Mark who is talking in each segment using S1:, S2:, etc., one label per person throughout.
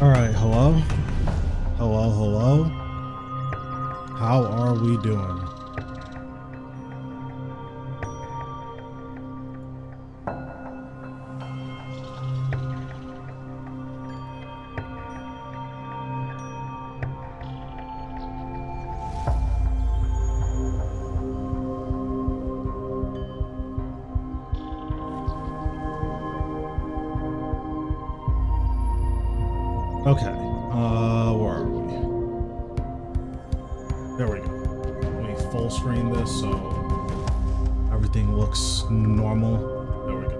S1: Alright, hello? Hello, hello? How are we doing? Okay, where are we? There we go. Let me full screen this so everything looks normal. There we go.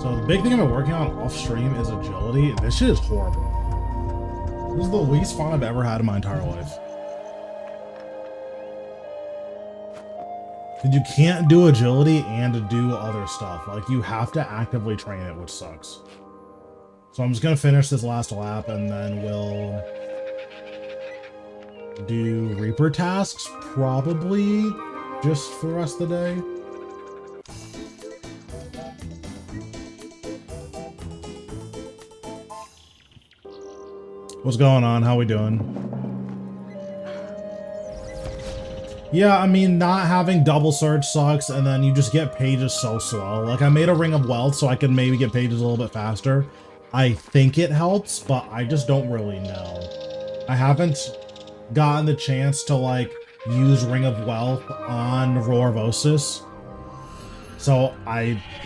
S1: So the big thing I've been working on off stream is agility. This shit is horrible. This is the least fun I've ever had in my entire life. You can't do agility and do other stuff. Like, you have to actively train it, which sucks. So I'm just gonna finish this last lap and then we'll do Reaper tasks, probably just for the rest of the day. What's going on? How we doing? Yeah, I mean, not having double search sucks, and then you just get pages so slow. Like, I made a Ring of Wealth so I can maybe get pages a little bit faster. I think it helps, but I just don't really know. I haven't gotten the chance to, like, use Ring of Wealth on Roar of Osis. So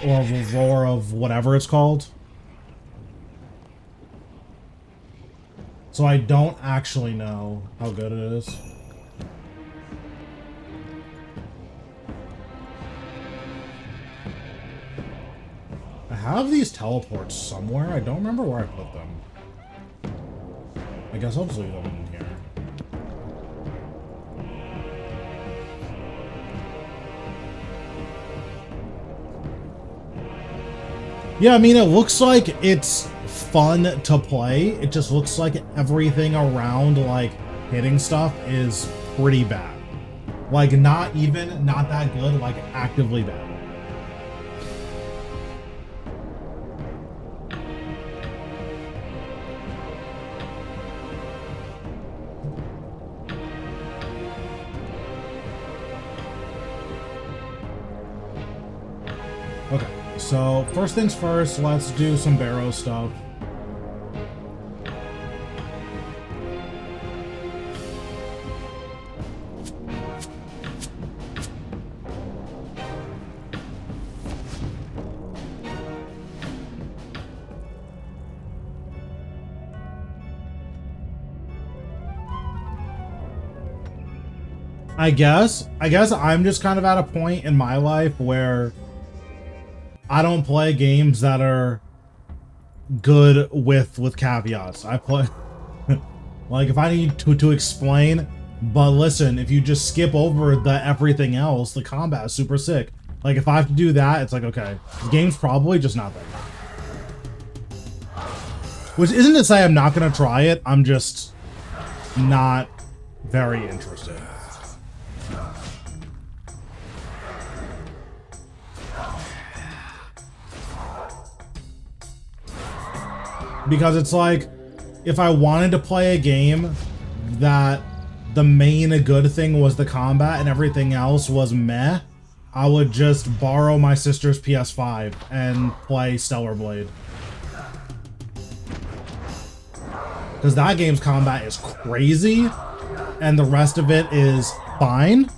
S1: or Roar of whatever it's called. So I don't actually know how good it is. I have these teleports somewhere. I don't remember where I put them. I guess I'll just leave them in here. Yeah, I mean, it looks like it's fun to play. It just looks like everything around, like, hitting stuff is pretty bad. Like, not that good, like, actively bad. Okay, so first things first, let's do some Barrow stuff. I guess I'm just kind of at a point in my life where I don't play games that are good with caveats. I play like, if I need to explain, but listen, if you just skip over the everything else, the combat is super sick. Like, if I have to do that, it's like, okay, the game's probably just not that good. Which isn't to say I'm not gonna try it, I'm just not very interested. Because it's like, if I wanted to play a game that the main good thing was the combat and everything else was meh, I would just borrow my sister's PS5 and play Stellar Blade. Because that game's combat is crazy, and the rest of it is fine.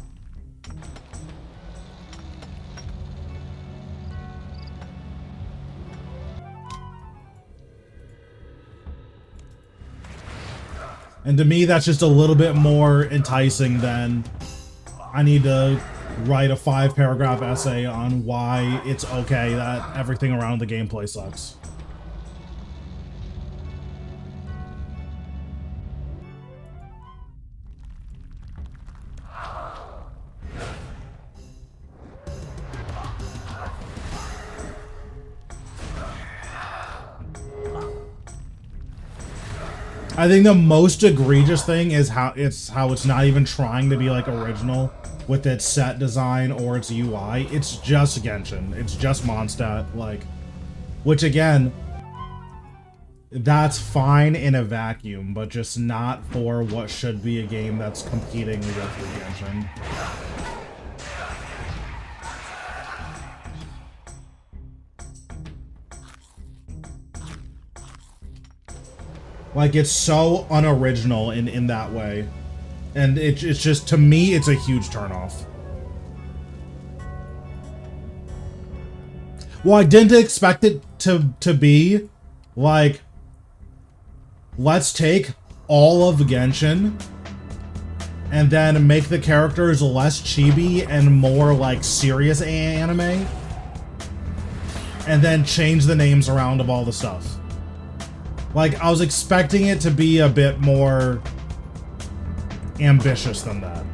S1: And to me, that's just a little bit more enticing than I need to write a 5-paragraph essay on why it's okay that everything around the gameplay sucks. I think the most egregious thing is how it's not even trying to be like original with its set design or its UI. It's just Genshin. It's just Mondstadt, like, which again, That's fine in a vacuum, but just not for what should be a game that's competing with Genshin. Like, it's so unoriginal in that way. And it's just, to me, it's a huge turnoff. Well, I didn't expect it to be, like, let's take all of Genshin and then make the characters less chibi and more, like, serious anime. And then change the names around of all the stuff. Like, I was expecting it to be a bit more ambitious than that.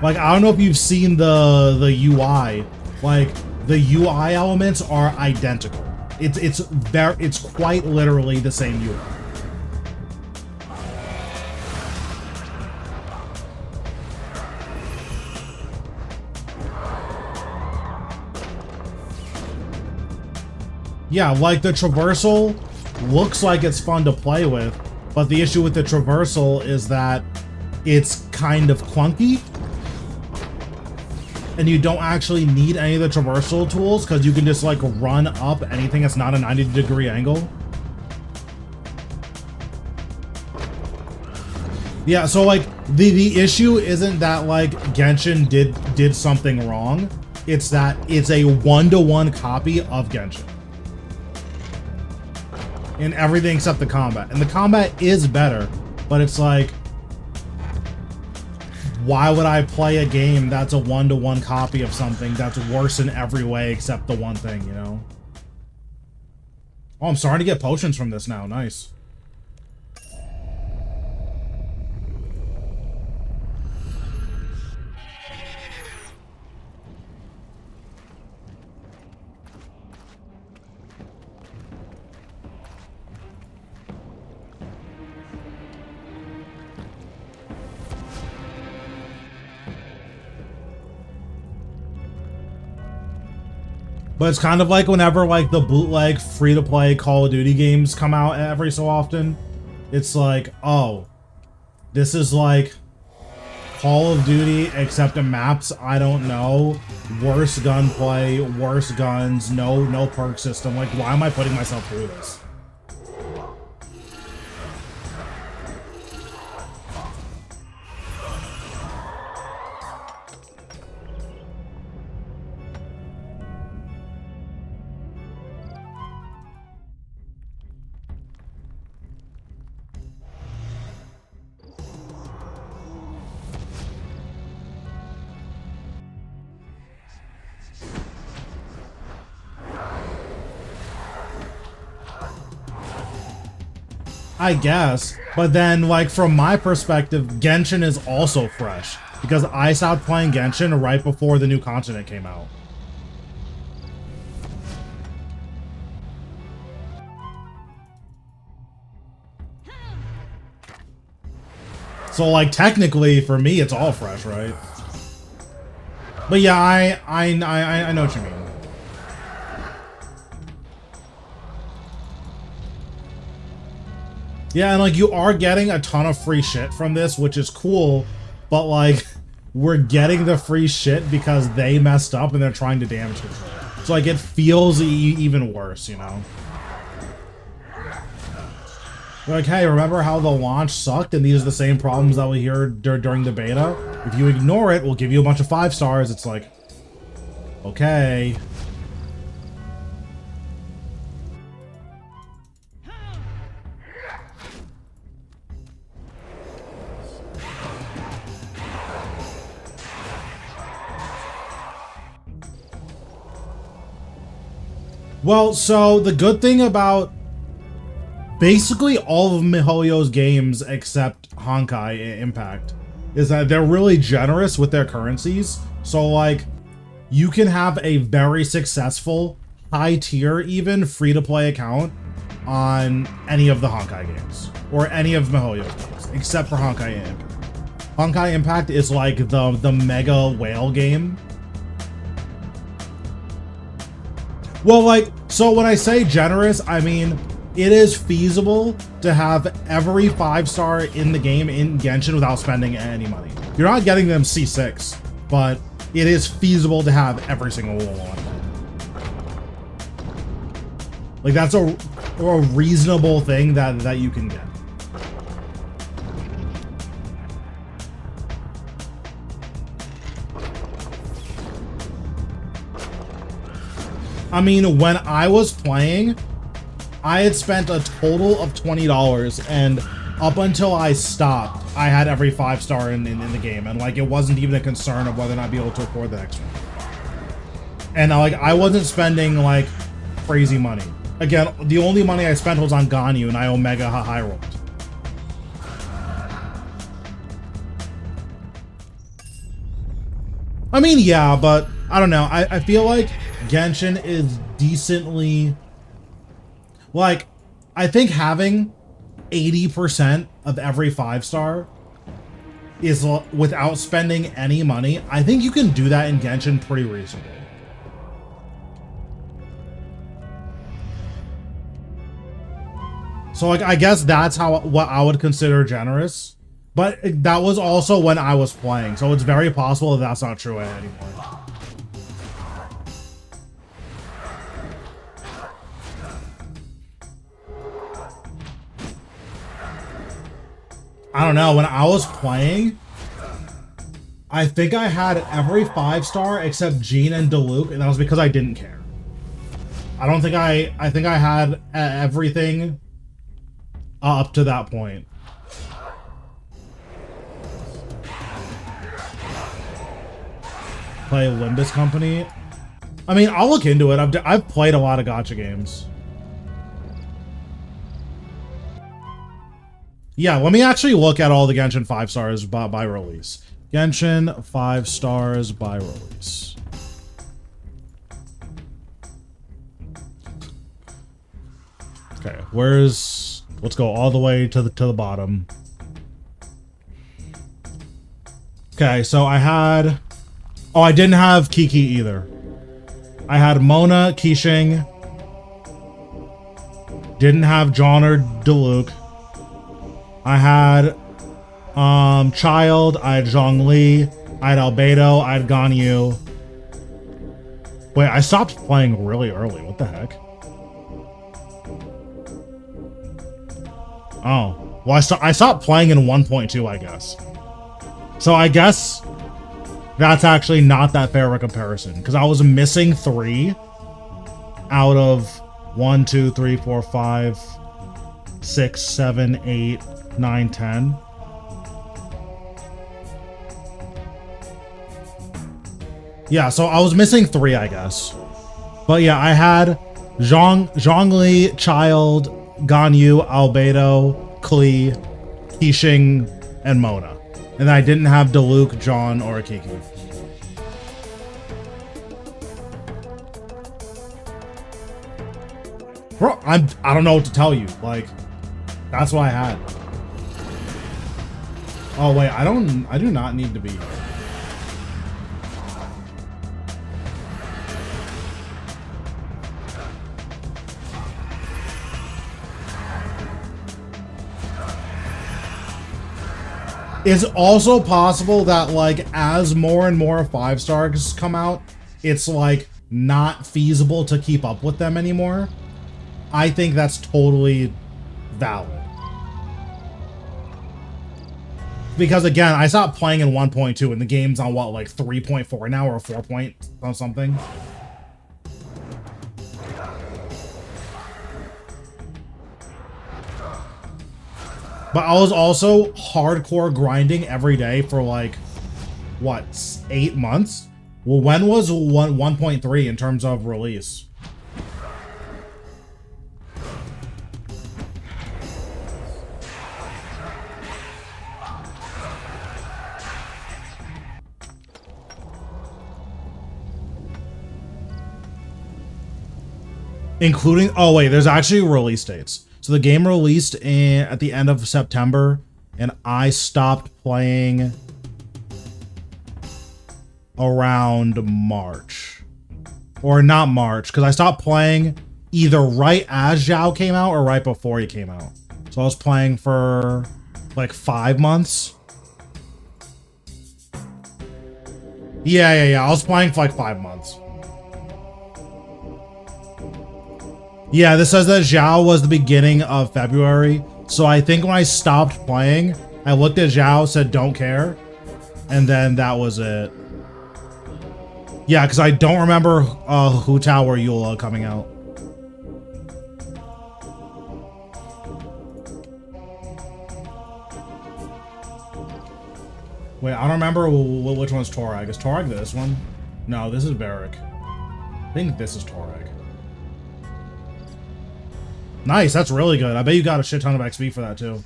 S1: Like, I don't know if you've seen the UI. Like, the UI elements are identical. It's quite literally the same UI. Yeah, like the traversal looks like it's fun to play with, but the issue with the traversal is that it's kind of clunky. And you don't actually need any of the traversal tools because you can just like run up anything that's not a 90-degree angle. Yeah, so like the issue isn't that like Genshin did something wrong. It's that it's a one-to-one copy of Genshin. In everything except the combat. And the combat is better, but it's like, why would I play a game that's a one-to-one copy of something that's worse in every way except the one thing, you know? Oh, I'm starting to get potions from this now. Nice. But it's kind of like whenever like the bootleg free-to-play Call of Duty games come out every so often. It's like, oh, this is like Call of Duty except in maps I don't know, worse gunplay, worse guns, no perk system. Like, why am I putting myself through this? I guess, but then like from my perspective, Genshin is also fresh because I stopped playing Genshin right before the new continent came out. So like technically for me it's all fresh, right? But yeah, I know what you mean. Yeah, and like you are getting a ton of free shit from this, which is cool, but like we're getting the free shit because they messed up and they're trying to damage control. So like it feels even worse, you know? We're like, hey, remember how the launch sucked and these are the same problems that we hear during the beta? If you ignore it, we'll give you a bunch of 5 stars. It's like, okay. Well, so the good thing about basically all of MiHoYo's games except Honkai Impact is that they're really generous with their currencies. So like you can have a very successful high tier even free-to-play account on any of the Honkai games or any of MiHoYo's games except for Honkai Impact. Honkai Impact is like the mega whale game. Well, like, so when I say generous, I mean, it is feasible to have every 5-star in the game in Genshin without spending any money. You're not getting them C6, but it is feasible to have every single one. Like, that's a reasonable thing that you can get. I mean, when I was playing, I had spent a total of $20, and up until I stopped, I had every 5-star in the game, and like it wasn't even a concern of whether or not I'd be able to afford the next one. And like I wasn't spending like crazy money. Again, the only money I spent was on Ganyu, and I Omega high rolled. I mean, yeah, but I don't know. I feel like Genshin is decently, like, I think having 80% of every 5-star is without spending any money. I think you can do that in Genshin pretty reasonably. So like, I guess that's what I would consider generous. But that was also when I was playing, so it's very possible that that's not true anymore. I don't know, when I was playing, I think I had every 5-star except Jean and Diluc, and that was because I didn't care. I don't think I think I had everything up to that point. Play Limbus Company. I mean, I'll look into it. I've played a lot of gacha games. Yeah, let me actually look at all the Genshin 5-stars by release. Genshin 5-stars by release. Okay, let's go all the way to the bottom. Okay, so I didn't have Kiki either. I had Mona, Qixing. Didn't have John or Diluc. I had Child, I had Zhongli, I had Albedo, I had Ganyu. Wait, I stopped playing really early. What the heck? Oh, well, I stopped playing in 1.2, I guess. So I guess that's actually not that fair of a comparison, because I was missing 3 out of 1, 2, 3, 4, 5, 6, 7, 8, 9, 10. Yeah, so I was missing 3, I guess. But yeah, I had Zhongli, Child, Ganyu, Albedo, Klee, Qixing, and Mona. And I didn't have Diluc, John, or Kiki. Bro, I don't know what to tell you. Like, that's what I had. Oh wait, I do not need to be here. It's also possible that, like, as more and more 5-stars come out, it's, like, not feasible to keep up with them anymore. I think that's totally valid. Because, again, I stopped playing in 1.2, and the game's on, what, like, 3.4 now, or 4 point something? But I was also hardcore grinding every day for like, what, 8 months? Well, when was 1.3 in terms of release? Including, oh wait, there's actually release dates. So the game released at the end of September, and I stopped playing around March. or not March, because I stopped playing either right as Zhao came out or right before he came out. So I was playing for like 5 months. Yeah. I was playing for like 5 months. Yeah, this says that Zhao was the beginning of February. So I think when I stopped playing, I looked at Zhao, said don't care, and then that was it. Yeah, because I don't remember Hu Tao or Eula coming out. Wait, I don't remember which one's Torag. Is Torag this one? No, this is Barrack. I think this is Torag. Nice, that's really good. I bet you got a shit ton of XP for that too.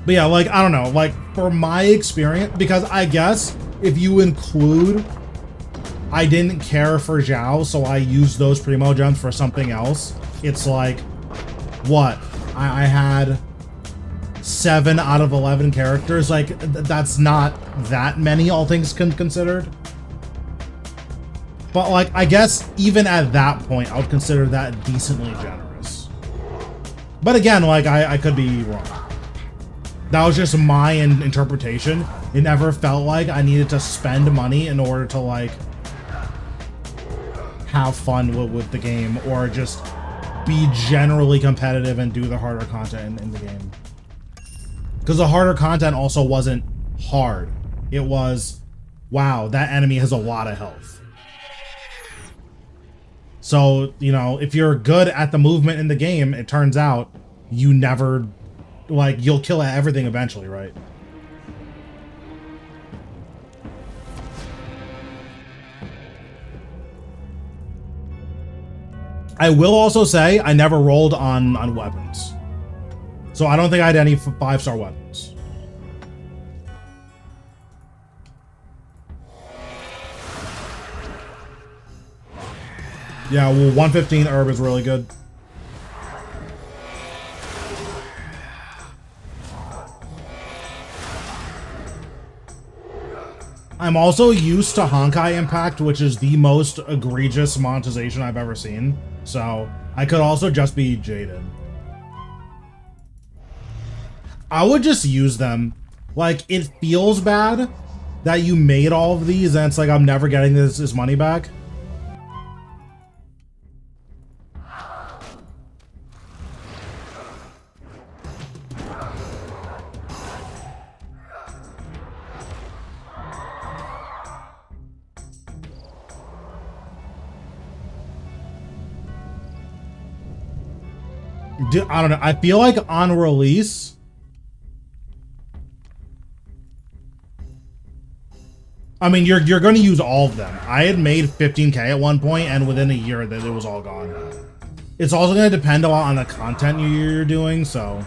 S1: But yeah, like, I don't know, like, for my experience, because I guess if you include, I didn't care for Zhao, so I used those Primo gems for something else. It's like, what? I had 7 out of 11 characters. Like, that's not that many, all things considered. But, like, I guess even at that point, I would consider that decently generous. But again, like, I could be wrong. That was just my interpretation. It never felt like I needed to spend money in order to, like, have fun with the game, or just be generally competitive and do the harder content in the game. Because the harder content also wasn't hard. It was, wow, that enemy has a lot of health. So, you know, if you're good at the movement in the game, it turns out you never, like, you'll kill at everything eventually, right? I will also say I never rolled on weapons. So I don't think I had any 5-star weapons. Yeah, well, 115 herb is really good. I'm also used to Honkai Impact, which is the most egregious monetization I've ever seen. So I could also just be jaded. I would just use them. Like, it feels bad that you made all of these and it's like I'm never getting this money back. I don't know. I feel like on release, I mean, you're going to use all of them. I had made 15K at one point, and within a year, that it was all gone. It's also going to depend a lot on the content you're doing. So,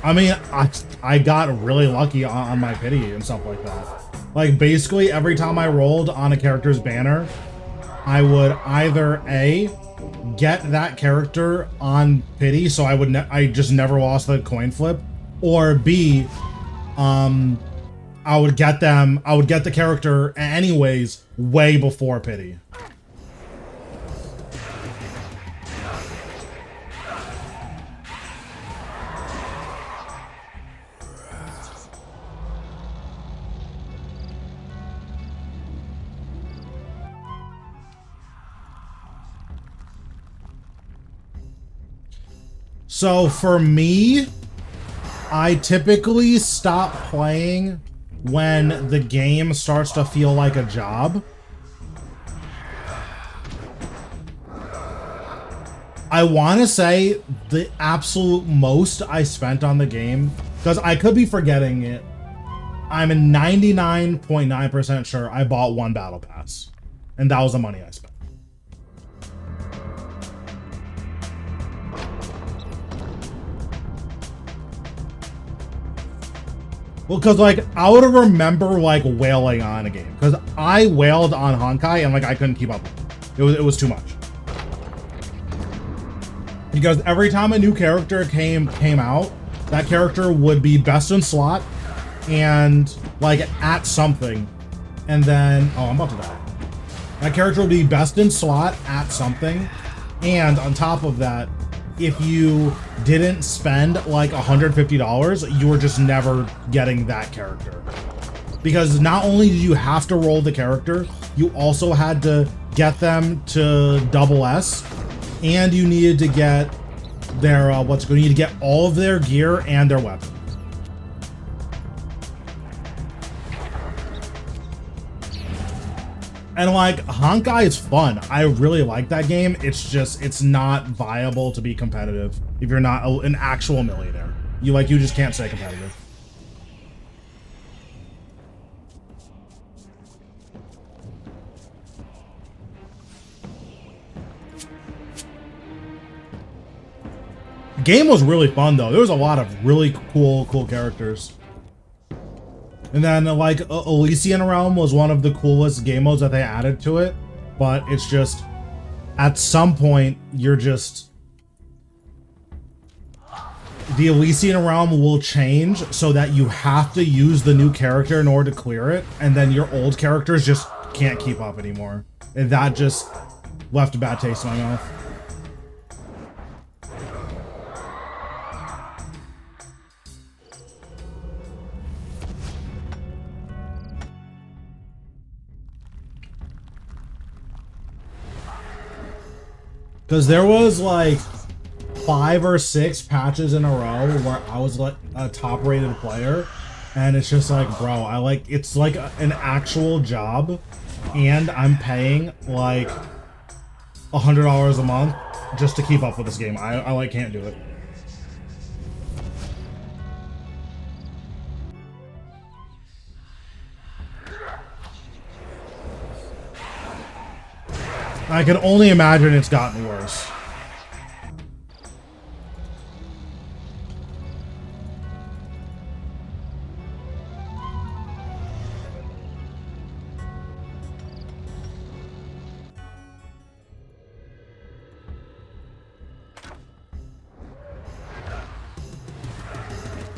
S1: I mean, I got really lucky on my pity and stuff like that. Like, basically, every time I rolled on a character's banner, I would either get that character on pity, so I just never lost the coin flip, or B, I would get the character anyways way before pity. So for me, I typically stop playing when the game starts to feel like a job. I want to say the absolute most I spent on the game, because I could be forgetting it, I'm 99.9% sure I bought 1 battle pass, and that was the money I spent. Well, because, like, I would remember, like, wailing on a game. Because I wailed on Honkai, and, like, I couldn't keep up with it. It was too much. Because every time a new character came out, that character would be best in slot, and like at something, and then oh, I'm about to die. That character will be best in slot at something, and on top of that, if you didn't spend like $150, you were just never getting that character. Because not only did you have to roll the character, you also had to get them to double S, and you needed to get their you need to get all of their gear and their weapons. And like Honkai is fun. I really like that game. It's just it's not viable to be competitive if you're not an actual millionaire. You just can't stay competitive. The game was really fun though. There was a lot of really cool characters. And then like Elysian Realm was one of the coolest game modes that they added to it, but it's just at some point you're just the Elysian Realm will change so that you have to use the new character in order to clear it, and then your old characters just can't keep up anymore. And that just left a bad taste in my mouth. Because there was like 5 or 6 patches in a row where I was like a top rated player, and it's just like, bro, it's like an actual job, and I'm paying like $100 a month just to keep up with this game. I like can't do it. I can only imagine it's gotten worse.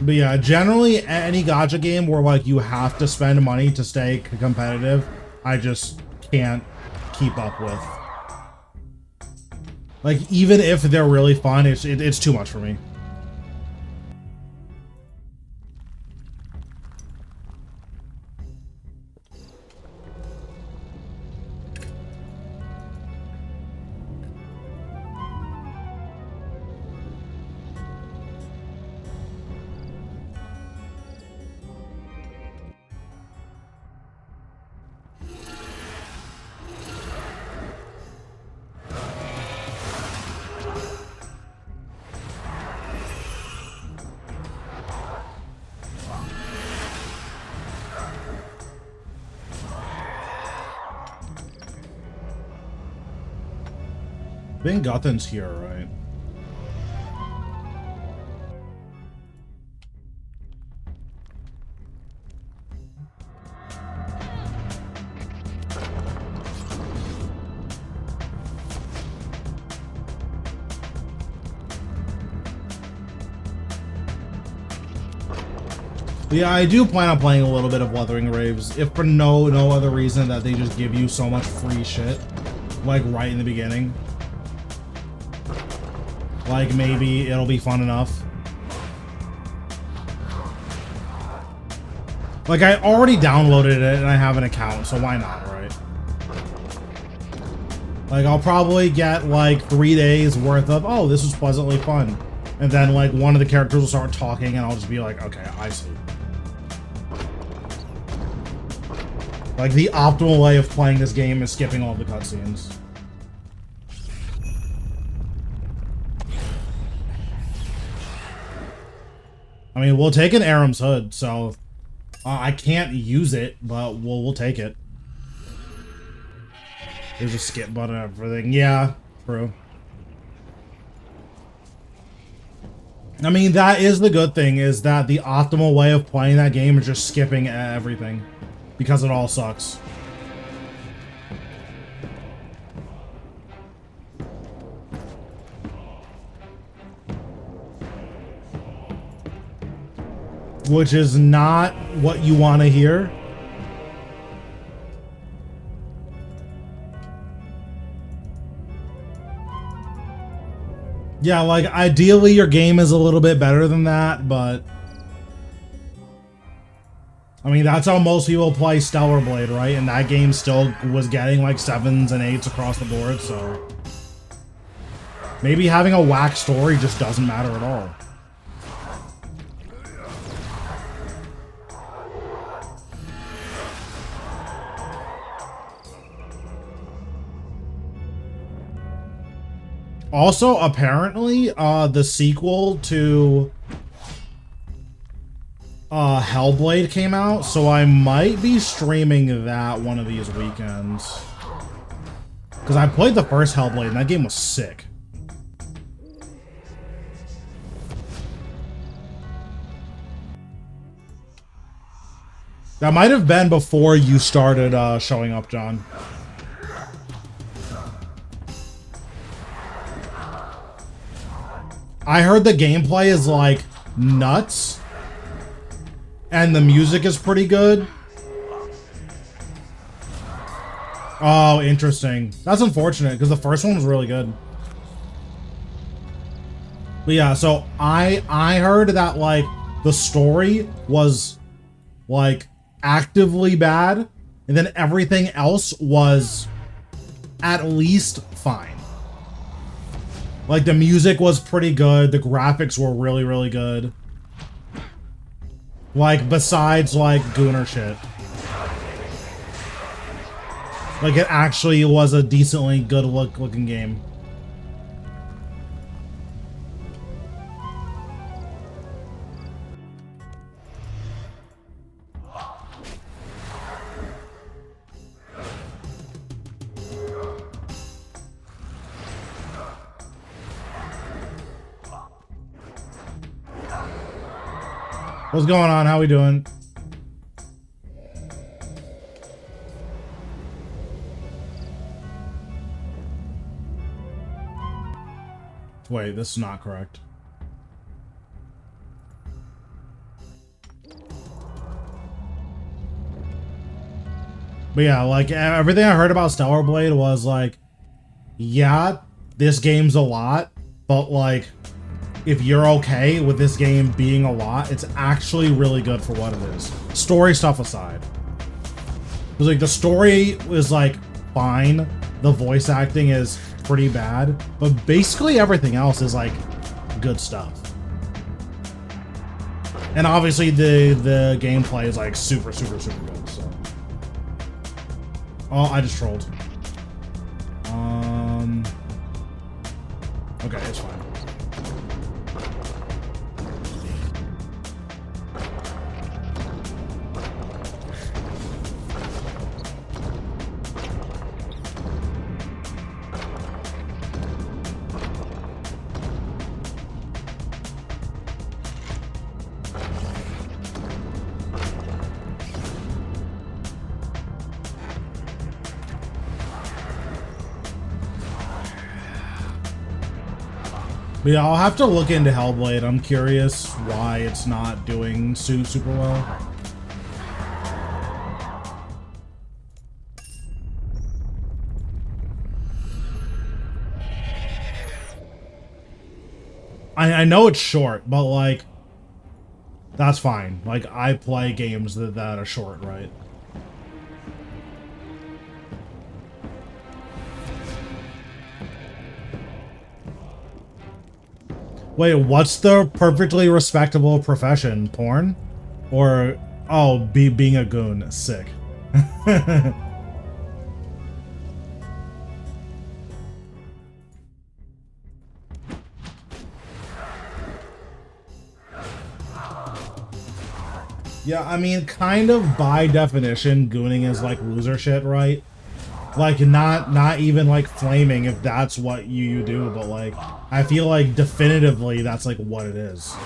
S1: But yeah, generally any gacha game where like you have to spend money to stay competitive, I just can't keep up with. Like, even if they're really fun, it's too much for me. I think Gothen's here, right? Yeah, I do plan on playing a little bit of Wuthering Waves, if for no other reason that they just give you so much free shit, like right in the beginning. Like, maybe it'll be fun enough. Like, I already downloaded it and I have an account, so why not, right? Like, I'll probably get, like, 3 days worth of, oh, this was pleasantly fun. And then, like, one of the characters will start talking and I'll just be like, okay, I see. Like, the optimal way of playing this game is skipping all the cutscenes. I mean, we'll take an Aram's Hood, so I can't use it, but we'll take it. There's a skip button and everything. Yeah, true. I mean, that is the good thing, is that the optimal way of playing that game is just skipping everything, because it all sucks. which is not what you want to hear. Yeah, like, ideally your game is a little bit better than that, but I mean, that's how most people play Stellar Blade, right? And that game still was getting like 7s and 8s across the board, so maybe having a whack story just doesn't matter at all. Also, apparently, the sequel to Hellblade came out, so I might be streaming that one of these weekends. Because I played the first Hellblade, and that game was sick. That might have been before you started showing up, John. I heard the gameplay is like nuts and the music is pretty good. Oh, interesting. That's unfortunate because the first one was really good. But yeah, so I heard that like the story was like actively bad and then everything else was at least fine. Like, the music was pretty good. The graphics were really, really good. Like, besides, like, Gooner shit. Like, it actually was a decently good looking game. What's going on? How we doing? Wait, this is not correct. But yeah, like everything I heard about Stellar Blade was like, yeah, this game's a lot, but like, if you're okay with this game being a lot, it's actually really good for what it is. Story stuff aside. Because like the story is like fine, the voice acting is pretty bad, but basically everything else is like good stuff. And obviously the gameplay is like super good, so. Oh, I just trolled. Okay, it's fine. But yeah, I'll have to look into Hellblade. I'm curious why it's not doing super well. I know it's short, but like, that's fine. Like, I play games that are short, right? Wait, what's the perfectly respectable profession? Porn? Or, oh, being a goon. Sick. Yeah, I mean, kind of by definition, gooning is like loser shit, right? Like, not even like flaming if that's what you do, but like, I feel like definitively that's like what it is.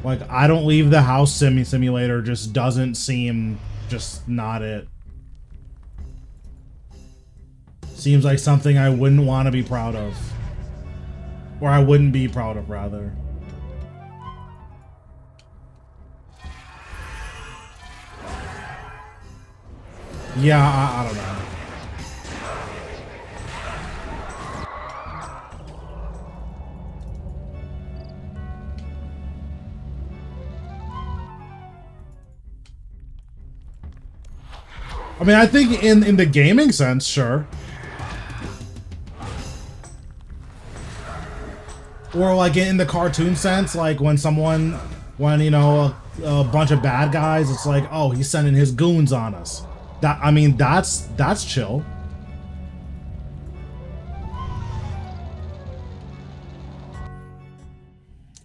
S1: Like, I don't leave the house simulator just doesn't seem just not it. Seems like something I wouldn't want to be proud of. Or I wouldn't be proud of, rather. Yeah, I don't know. I mean, I think in the gaming sense, sure. Or like in the cartoon sense, like when you know, a bunch of bad guys, it's like, oh, he's sending his goons on us. That, I mean, that's chill.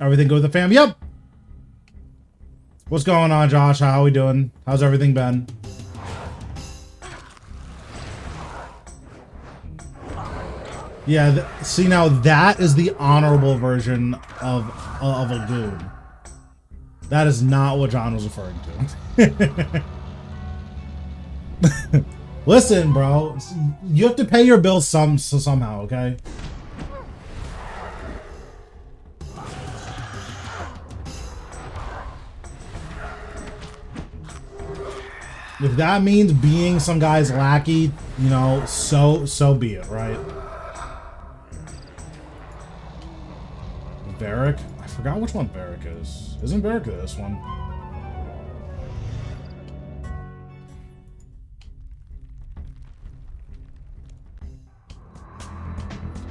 S1: Everything good with the fam? Yep. What's going on, Josh? How we doing? How's everything been? Yeah, see, now that is the honorable version of a goon. That is not what John was referring to. Listen, bro, you have to pay your bills somehow, okay? If that means being some guy's lackey, you know, so be it, right? Varric? I forgot which one Varric is. Isn't Varric this one?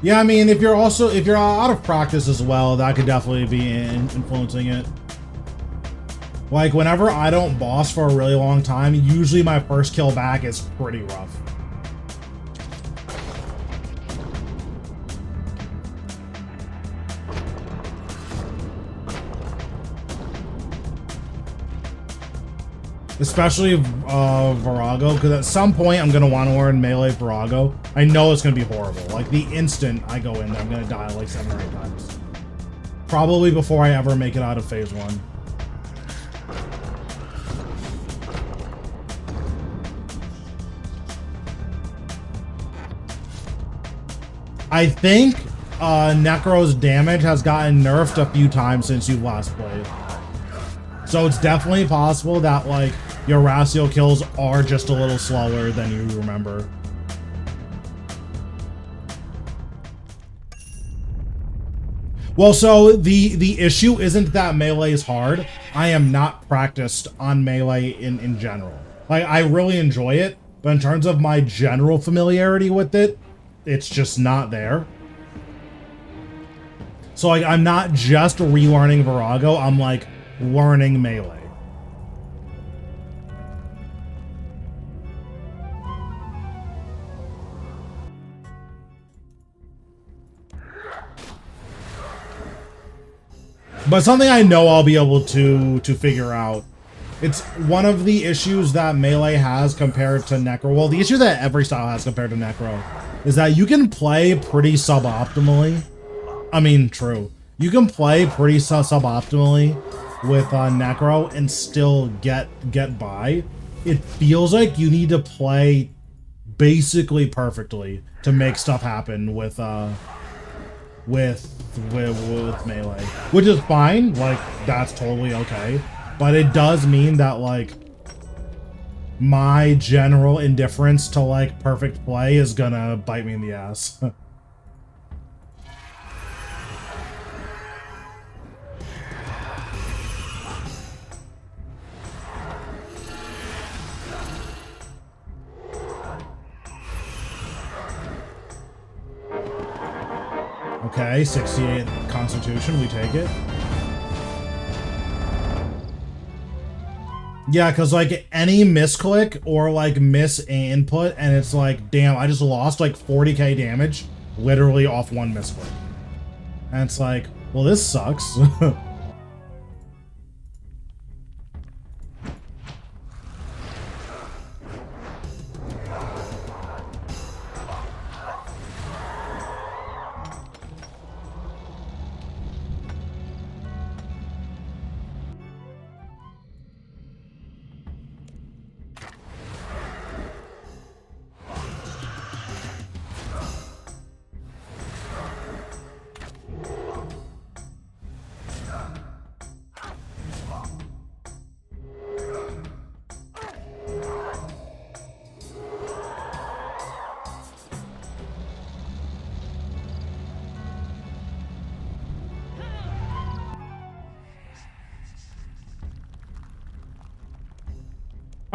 S1: Yeah, I mean, if you're out of practice as well, that could definitely be influencing it. Like, whenever I don't boss for a really long time, usually my first kill back is pretty rough. Especially Virago, because at some point I'm going to want to learn melee Virago. I know it's going to be horrible. Like, the instant I go in there, I'm going to die like 7 or 8 times. Probably before I ever make it out of phase 1. I think Necro's damage has gotten nerfed a few times since you last played. So it's definitely possible that, like, your Ratio kills are just a little slower than you remember. Well, so the issue isn't that melee is hard. I am not practiced on melee in general. Like, I really enjoy it, but in terms of my general familiarity with it, it's just not there. So, like, I'm not just relearning Virago, I'm, like, learning melee. But something I know I'll be able to figure out. It's one of the issues that melee has compared to Necro. Well, the issue that every style has compared to Necro is that you can play pretty suboptimally. I mean, true. You can play pretty suboptimally with Necro and still get by. It feels like you need to play basically perfectly to make stuff happen with melee, which is fine. Like, that's totally okay, but it does mean that, like, my general indifference to, like, perfect play is gonna bite me in the ass. Okay, 68 Constitution, we take it. Yeah, because, like, any misclick or, like, miss input, and it's like, damn, I just lost, like, 40k damage literally off one misclick. And it's like, well, this sucks.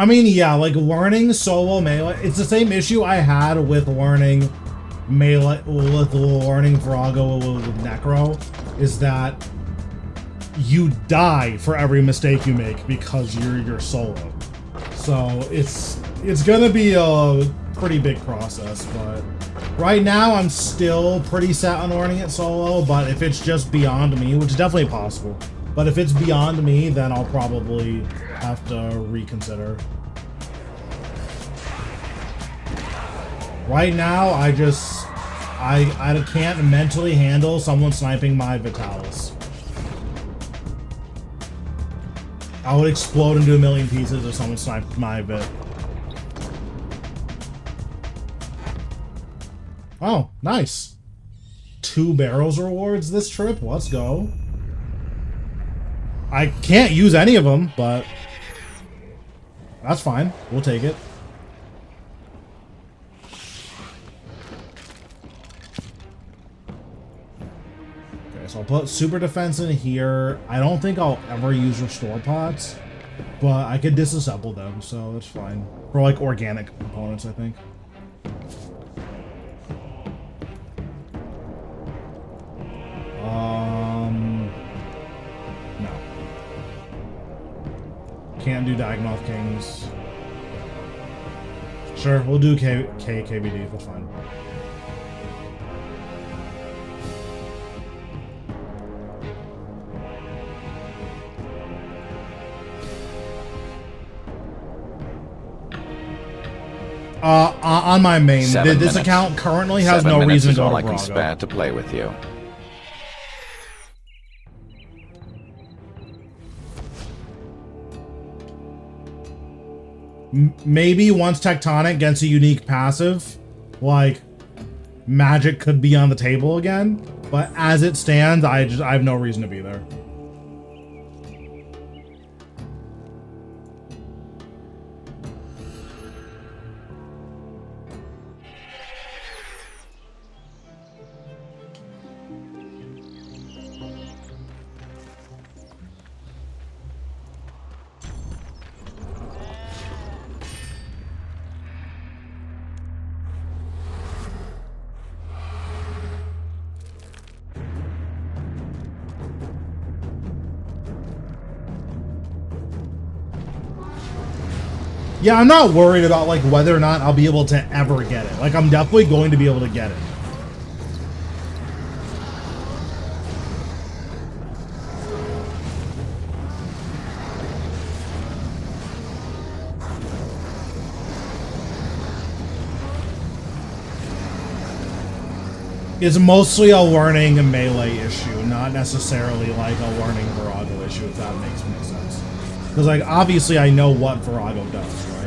S1: I mean, yeah, like learning solo melee, it's the same issue I had with learning melee, with learning Virago with Necro, is that you die for every mistake you make because you're solo. So it's gonna be a pretty big process, but right now I'm still pretty set on learning it solo, but if it's just beyond me, which is definitely possible, but if it's beyond me, then I'll probably have to reconsider. Right now, I can't mentally handle someone sniping my Vitalis. I would explode into a million pieces if someone sniped my Vit. Oh, nice. 2 barrels rewards this trip. Let's go. I can't use any of them, but that's fine. We'll take it. Okay, so I'll put super defense in here. I don't think I'll ever use restore pots, but I could disassemble them, so that's fine. For like organic components, I think. No. Can't do Diagonal Kings. Sure, we'll do KVD, that's fine. On my main, this account currently has no reason to go to Virago. 7 minutes is all I can spare
S2: to play with you.
S1: Maybe once Tectonic gets a unique passive, like, magic could be on the table again, but as it stands, I have no reason to be there. Yeah, I'm not worried about like whether or not I'll be able to ever get it. Like, I'm definitely going to be able to get it. It's mostly a learning a melee issue, not necessarily like a learning Virago issue, if that makes any sense. Because, like, obviously I know what Virago does, right?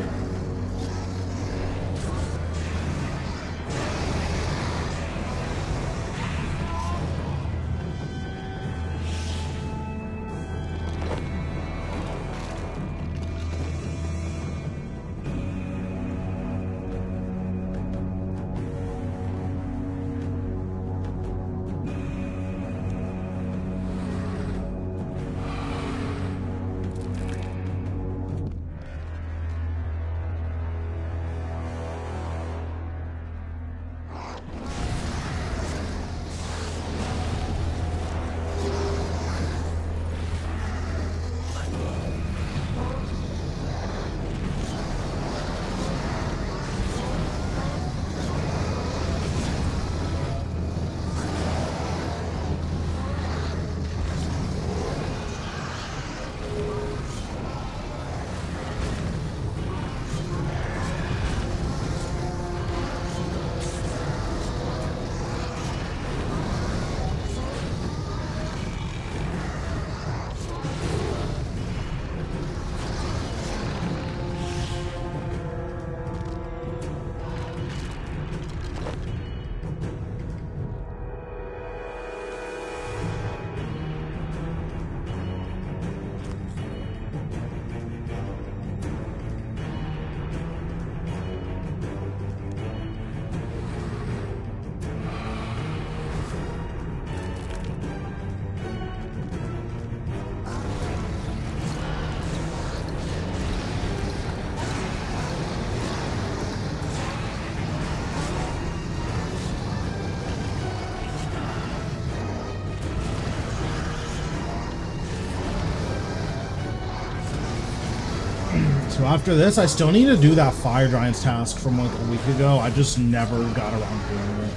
S1: after this, I still need to do that Fire Giants task from like a week ago. I just never got around to doing it.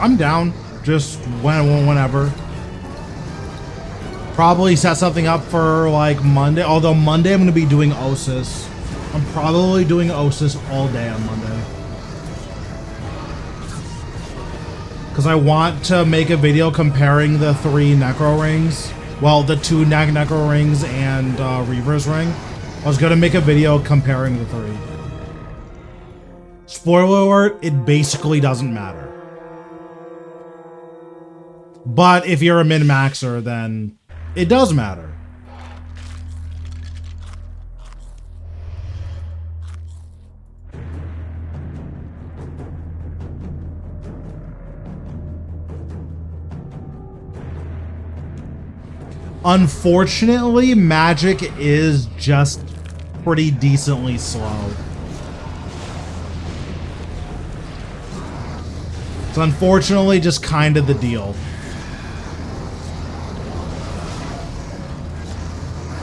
S1: I'm down. Just whenever. Probably set something up for like Monday. Although Monday I'm gonna be doing Osis. I'm probably doing Osis all day on Monday. Because I want to make a video comparing the 3 Necro Rings. Well, the 2 Necro Rings and Reaver's Ring. I was gonna make a video comparing the 3. Spoiler alert, it basically doesn't matter. But if you're a min-maxer, then it does matter. Unfortunately, Magic is just pretty decently slow. It's unfortunately just kind of the deal.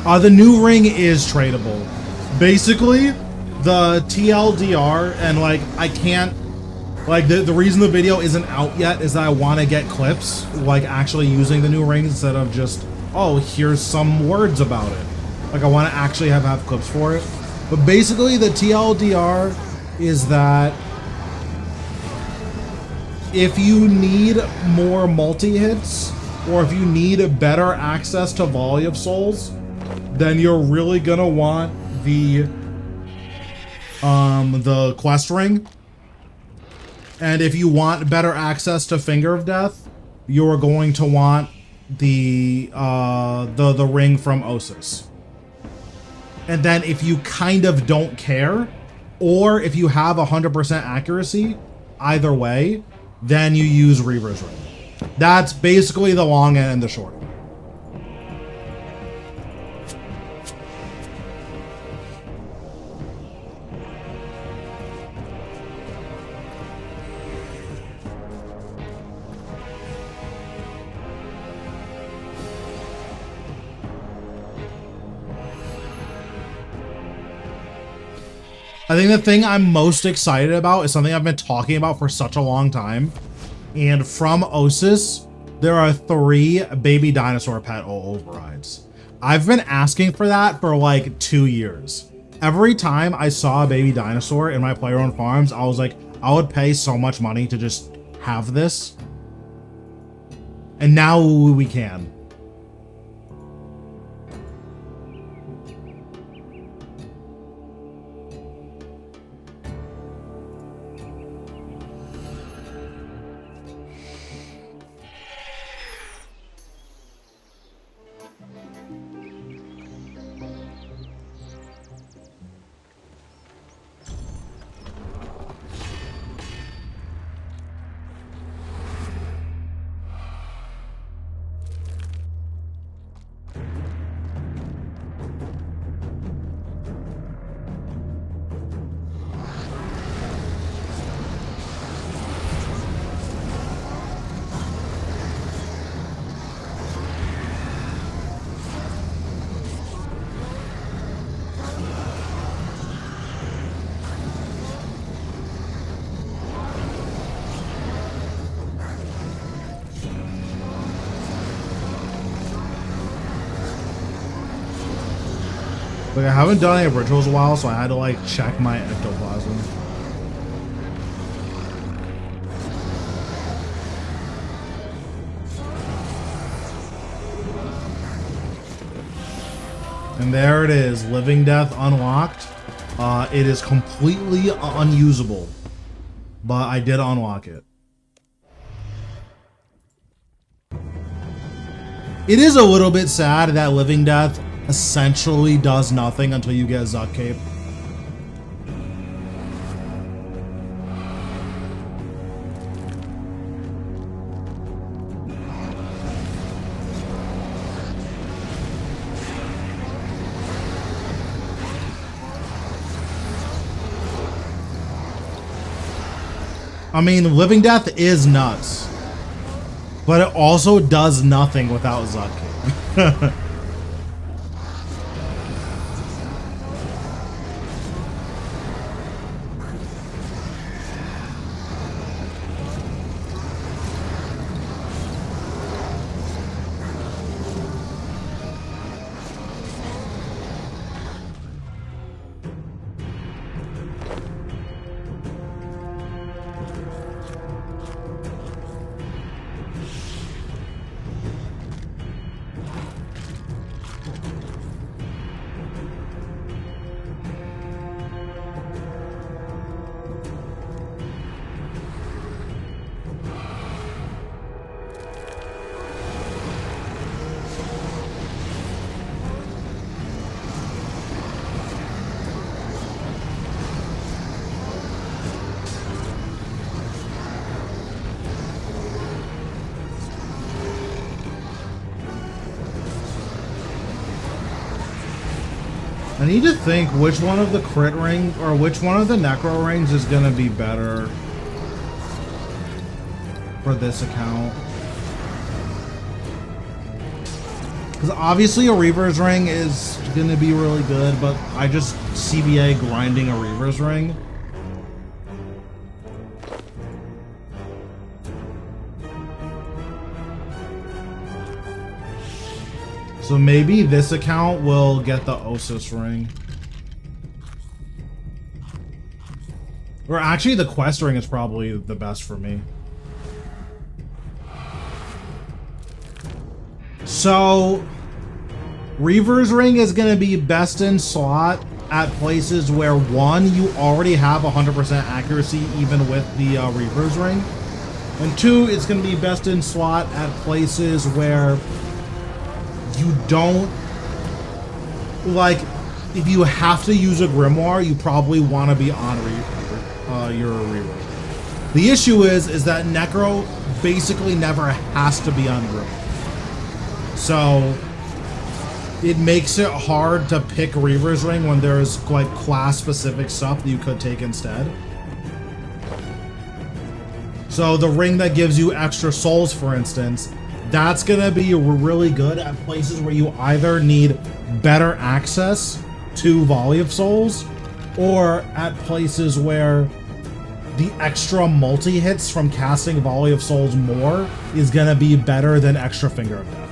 S1: The new ring is tradable. Basically, the TLDR, and like, I can't, like, the reason the video isn't out yet is that I want to get clips, like, actually using the new ring instead of just, oh, here's some words about it. Like, I want to actually have clips for it. But basically, the TLDR is that if you need more multi-hits, or if you need better access to Volley of Souls, then you're really gonna want the quest ring. And if you want better access to Finger of Death, you're going to want the ring from Osis. And then if you kind of don't care, or if you have 100% accuracy, either way, then you use Reaver's Ring. That's basically the long end and the short end. I think the thing I'm most excited about is something I've been talking about for such a long time. And from Osis, there are 3 baby dinosaur pet overrides. I've been asking for that for like 2 years. Every time I saw a baby dinosaur in my player-owned farms, I was like, I would pay so much money to just have this. And now we can. Like, I haven't done any rituals in a while, so I had to, like, check my ectoplasm. And there it is, Living Death unlocked. It is completely unusable, but I did unlock it. It is a little bit sad that Living Death essentially does nothing until you get Zuk Cape. I mean, Living Death is nuts, but it also does nothing without Zuk Cape. I need to think which one of the crit ring or which one of the necro rings is gonna be better for this account. Because obviously a Reaver's ring is gonna be really good, but I just CBA grinding a Reaver's ring. So maybe this account will get the Osus ring. Or actually the quest ring is probably the best for me. So Reaver's ring is going to be best in slot at places where one, you already have 100% accuracy even with the Reaver's ring. And two, it's going to be best in slot at places where you don't, like, if you have to use a grimoire, you probably want to be on your Reaver. The issue is that Necro basically never has to be on grimoire. So it makes it hard to pick Reaver's ring when there's like class specific stuff that you could take instead. So the ring that gives you extra souls, for instance, that's gonna be really good at places where you either need better access to Volley of Souls, or at places where the extra multi-hits from casting Volley of Souls more is gonna be better than extra Finger of Death.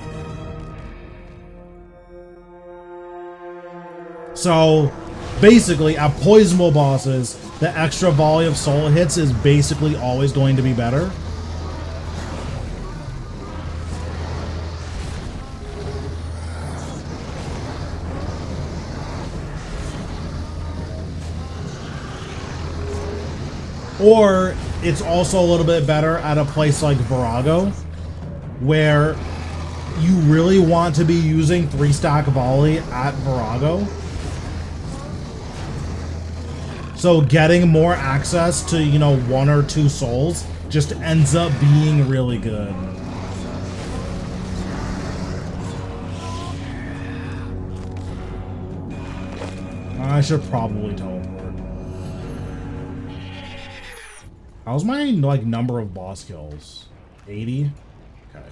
S1: So basically at poisonable bosses, the extra Volley of Soul hits is basically always going to be better. Or it's also a little bit better at a place like Virago, where you really want to be using 3-stack volley at Virago. So getting more access to, you know, 1 or 2 souls just ends up being really good. I should probably teleport. How's my, like, number of boss kills? 80? Okay.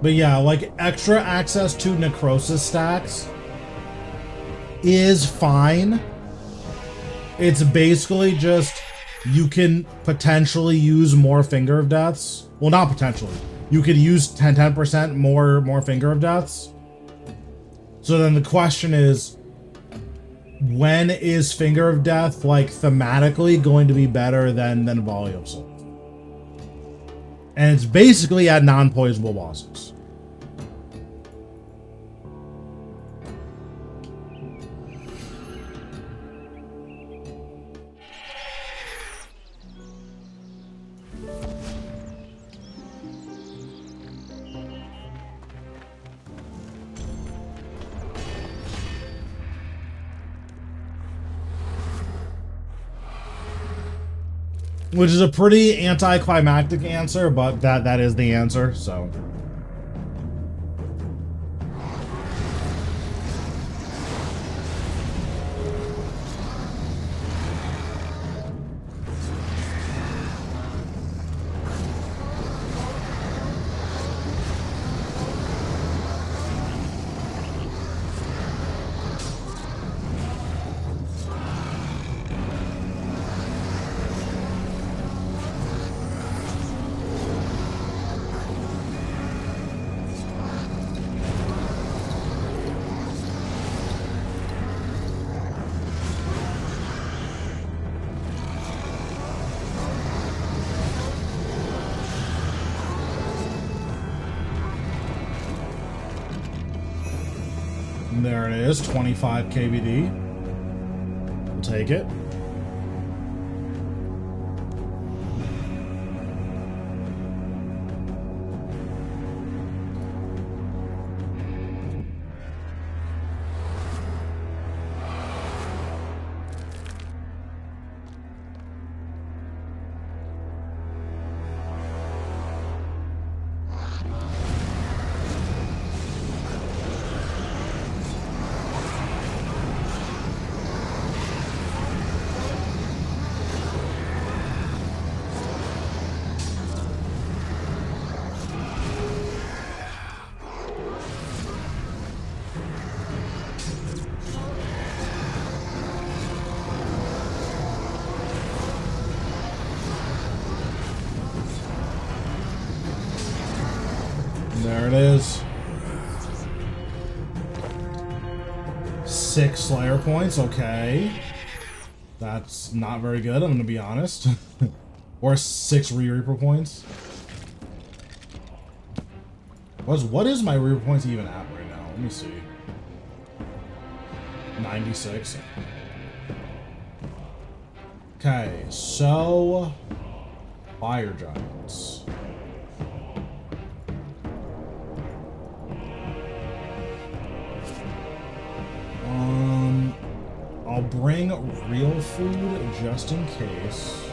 S1: But yeah, like, extra access to necrosis stacks is fine. It's basically just you can potentially use more Finger of Deaths. Well, not potentially. You could use 10% more Finger of Deaths. So then the question is, when is Finger of Death, like, thematically going to be better than Volley of Souls? And it's basically at non-poisonable bosses. Which is a pretty anticlimactic answer, but that is the answer, so. There it is, 25 KBD. We'll take it. There it is. 6 Slayer points, okay. That's not very good, I'm gonna be honest. Or 6 Reaper points. What is my Reaper points even at right now? Let me see. 96. Okay, so Fire Giants. I'll bring real food just in case.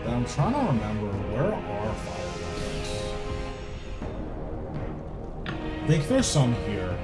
S1: But I'm trying to remember, where are Fire Giants? I think there's some here.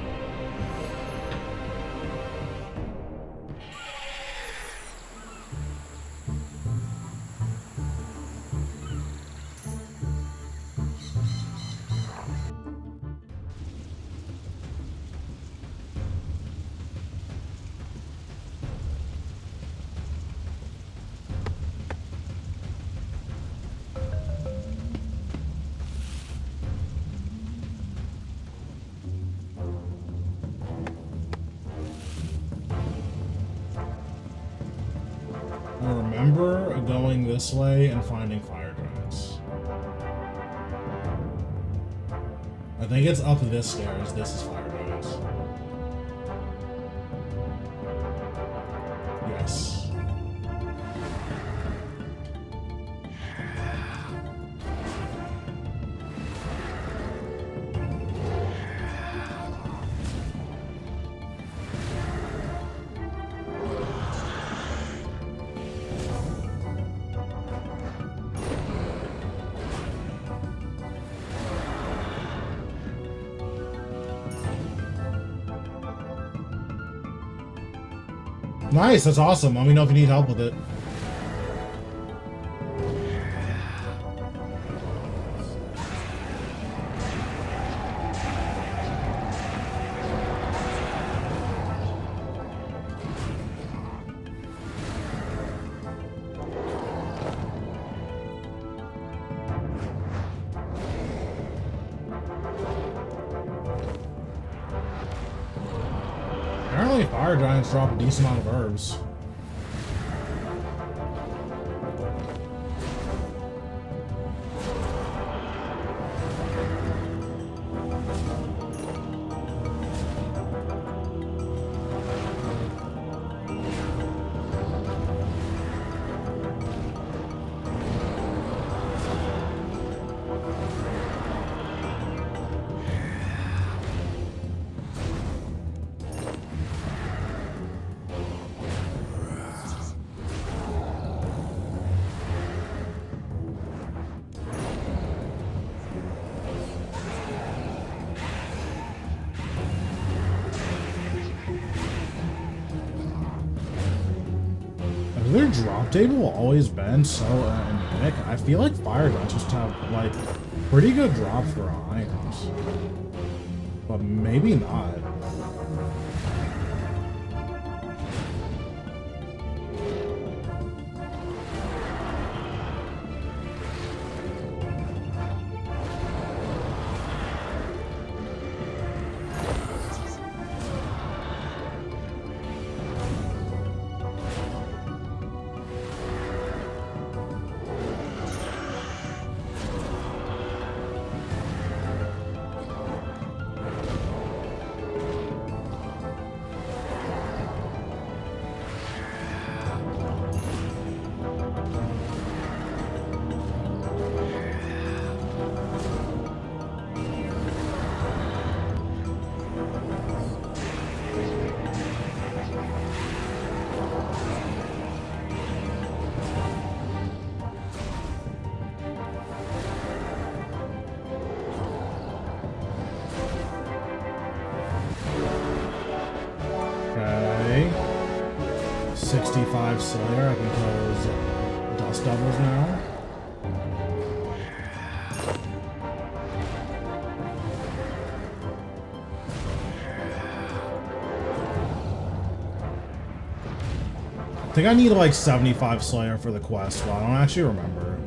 S1: I remember going this way and finding Fire Giants. I think it's up this stairs. This is Fire Giants. Yes. Nice, that's awesome. Let me know if you need help with it. Apparently fire giants drop a decent amount of herbs. Their drop table will always been so anemic. I feel like fire giants just have like pretty good drops for items, but maybe not. Okay. 65 Slayer. I can kill those dust devils now. I think I need like 75 Slayer for the quest, but I don't actually remember.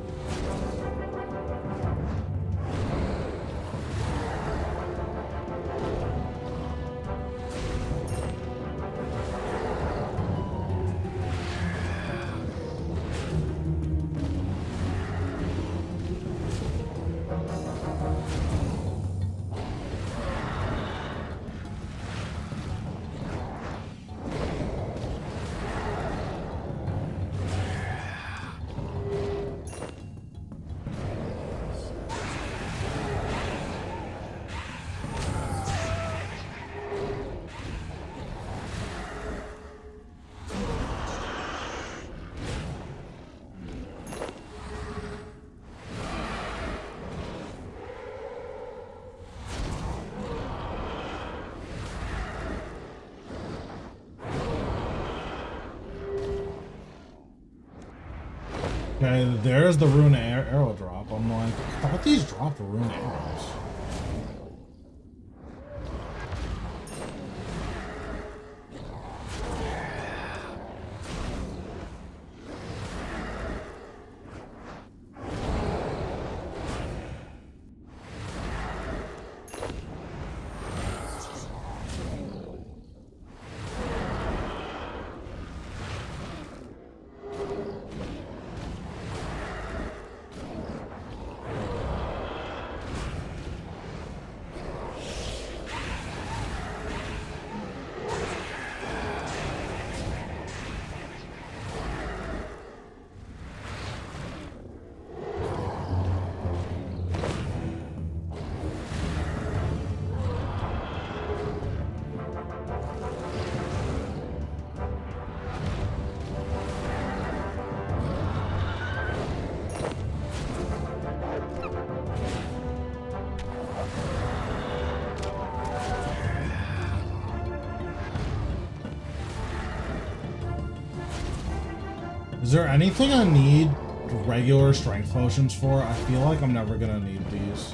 S1: Okay, there's the rune arrow drop. I'm like, I thought these dropped rune arrows. Is there anything I need regular strength potions for? I feel like I'm never gonna need these.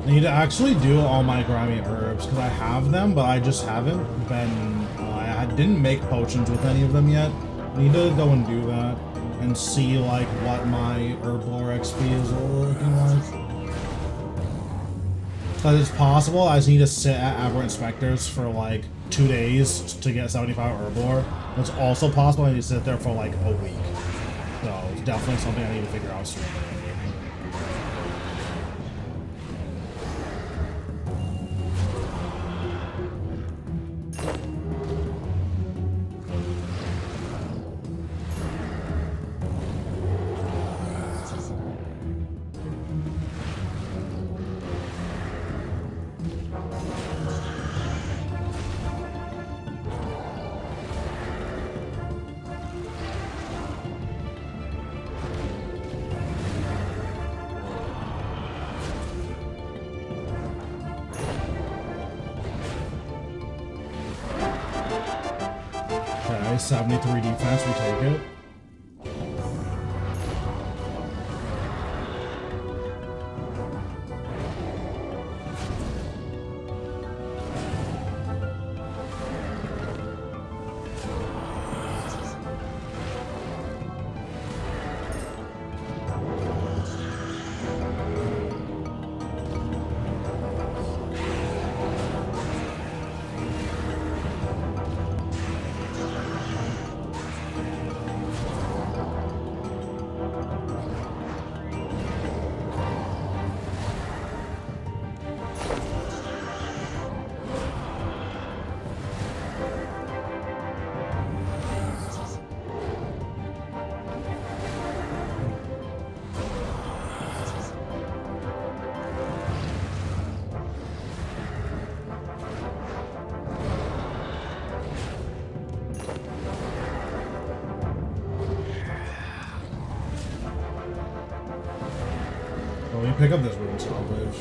S1: I need to actually do all my grimy herbs because I have them, but I just haven't been. I didn't make potions with any of them yet. I need to go and do that and see like what my herb lore XP is looking like. Because it's possible I just need to sit at Aberrant Spectres for like 2 days to get 75 herb lore. It's also possible I need to sit there for like a week. So it's definitely something I need to figure out soon. Okay, 73 defense, we take it. Well, we pick up this room salvage.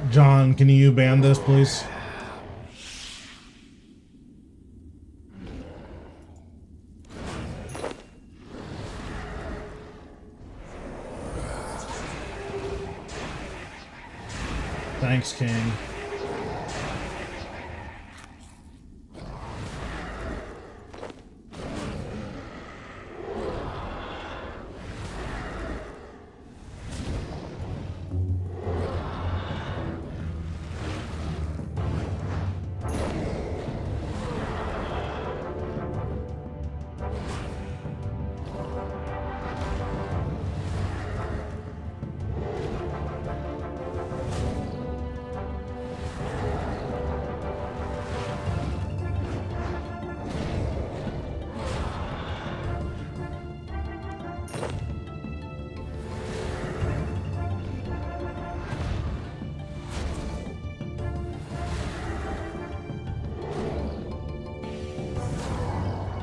S1: John, can you ban this, please? Thanks, King.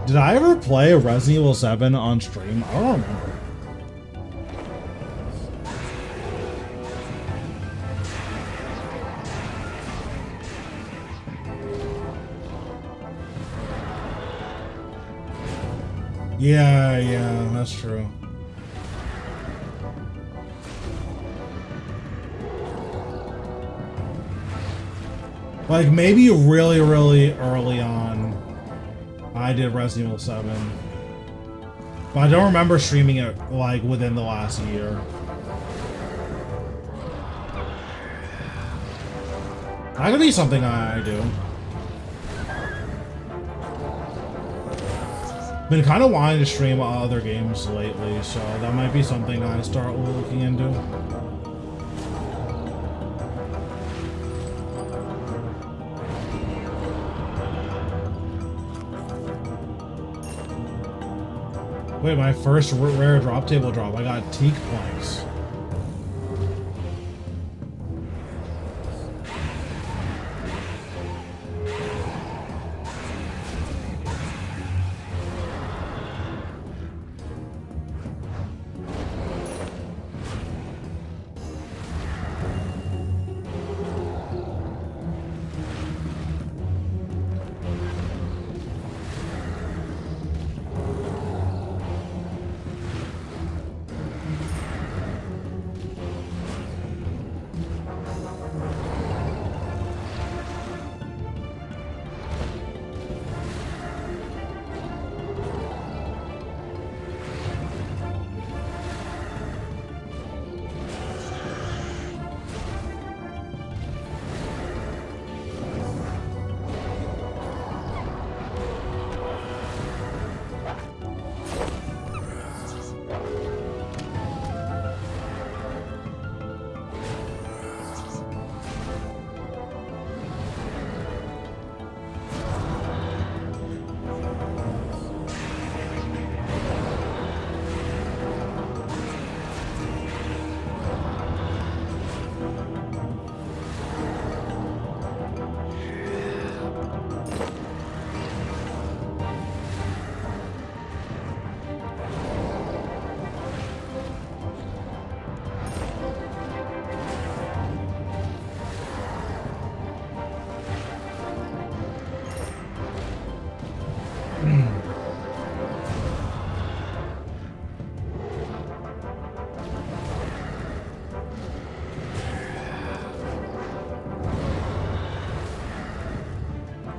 S1: Did I ever play Resident Evil 7 on stream? I don't remember. Yeah, that's true. Like, maybe really, really early on. I did Resident Evil 7. But I don't remember streaming it, like, within the last year. That could be something I do. Been kind of wanting to stream other games lately, so that might be something I start looking into. Wait, my first rare drop table drop. I got teak planks.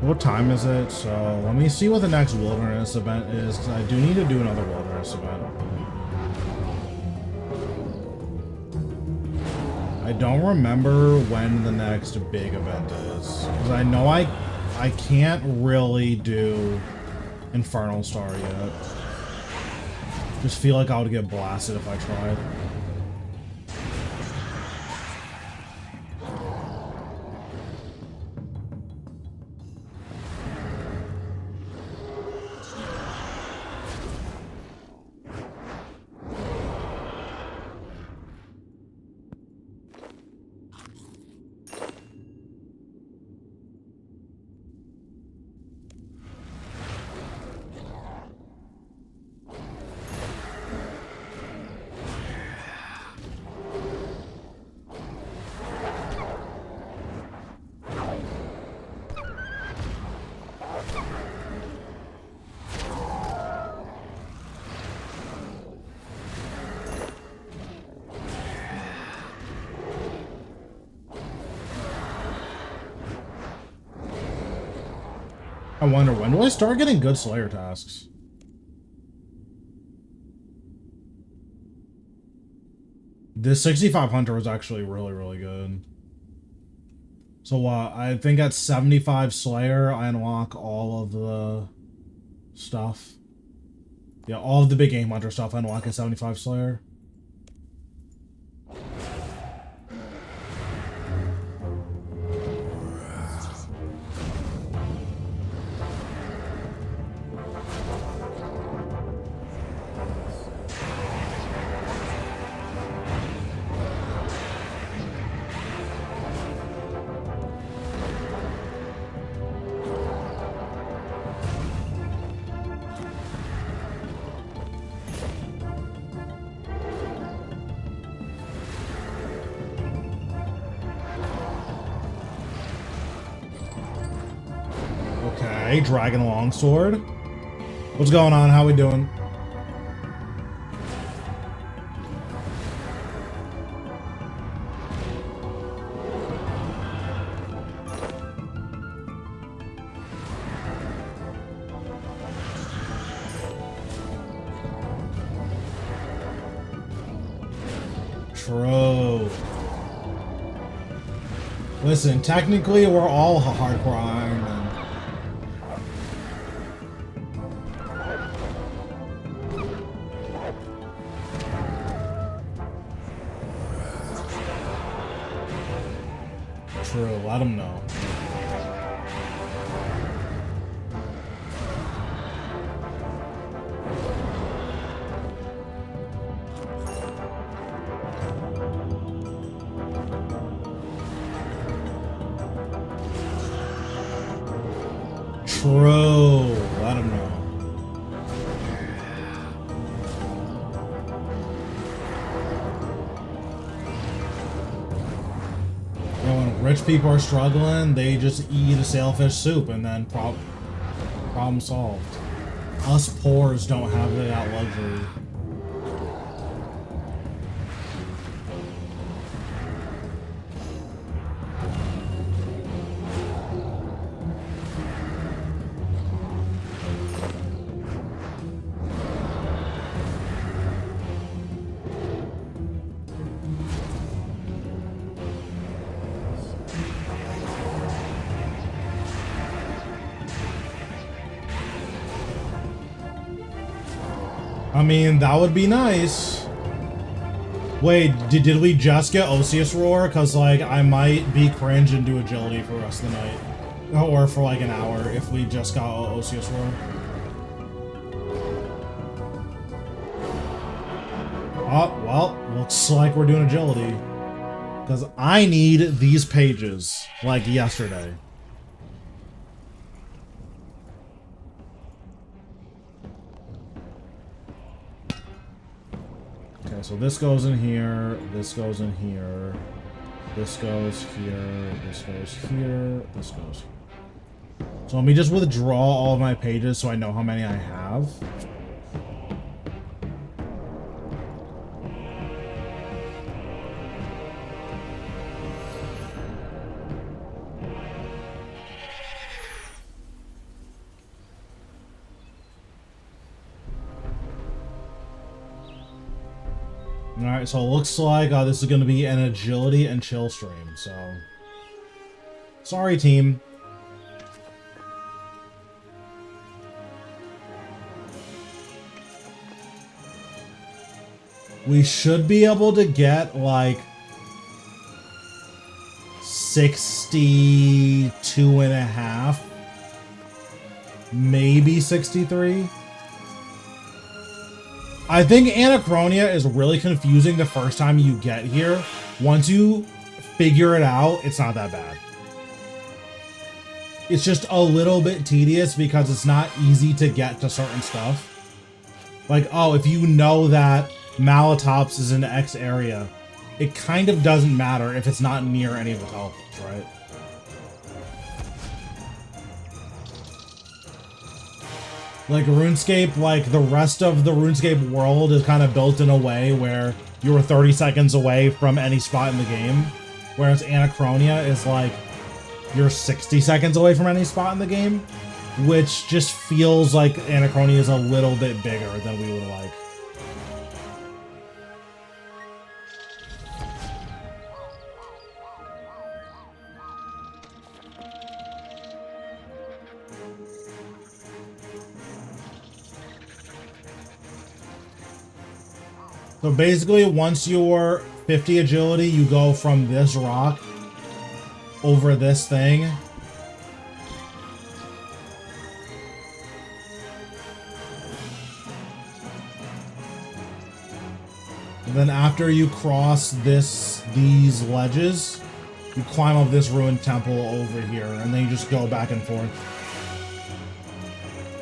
S1: What time is it? So let me see what the next wilderness event is, because I do need to do another wilderness event. I don't remember when the next big event is, because I know I can't really do Infernal Star yet. Just feel like I would get blasted if I tried. I wonder, when do I start getting good Slayer tasks? This 65 Hunter was actually really, really good. So I think at 75 Slayer, I unlock all of the stuff. Yeah, all of the big game hunter stuff I unlock at 75 Slayer. Okay, Dragon Longsword. What's going on? How we doing? True. Listen, technically we're all hardcore Iron Man. True, let him know. True, let him know. You know, when rich people are struggling, they just eat a sailfish soup and then problem solved. Us poors don't have that luxury. I mean, that would be nice. Wait, did we just get Osseous Roar? Because, like, I might be cringe and do agility for the rest of the night. Or for, like, an hour if we just got Osseous Roar. Oh, well, looks like we're doing agility. Because I need these pages, like, yesterday. Okay, so this goes in here, this goes in here, this goes here, this goes here, this goes here. So let me just withdraw all of my pages so I know how many I have. Alright, so it looks like this is going to be an agility and chill stream, so... Sorry, team. We should be able to get, like... 62.5. Maybe 63. I think Anachronia is really confusing the first time you get here. Once you figure it out, it's not that bad. It's just a little bit tedious because it's not easy to get to certain stuff. Like, oh, if you know that Malatops is in X area, it kind of doesn't matter if it's not near any of the teleports, right? Like RuneScape, like the rest of the RuneScape world is kind of built in a way where you were 30 seconds away from any spot in the game. Whereas Anachronia is like, you're 60 seconds away from any spot in the game. Which just feels like Anachronia is a little bit bigger than we would like. So basically, once you're 50 agility, you go from this rock over this thing. And then after you cross these ledges, you climb up this ruined temple over here, and then you just go back and forth.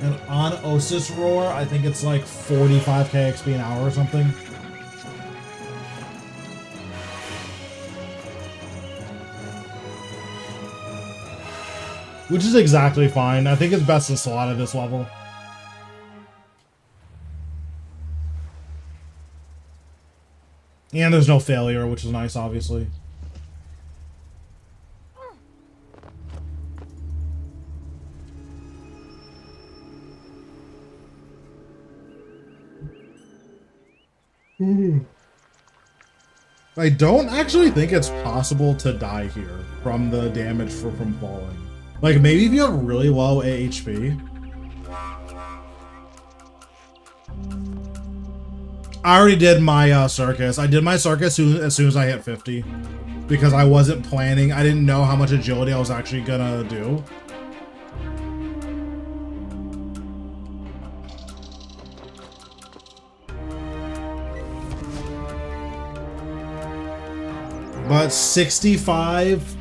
S1: And on Osseous Roar, I think it's like 45k XP an hour or something. Which is exactly fine. I think it's best to slot at this level. And there's no failure, which is nice, obviously. I don't actually think it's possible to die here from the damage from falling. Like, maybe if you have really low HP. I already did my circus. I did my circus as soon as I hit 50. Because I wasn't planning. I didn't know how much agility I was actually gonna do. But 65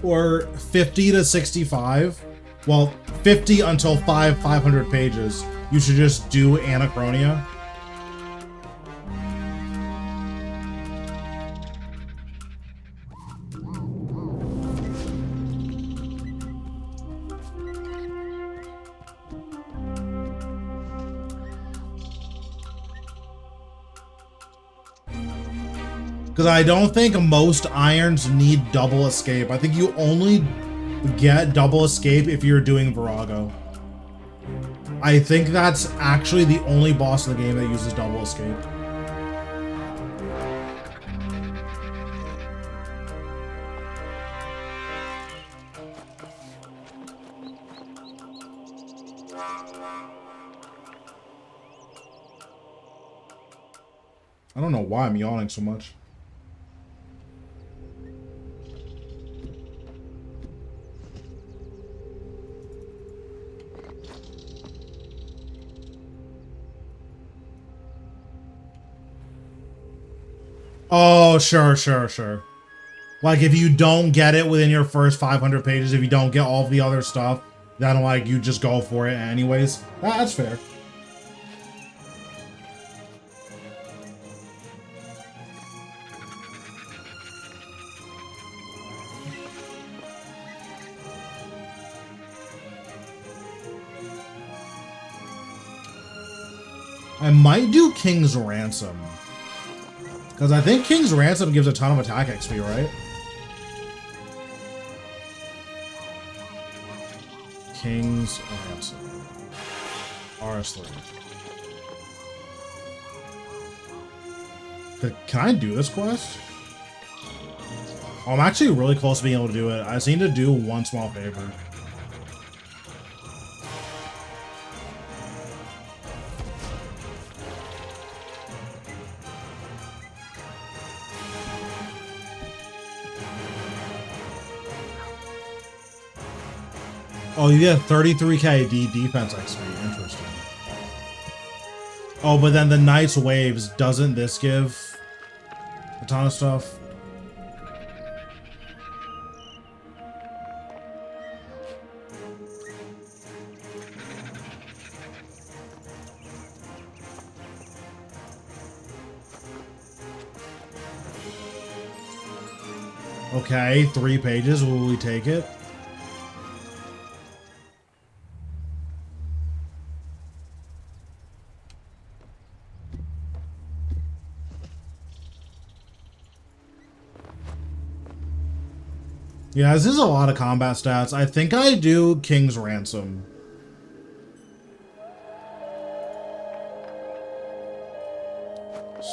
S1: or 50 to 65, well, 50 until 500 pages, you should just do Anachronia. Because I don't think most irons need double escape. I think you only get double escape if you're doing Virago. I think that's actually the only boss in the game that uses double escape. I don't know why I'm yawning so much. Oh, sure. Like, if you don't get it within your first 500 pages, if you don't get all of the other stuff, then, like, you just go for it anyways. That's fair. I might do King's Ransom. Because I think King's Ransom gives a ton of attack XP, right? King's Ransom. RS3. Can I do this quest? Oh, I'm actually really close to being able to do it. I just need to do one small favor. Oh, you get 33k defense XP. Interesting. Oh, but then the Knight's Waves, doesn't this give a ton of stuff? Okay, 3 pages. Will we take it? Yeah, this is a lot of combat stats. I think I do King's Ransom.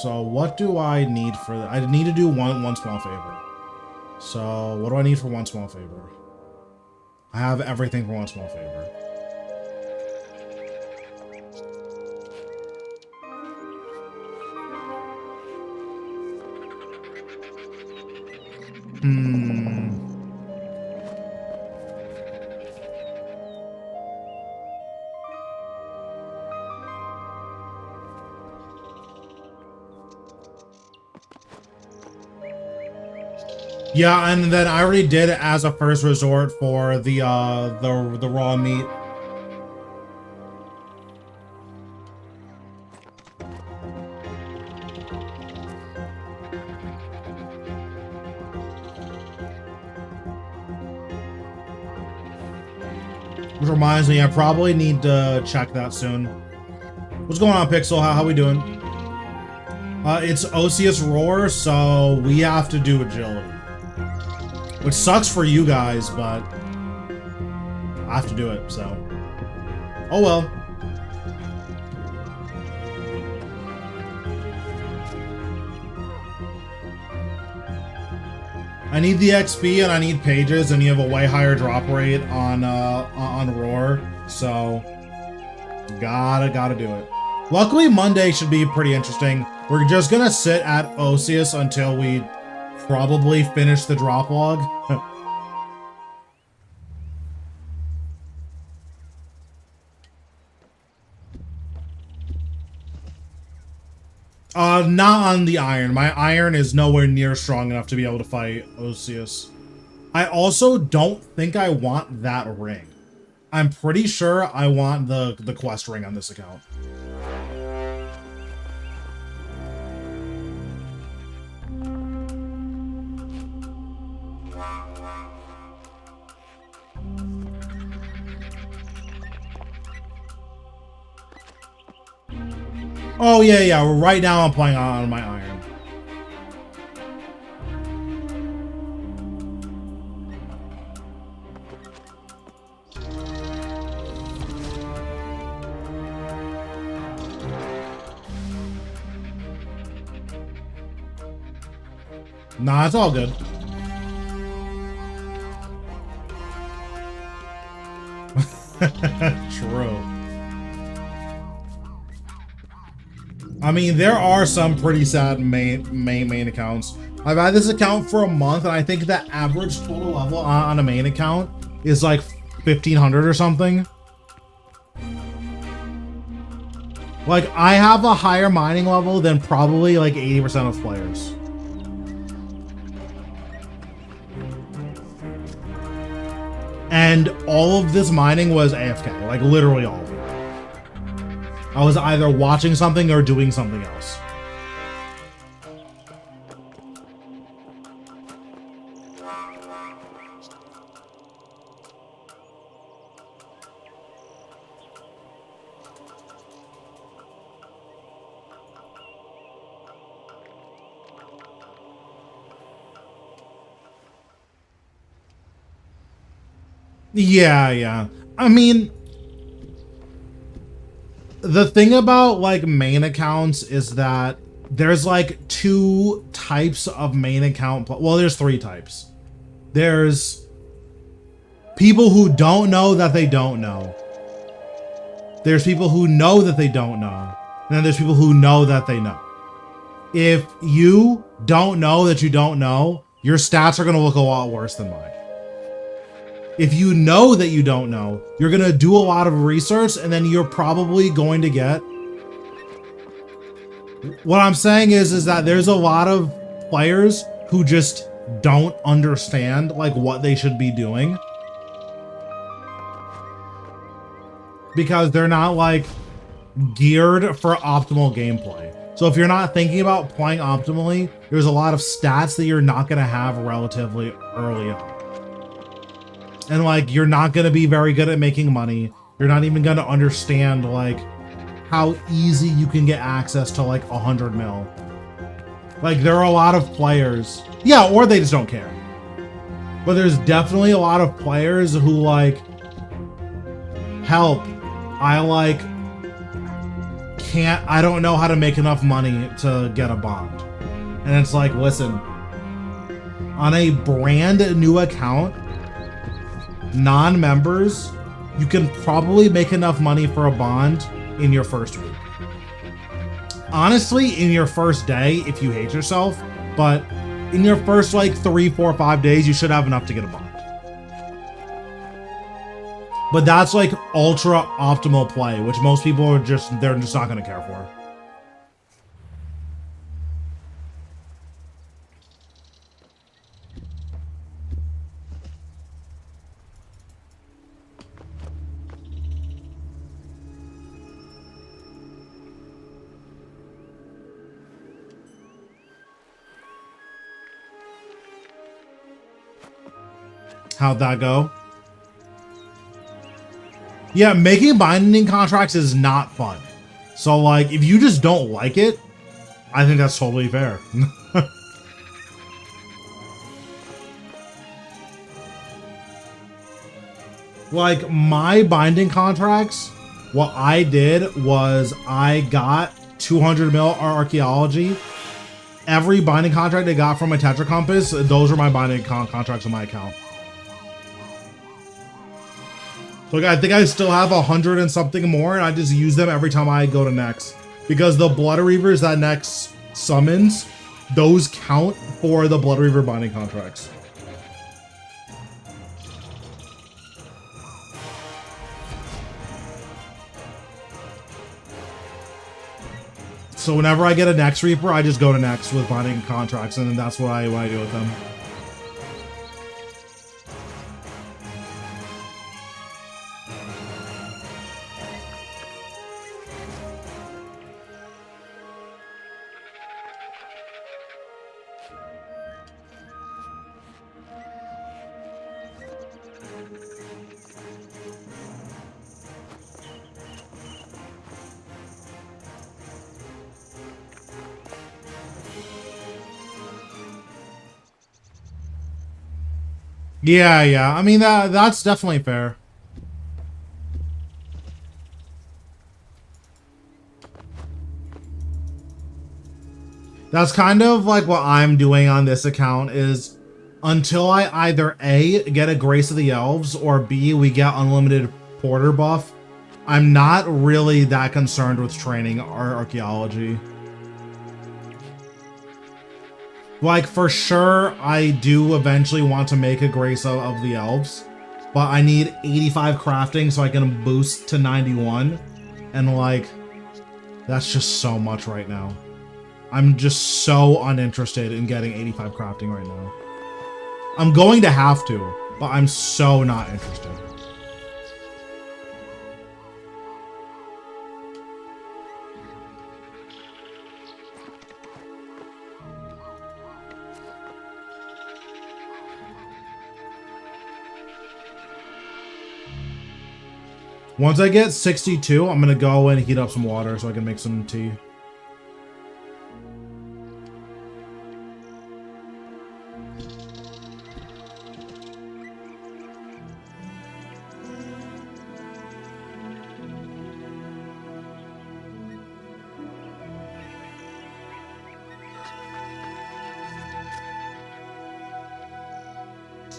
S1: So what do I need for that? I need to do one small favor. So what do I need for one small favor? I have everything for one small favor. Yeah, and then I already did it as a first resort for the raw meat. Which reminds me, I probably need to check that soon. What's going on, Pixel? How we doing? It's Osseous Roar, so we have to do agility. Which sucks for you guys, but I have to do it, so. Oh well. I need the XP and I need pages, and you have a way higher drop rate on Roar, so gotta do it. Luckily, Monday should be pretty interesting. We're just gonna sit at Osius until we probably finish the drop log. Not on the iron. My iron is nowhere near strong enough to be able to fight Osius. I also don't think I want that ring. I'm pretty sure I want the quest ring on this account. Oh, yeah. Right now I'm playing on my iron. Nah, it's all good. True. I mean, there are some pretty sad main accounts. I've had this account for a month, and I think the average total level on a main account is like 1,500 or something. Like, I have a higher mining level than probably like 80% of players. And all of this mining was AFK, like literally all of it. I was either watching something or doing something else. Yeah. I mean, the thing about like main accounts is that there's like two types of main account. Well, there's three types. There's people who don't know that they don't know. There's people who know that they don't know. And then there's people who know that they know. If you don't know that you don't know, your stats are going to look a lot worse than mine. If you know that you don't know, you're going to do a lot of research, and then you're probably going to get... What I'm saying is that there's a lot of players who just don't understand like what they should be doing. Because they're not like geared for optimal gameplay. So if you're not thinking about playing optimally, there's a lot of stats that you're not going to have relatively early on. And like, you're not going to be very good at making money. You're not even going to understand like how easy you can get access to like 100 mil. Like, there are a lot of players. Yeah, or they just don't care. But there's definitely a lot of players who like, help. I don't know how to make enough money to get a bond. And it's like, listen, on a brand new account, non-members, you can probably make enough money for a bond in your first week. Honestly, in your first day, if you hate yourself, but in your first like 3, 4, 5 days, you should have enough to get a bond. But that's like ultra optimal play, which most people are they're just not going to care for. How'd that go? Yeah, making binding contracts is not fun. So, like, if you just don't like it, I think that's totally fair. Like, my binding contracts, what I did was I got 200 mil archaeology, every binding contract I got from my Tetra Compass, those are my binding contracts on my account. So I think I still have 100 and something more, and I just use them every time I go to Nex. Because the Blood Reavers that Nex summons, those count for the Blood Reaver binding contracts. So whenever I get a Nex Reaper, I just go to Nex with binding contracts, and then that's what I do with them. Yeah. I mean, that's definitely fair. That's kind of like what I'm doing on this account is until I either A, get a Grace of the Elves, or B, we get unlimited Porter buff, I'm not really that concerned with training archaeology. Like, for sure, I do eventually want to make a Grace of the Elves, but I need 85 crafting so I can boost to 91, and like, that's just so much right now. I'm just so uninterested in getting 85 crafting right now. I'm going to have to, but I'm so not interested. Once I get 62, I'm gonna go and heat up some water so I can make some tea.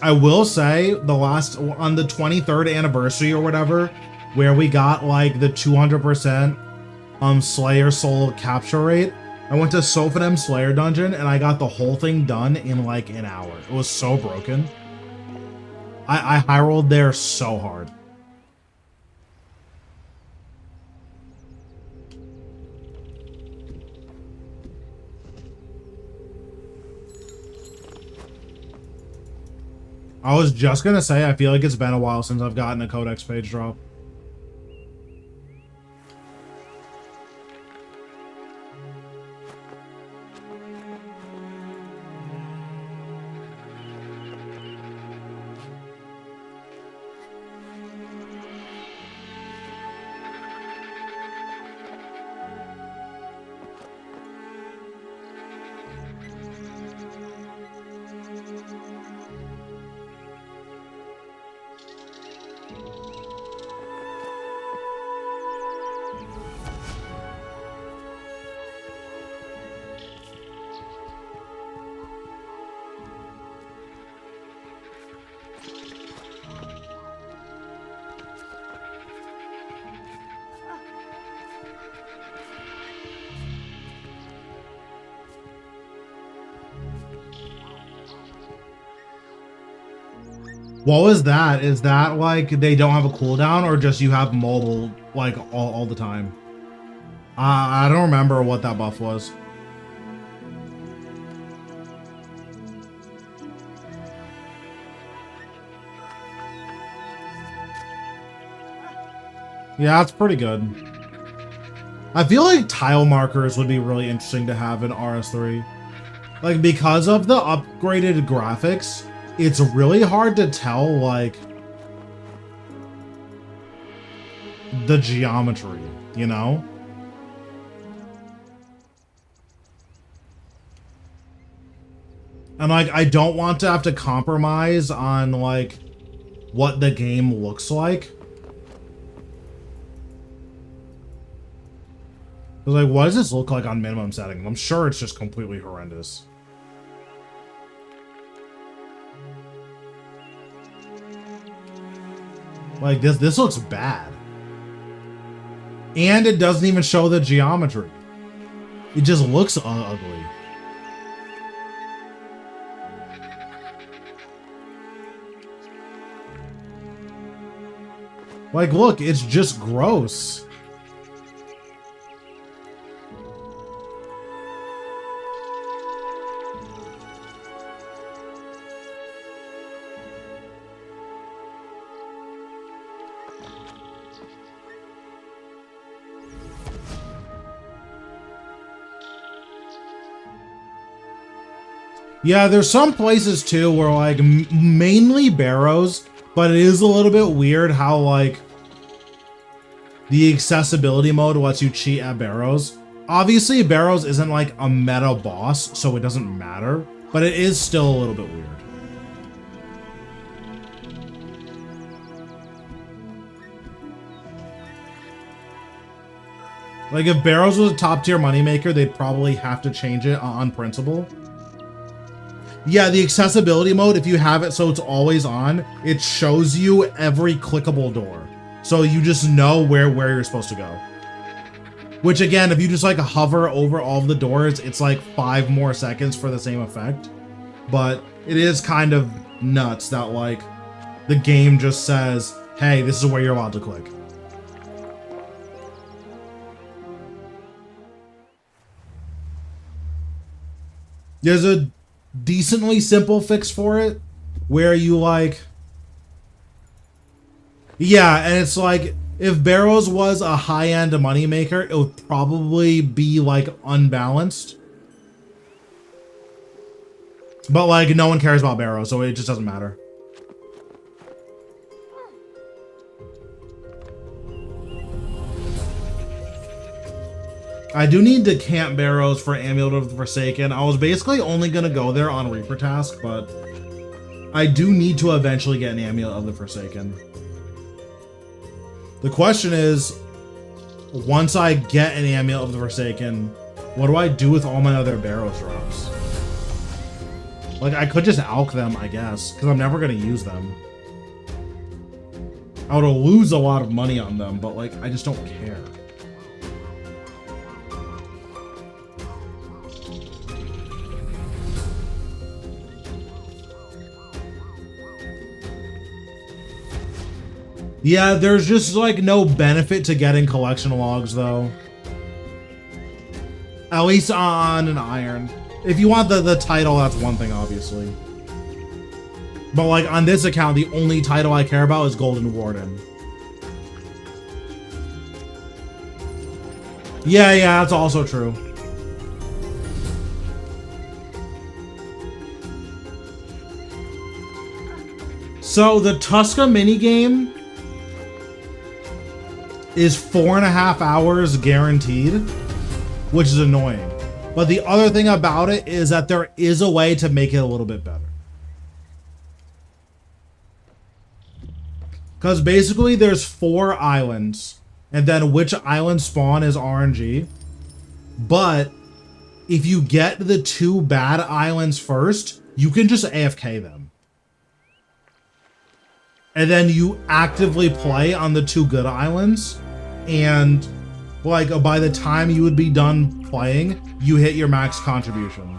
S1: I will say on the 23rd anniversary or whatever, where we got like the 200% Slayer soul capture rate, I went to Sophanem Slayer dungeon and I got the whole thing done in like an hour. It was so broken. I high rolled there so hard. I was just gonna say, I feel like it's been a while since I've gotten a Codex page drop. What was that? Is that like they don't have a cooldown or just you have mobile like all the time? I don't remember what that buff was. Yeah, that's pretty good. I feel like tile markers would be really interesting to have in RS3. Like, because of the upgraded graphics, it's really hard to tell, like, the geometry, you know? And, like, I don't want to have to compromise on, like, what the game looks like. was like, what does this look like on minimum setting? I'm sure it's just completely horrendous. Like, this looks bad. And it doesn't even show the geometry. It just looks ugly. Like, look, it's just gross. Yeah, there's some places too where like mainly barrows, but it is a little bit weird how like the accessibility mode lets you cheat at barrows. Obviously barrows isn't like a meta boss, so it doesn't matter, but it is still a little bit weird. Like if barrows was a top tier moneymaker, they'd probably have to change it on principle. Yeah, the accessibility mode, if you have it so it's always on, it shows you every clickable door. So you just know where you're supposed to go. Which again, if you just like hover over all of the doors, it's like 5 more seconds for the same effect. But it is kind of nuts that like the game just says, hey, this is where you're allowed to click. There's a decently simple fix for it where you like, yeah, and it's like if barrows was a high-end moneymaker, it would probably be like unbalanced, but like no one cares about barrows, so it just doesn't matter. I do need to camp barrows for Amulet of the Forsaken. I was basically only going to go there on Reaper task, but I do need to eventually get an Amulet of the Forsaken. The question is, once I get an Amulet of the Forsaken, what do I do with all my other barrows drops? Like, I could just alch them, I guess, because I'm never going to use them. I would lose a lot of money on them, but like, I just don't care. Yeah, there's just like no benefit to getting collection logs though. At least on an iron. If you want the title, that's one thing obviously. But like on this account, the only title I care about is Golden Warden. Yeah, that's also true. So the Tuska minigame is 4.5 hours guaranteed, which is annoying. But the other thing about it is that there is a way to make it a little bit better. Because basically there's 4 islands, and then which island spawn is RNG. But if you get the 2 bad islands first, you can just AFK them. And then you actively play on the 2 good islands, and like by the time you would be done playing, you hit your max contribution.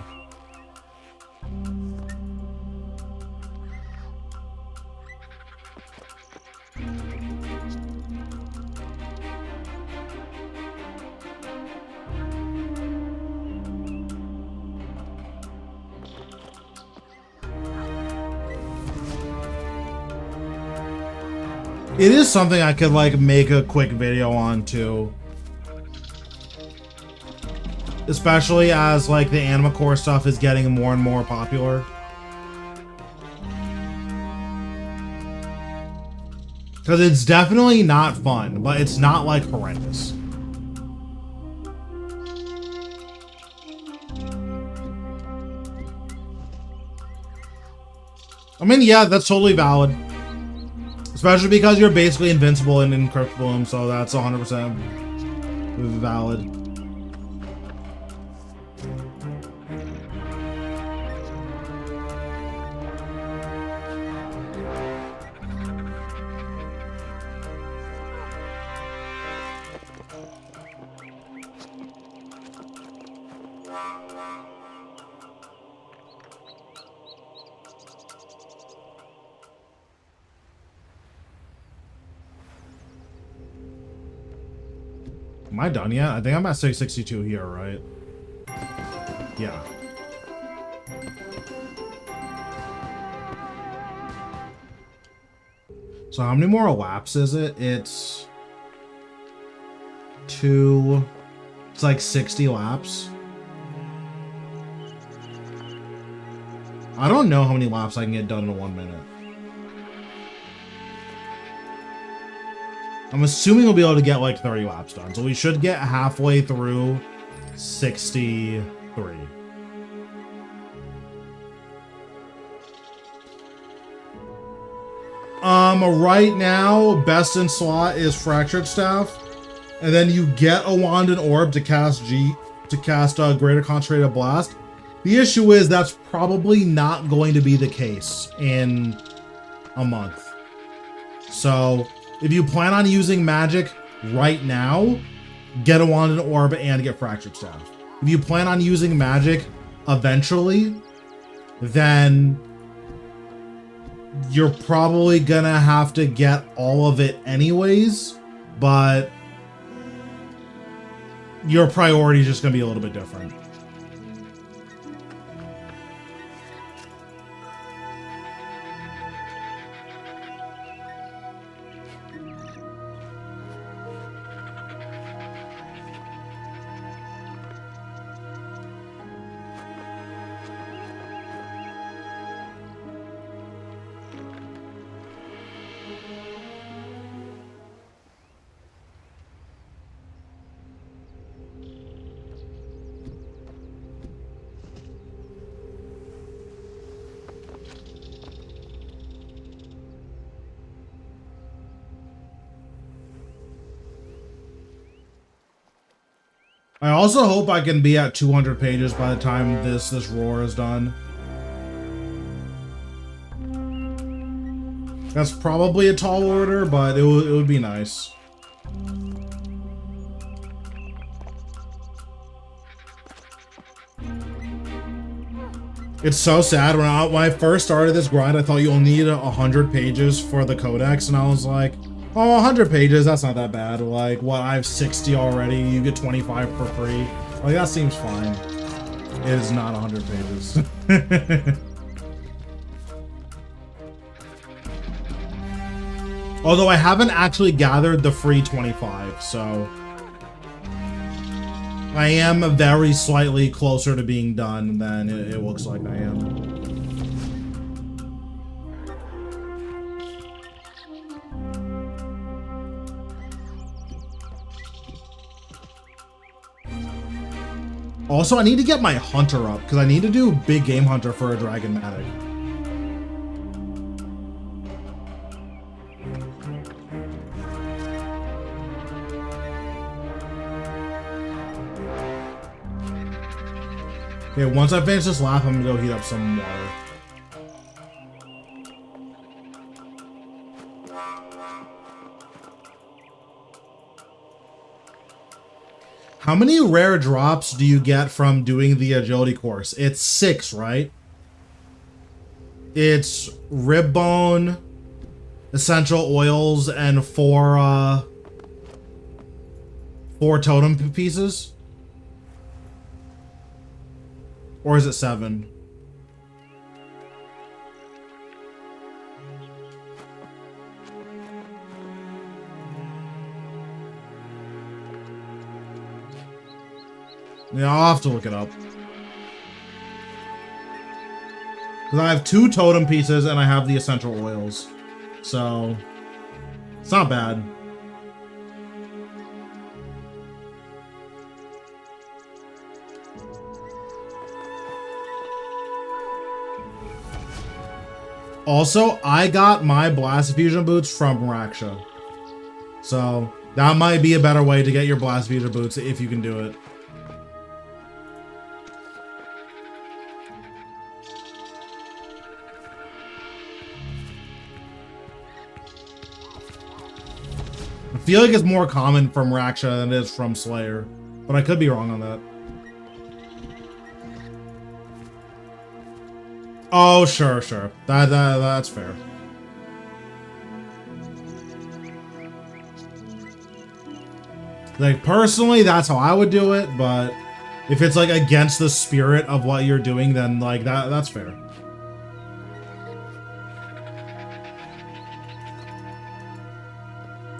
S1: It is something I could like make a quick video on too. Especially as like the Anima Core stuff is getting more and more popular. Because it's definitely not fun, but it's not like horrendous. I mean, yeah, that's totally valid. Especially because you're basically invincible and encryptable, so that's 100% valid. Am I done yet? I think I'm at 662 here, right? Yeah. So how many more laps is it? It's like 60 laps. I don't know how many laps I can get done in 1 minute. I'm assuming we'll be able to get like 30 laps done. So we should get halfway through 63. Right now, best in slot is Fractured Staff. And then you get a wand and orb to cast a Greater Concentrated Blast. The issue is that's probably not going to be the case in a month. So if you plan on using magic right now, get a wand and orb and get Fractured Staff. If you plan on using magic eventually, then you're probably gonna have to get all of it anyways, but your priority is just gonna be a little bit different. I also hope I can be at 200 pages by the time this roar is done. That's probably a tall order, but it would be nice. It's so sad. When I first started this grind, I thought you only needed 100 pages for the codex, and I was like, oh, 100 pages, that's not that bad. Like, what, I have 60 already, you get 25 for free. Like, that seems fine. It is not 100 pages. Although I haven't actually gathered the free 25, so I am very slightly closer to being done than it looks like I am. Also, I need to get my hunter up, because I need to do big game hunter for a dragon matic. Okay, once I finish this lap, I'm gonna go heat up some water. How many rare drops do you get from doing the agility course? It's 6, right? It's rib bone, essential oils, and 4 totem pieces. Or is it 7? Yeah, I'll have to look it up. Because I have 2 totem pieces and I have the essential oils. So, it's not bad. Also, I got my Blast Fusion boots from Raksha. So, that might be a better way to get your Blast Fusion boots if you can do it. I feel like it's more common from Raksha than it is from Slayer, but I could be wrong on that. Oh, sure. That's fair. Like, personally, that's how I would do it, but if it's, like, against the spirit of what you're doing, then, like, that's fair.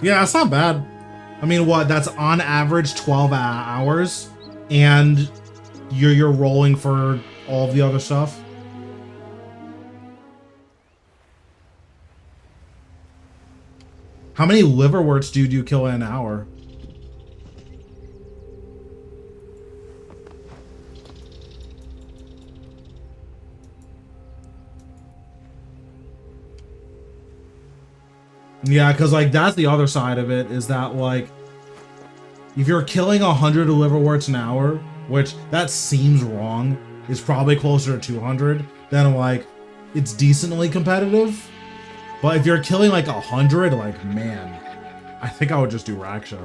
S1: Yeah, that's not bad. I mean, what? That's on average 12 hours, and you're rolling for all of the other stuff. How many liverworts do you kill in an hour? Yeah, because, like, that's the other side of it, is that, like, if you're killing 100 liverworts an hour, which that seems wrong, is probably closer to 200, then, like, it's decently competitive. But if you're killing, like, 100, like, man, I think I would just do Raksha.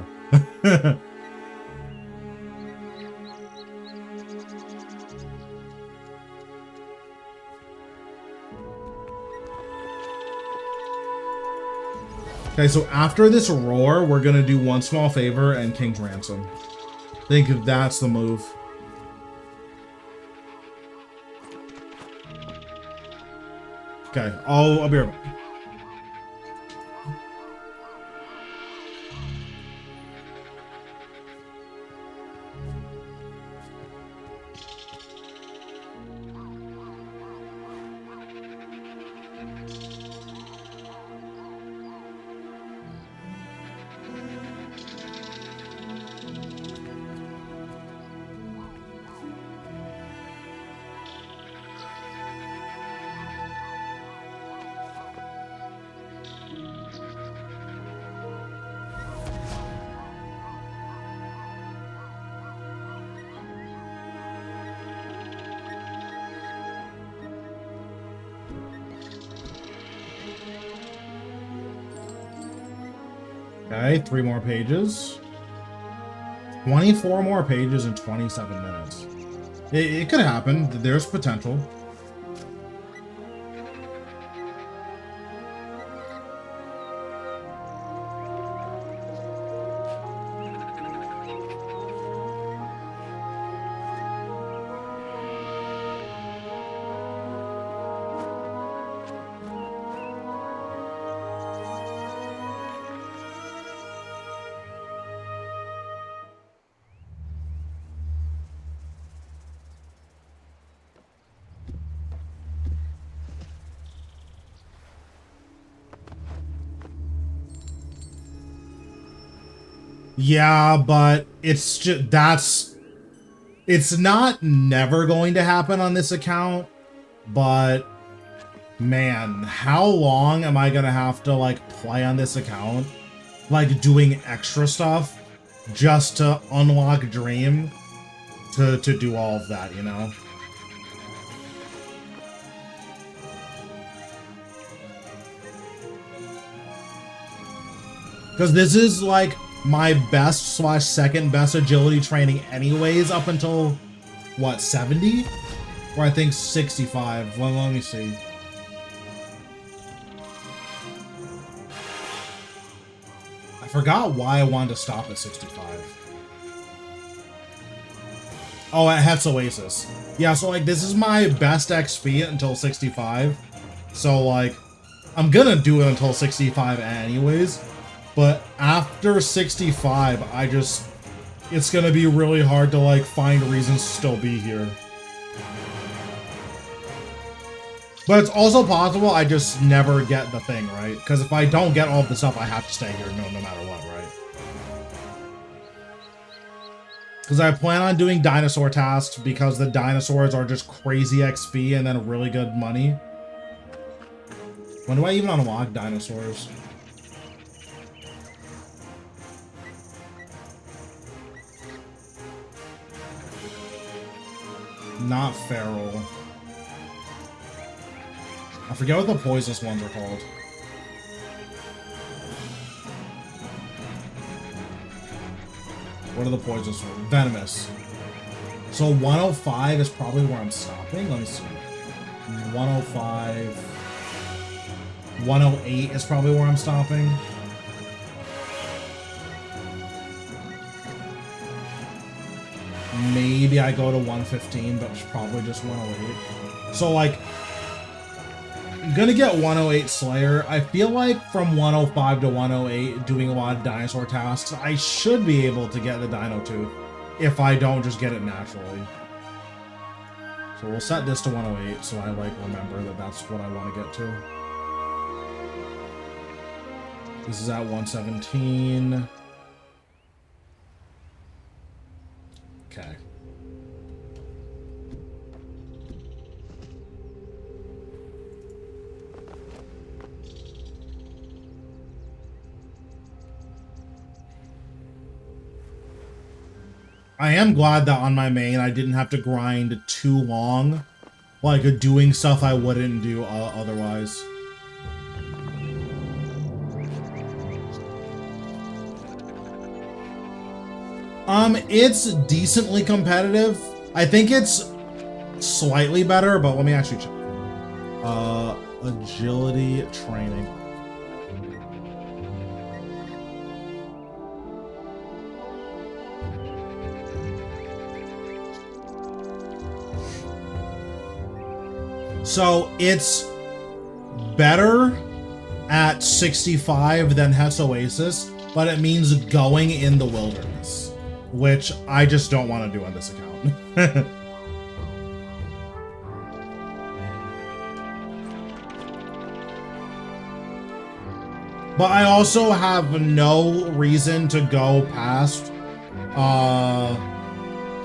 S1: Okay, so after this roar, we're gonna do one small favor and King's Ransom. I think that's the move. Okay, I'll be right back. Okay, 3 more pages. 24 more pages in 27 minutes. It could happen. There's potential. Yeah, but it's just it's not never going to happen on this account, but man, how long am I gonna have to, like, play on this account, like, doing extra stuff just to unlock Dream to do all of that, you know? Because this is, like, my best / second best agility training anyways, up until, what, 70? Or I think 65. Well, let me see. I forgot why I wanted to stop at 65. Oh, at Het's Oasis. Yeah, so, like, this is my best XP until 65. So, like, I'm gonna do it until 65 anyways. But after 65, it's gonna be really hard to, like, find reasons to still be here. But it's also possible I just never get the thing, right? Because if I don't get all of the stuff, I have to stay here no matter what, right? Because I plan on doing dinosaur tasks because the dinosaurs are just crazy XP and then really good money. When do I even unlock dinosaurs? Not feral. I forget what the poisonous ones are called. What are the poisonous ones? Venomous. So 105 is probably where I'm stopping. Let me see. 105. 108 is probably where I'm stopping. maybe I go to 115, but it's probably just 108. So, like, I'm gonna get 108 Slayer. I feel like from 105 to 108, doing a lot of dinosaur tasks, I should be able to get the Dino Tooth if I don't just get it naturally. So we'll set this to 108 so I, like, remember that that's what I want to get to. This is at 117. Okay. I am glad that on my main I didn't have to grind too long, like doing stuff I wouldn't do otherwise. It's decently competitive. I think it's slightly better, but let me actually check. Agility training. So it's better at 65 than Hess Oasis, but it means going in the wilderness, which I just don't want to do on this account. But I also have no reason to go past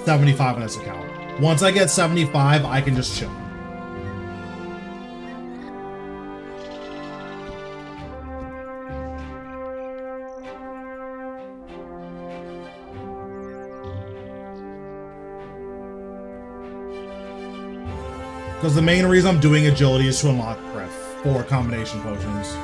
S1: 75 on this account. Once I get 75, I can just chill. Because the main reason I'm doing agility is to unlock Pref for combination potions.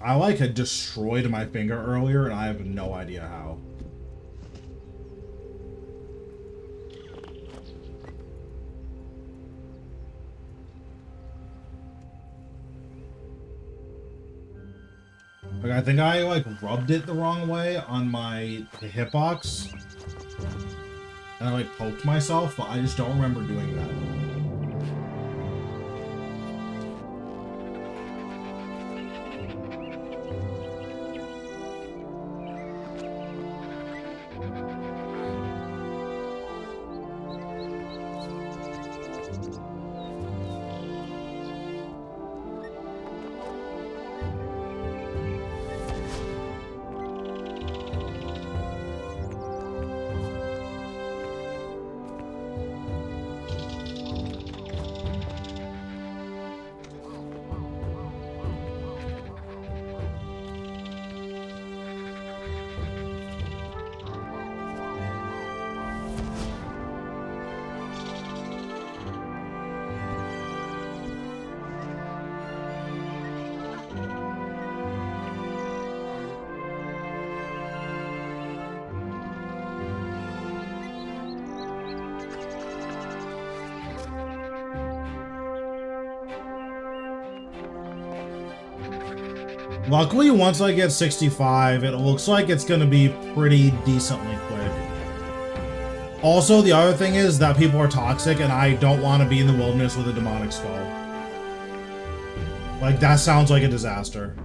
S1: I like had destroyed my finger earlier and I have no idea how. Like, I think I like rubbed it the wrong way on my hitbox and I like poked myself, but I just don't remember doing that. Luckily, once I get 65, it looks like it's going to be pretty decently quick. Also, the other thing is that people are toxic, and I don't want to be in the wilderness with a demonic skull. Like, that sounds like a disaster.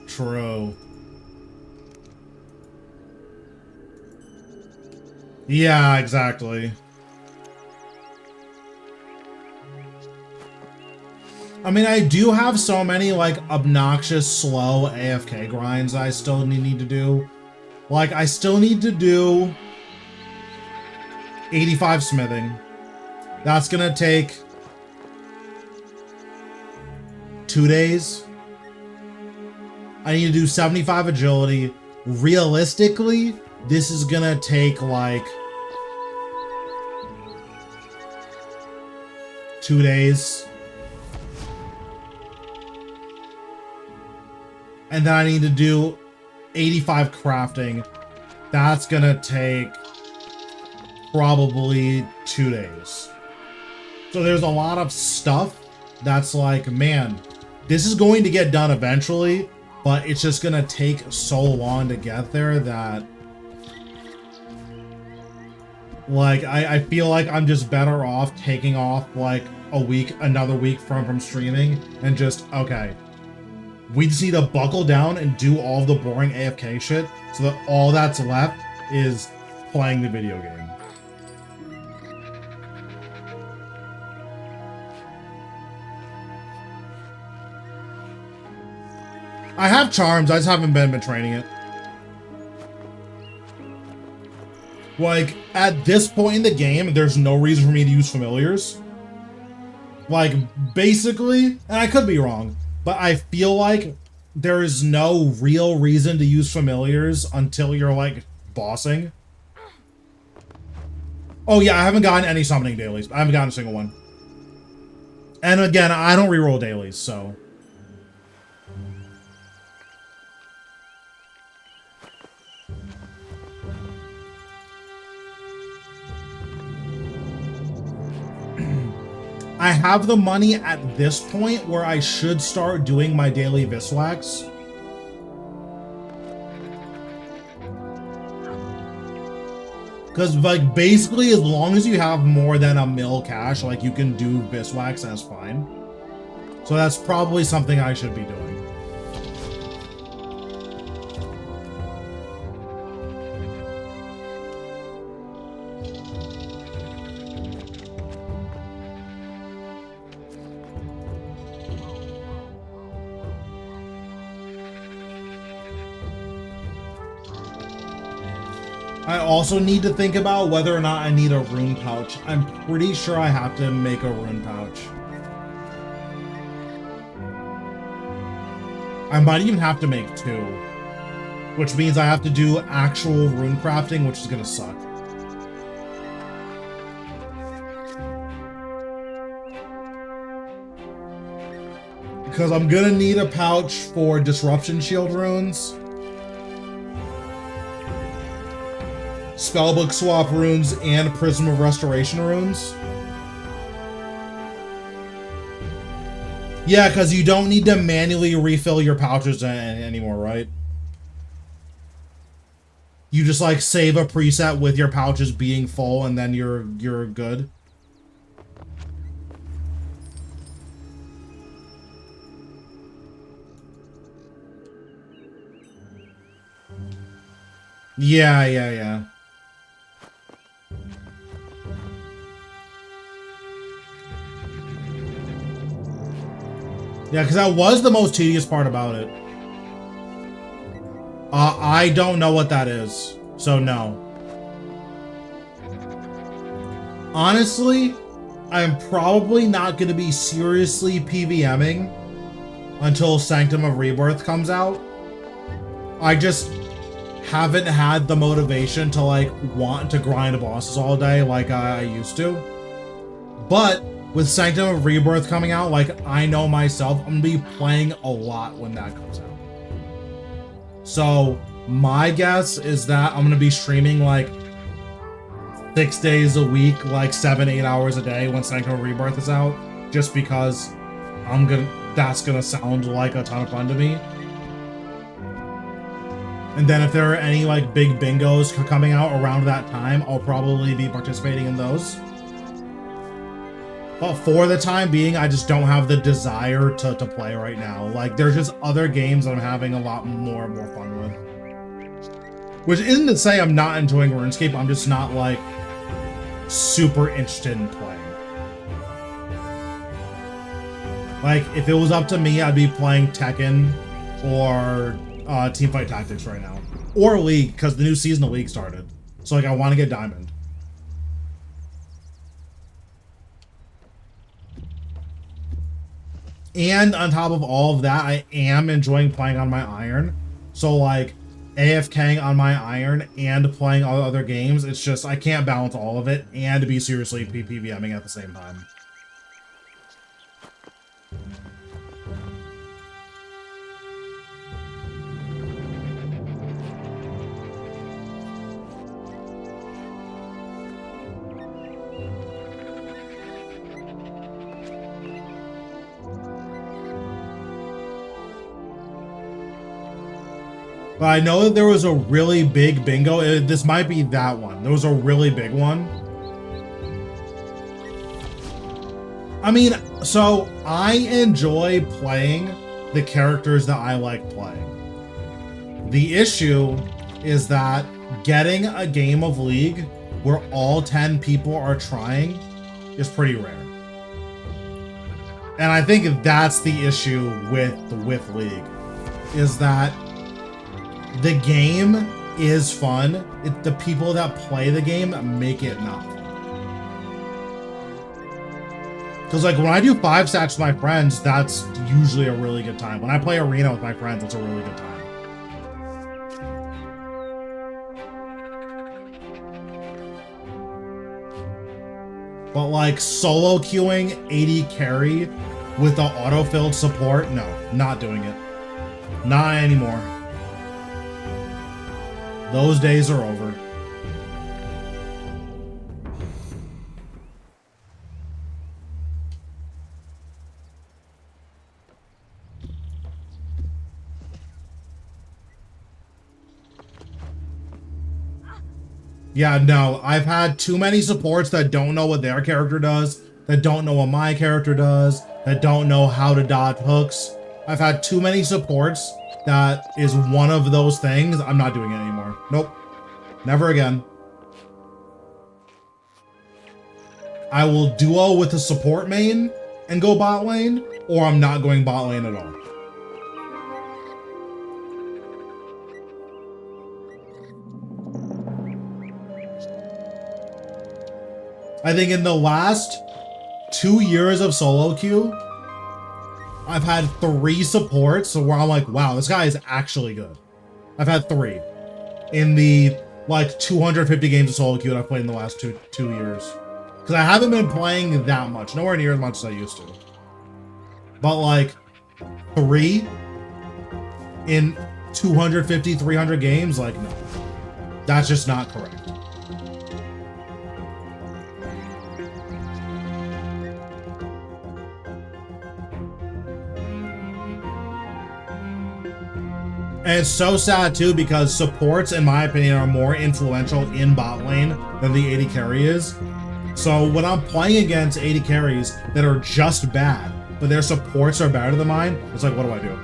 S1: True. Yeah, exactly. I mean, I do have so many, like, obnoxious, slow AFK grinds I still need to do. Like, I still need to do 85 smithing. That's gonna take 2 days. I need to do 75 agility, realistically, this is gonna take like 2 days. And then I need to do 85 crafting. That's gonna take probably 2 days. So there's a lot of stuff that's like, man, this is going to get done eventually, but it's just gonna take so long to get there that like I feel like I'm just better off taking off like another week from streaming and just, okay, we just need to buckle down and do all the boring AFK shit so that all that's left is playing the video game. I have charms, I just haven't been training it. Like, at this point in the game, there's no reason for me to use familiars. Like, basically, and I could be wrong, but I feel like there is no real reason to use familiars until you're, like, bossing. Oh yeah, I haven't gotten any summoning dailies. I haven't gotten a single one. And again, I don't reroll dailies, so... I have the money at this point where I should start doing my daily Viswax. Because, like, basically, as long as you have more than $1 mil cash, like, you can do Viswax, that's fine. So that's probably something I should be doing. I also need to think about whether or not I need a rune pouch. I'm pretty sure I have to make a rune pouch. I might even have to make 2. Which means I have to do actual rune crafting, which is gonna suck. Because I'm gonna need a pouch for Disruption Shield runes. Spellbook swap runes and Prism of Restoration runes. Yeah, because you don't need to manually refill your pouches anymore, right? You just like save a preset with your pouches being full and then you're good. Yeah. Yeah, because that was the most tedious part about it. I don't know what that is, so no. Honestly, I'm probably not going to be seriously PVMing until Sanctum of Rebirth comes out. I just haven't had the motivation to like want to grind bosses all day like I used to. But with Sanctum of Rebirth coming out, like, I know myself, I'm gonna be playing a lot when that comes out. So, my guess is that I'm gonna be streaming, like, 6 days a week, like, 7-8 hours a day when Sanctum of Rebirth is out, just because that's gonna sound like a ton of fun to me. And then if there are any, like, big bingos coming out around that time, I'll probably be participating in those. But for the time being, I just don't have the desire to play right now. Like, there's just other games that I'm having a lot more fun with. Which isn't to say I'm not enjoying RuneScape, I'm just not, like, super interested in playing. Like, if it was up to me, I'd be playing Tekken or Teamfight Tactics right now. Or League, because the new season of League started. So, like, I want to get Diamond. And on top of all of that, I am enjoying playing on my Iron. So, like, AFKing on my iron and playing all other games. It's just, I can't balance all of it and be seriously PVMing at the same time. But I know that there was a really big bingo. This might be that one. There was a really big one. I mean, so I enjoy playing the characters that I like playing. The issue is that getting a game of League where all 10 people are trying is pretty rare. And I think that's the issue with League, is that the game is fun. The people that play the game make it not fun. Because like when I do 5 stacks with my friends, that's usually a really good time. When I play arena with my friends, it's a really good time. But like solo queuing 80 carry with the auto-filled support, no, not doing it. Not anymore. Those days are over. Yeah, no, I've had too many supports that don't know what their character does, that don't know what my character does, that don't know how to dodge hooks. I've had too many supports that is one of those things. I'm not doing it anymore. Nope. Never again. I will duo with a support main and go bot lane, or I'm not going bot lane at all. I think in the last 2 years of solo queue, I've had 3 supports where I'm like, wow, this guy is actually good. I've had 3 in the like 250 games of solo queue that I've played in the last two years. Because I haven't been playing that much, nowhere near as much as I used to. But like 3 in 250, 300 games, like no, that's just not correct. And it's so sad too, because supports, in my opinion, are more influential in bot lane than the 80 carry is. So when I'm playing against 80 carries that are just bad, but their supports are better than mine, it's like, what do I do?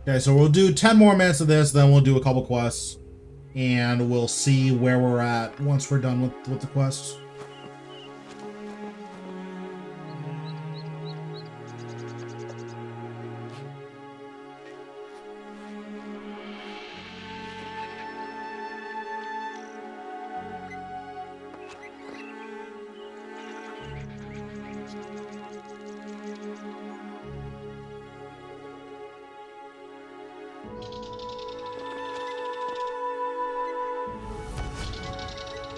S1: Okay, so we'll do 10 more minutes of this, then we'll do a couple quests, and we'll see where we're at once we're done with the quests.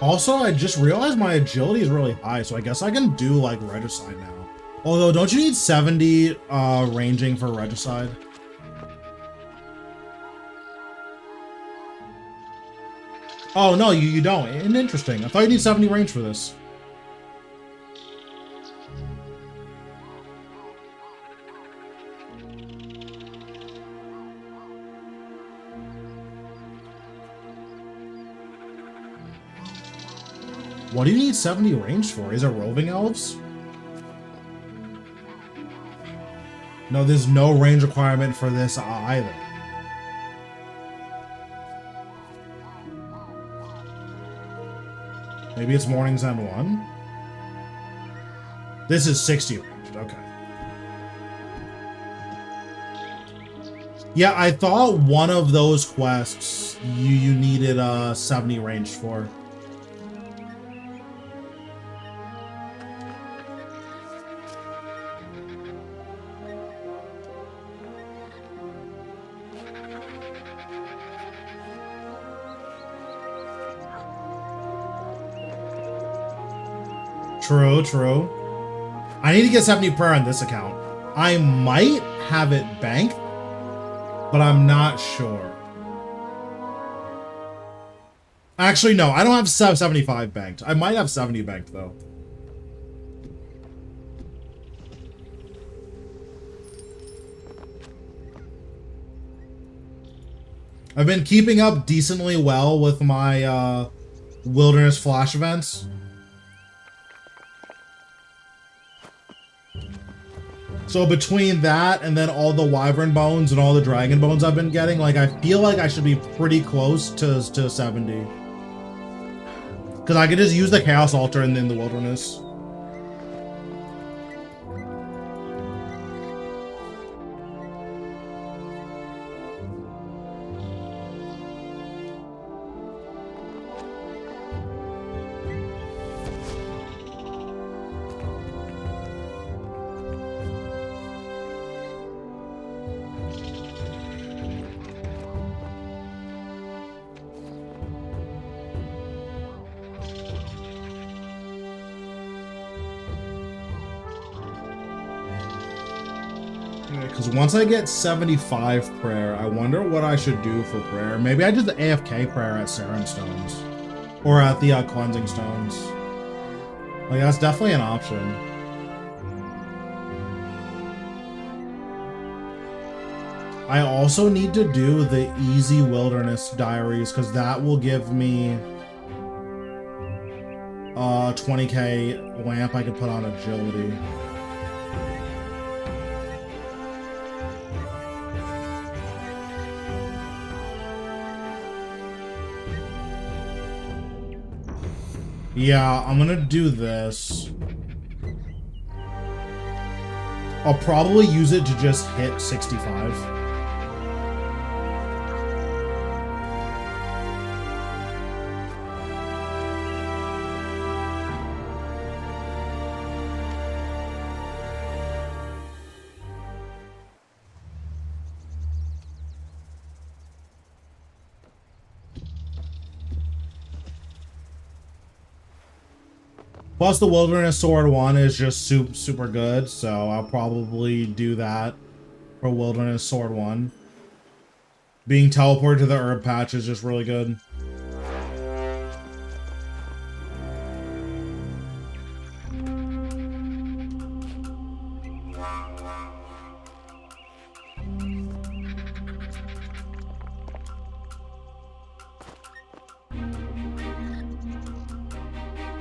S1: Also, I just realized my agility is really high, so I guess I can do like Regicide now. Although, don't you need 70 ranging for Regicide? Oh no, you don't. Interesting. I thought you need 70 range for this. What do you need 70 range for? Is it roving elves? No, there's no range requirement for this either. Maybe it's Morning's End 1? This is 60 ranged, okay. Yeah, I thought one of those quests you needed 70 ranged for. True, true. I need to get 70 prayer on this account. I might have it banked, but I'm not sure. Actually, no, I don't have 75 banked. I might have 70 banked, though. I've been keeping up decently well with my wilderness flash events. So between that and then all the wyvern bones and all the dragon bones I've been getting, like, I feel like I should be pretty close to 70. Because I could just use the chaos altar in the wilderness. Because once I get 75 prayer, I wonder what I should do for prayer. Maybe I just AFK prayer at Sarin Stones. Or at the Cleansing Stones. Like, that's definitely an option. I also need to do the Easy Wilderness Diaries, because that will give me 20k lamp I could put on Agility. Yeah, I'm gonna do this. I'll probably use it to just hit 65. Plus, the Wilderness Sword 1 is just super good, so I'll probably do that for Wilderness Sword 1. Being teleported to the herb patch is just really good.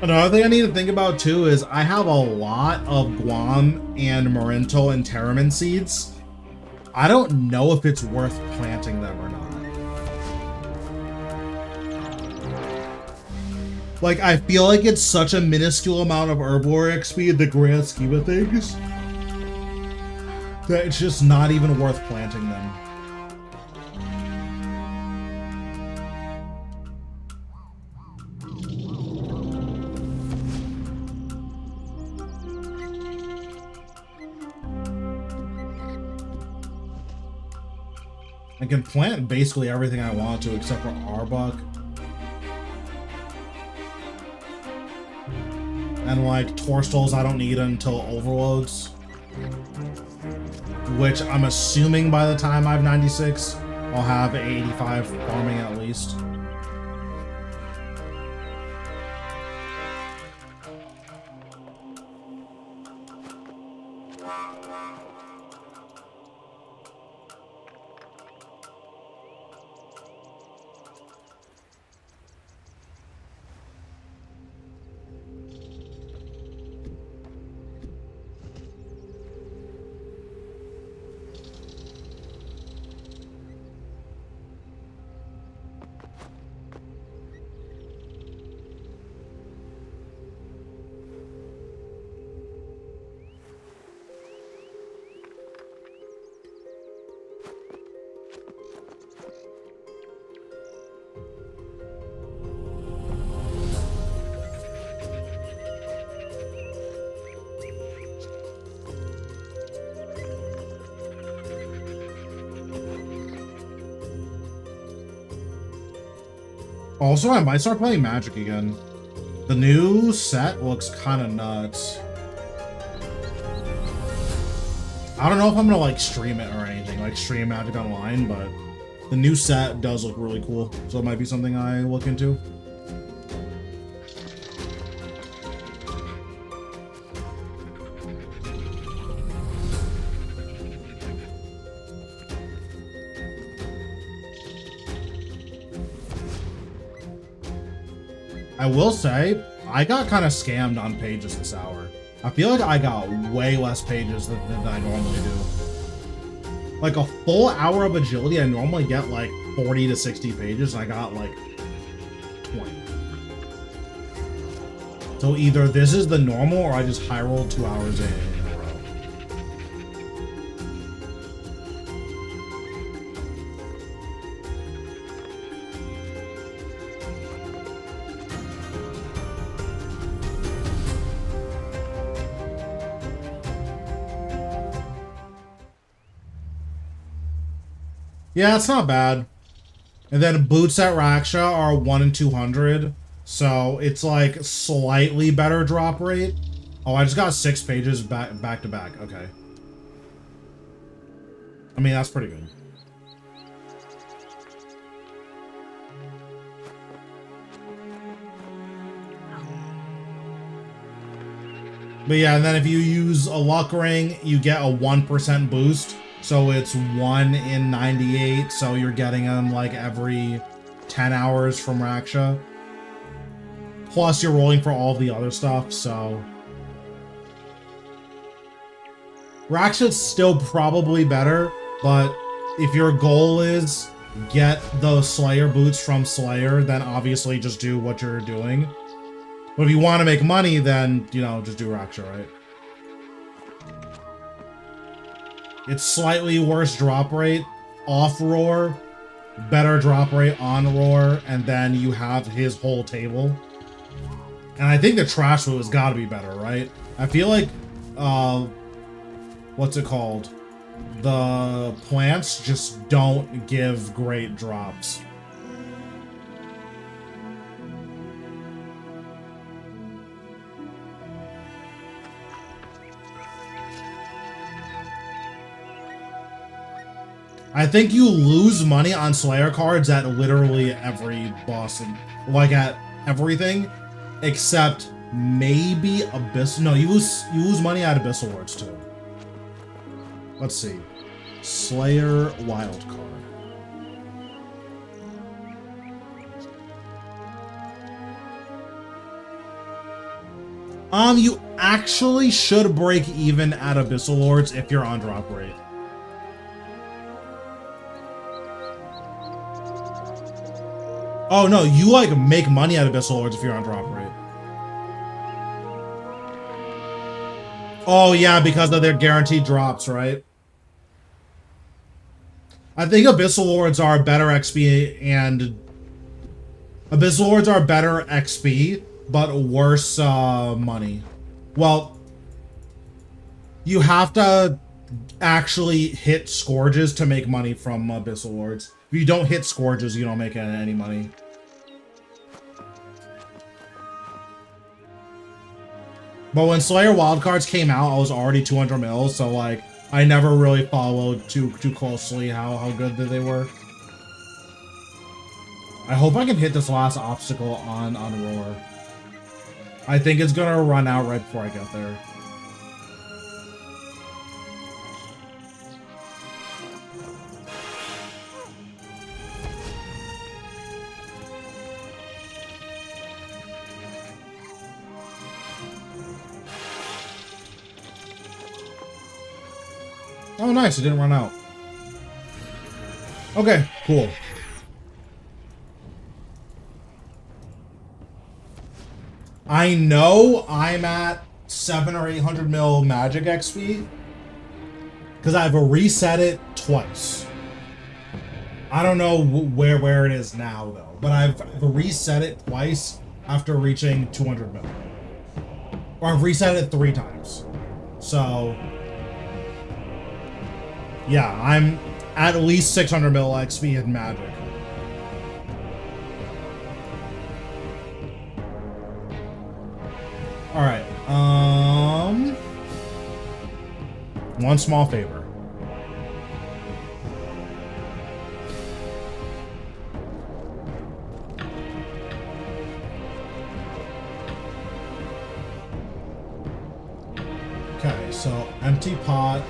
S1: Another thing I need to think about too is I have a lot of Guam and Marintal and Terramin seeds. I don't know if it's worth planting them or not. Like, I feel like it's such a minuscule amount of Herblore XP in the grand scheme of things that it's just not even worth planting them. I can plant basically everything I want to except for Arbuck. And like Torstals I don't need until overloads. Which I'm assuming by the time I have 96, I'll have 85 farming at least. Also, I might start playing Magic again. The new set looks kind of nuts. I don't know if I'm gonna like stream it or anything, like stream Magic Online, but the new set does look really cool. So it might be something I look into. I will say, I got kind of scammed on pages this hour. I feel like I got way less pages than I normally do. Like a full hour of agility, I normally get like 40 to 60 pages, and I got like 20. So either this is the normal, or I just high rolled 2 hours in a row. Yeah, it's not bad. And then boots at Raksha are 1 in 200. So it's like slightly better drop rate. Oh, I just got 6 pages back to back. Okay. I mean, that's pretty good. But yeah, and then if you use a luck ring, you get a 1% boost. So it's 1 in 98, so you're getting them like every 10 hours from Raksha. Plus you're rolling for all the other stuff, so... Raksha's still probably better, but if your goal is get those Slayer boots from Slayer, then obviously just do what you're doing. But if you want to make money, then, you know, just do Raksha, right? It's slightly worse drop rate off Roar, better drop rate on Roar, and then you have his whole table. And I think the trash loot has got to be better, right? I feel like, what's it called? The plants just don't give great drops. I think you lose money on Slayer cards at literally every boss, and like at everything, except maybe Abyss. No, you lose money at Abyssal Lords too. Let's see, Slayer wild card. You actually should break even at Abyssal Lords if you're on drop rate. Oh no, you like make money at Abyssal Lords if you're on drop rate. Oh yeah, because of their guaranteed drops, right? I think Abyssal Lords are better XP and Abyssal Lords are better XP, but worse money. Well, you have to actually hit Scourges to make money from Abyssal Lords. If you don't hit Scourges, you don't make any money. But when Slayer wildcards came out, I was already 200 mils, so like I never really followed too closely how good they were. I hope I can hit this last obstacle on Roar. I think it's gonna run out right before I get there. Oh, nice. It didn't run out. Okay, cool. I know I'm at 700 or 800 mil magic XP because I've reset it twice. I don't know where it is now though, but I've reset it twice after reaching 200 mil. Or I've reset it 3 times. So yeah, I'm at least 600 mil XP in magic. All right. One small favor. Okay, so empty pot.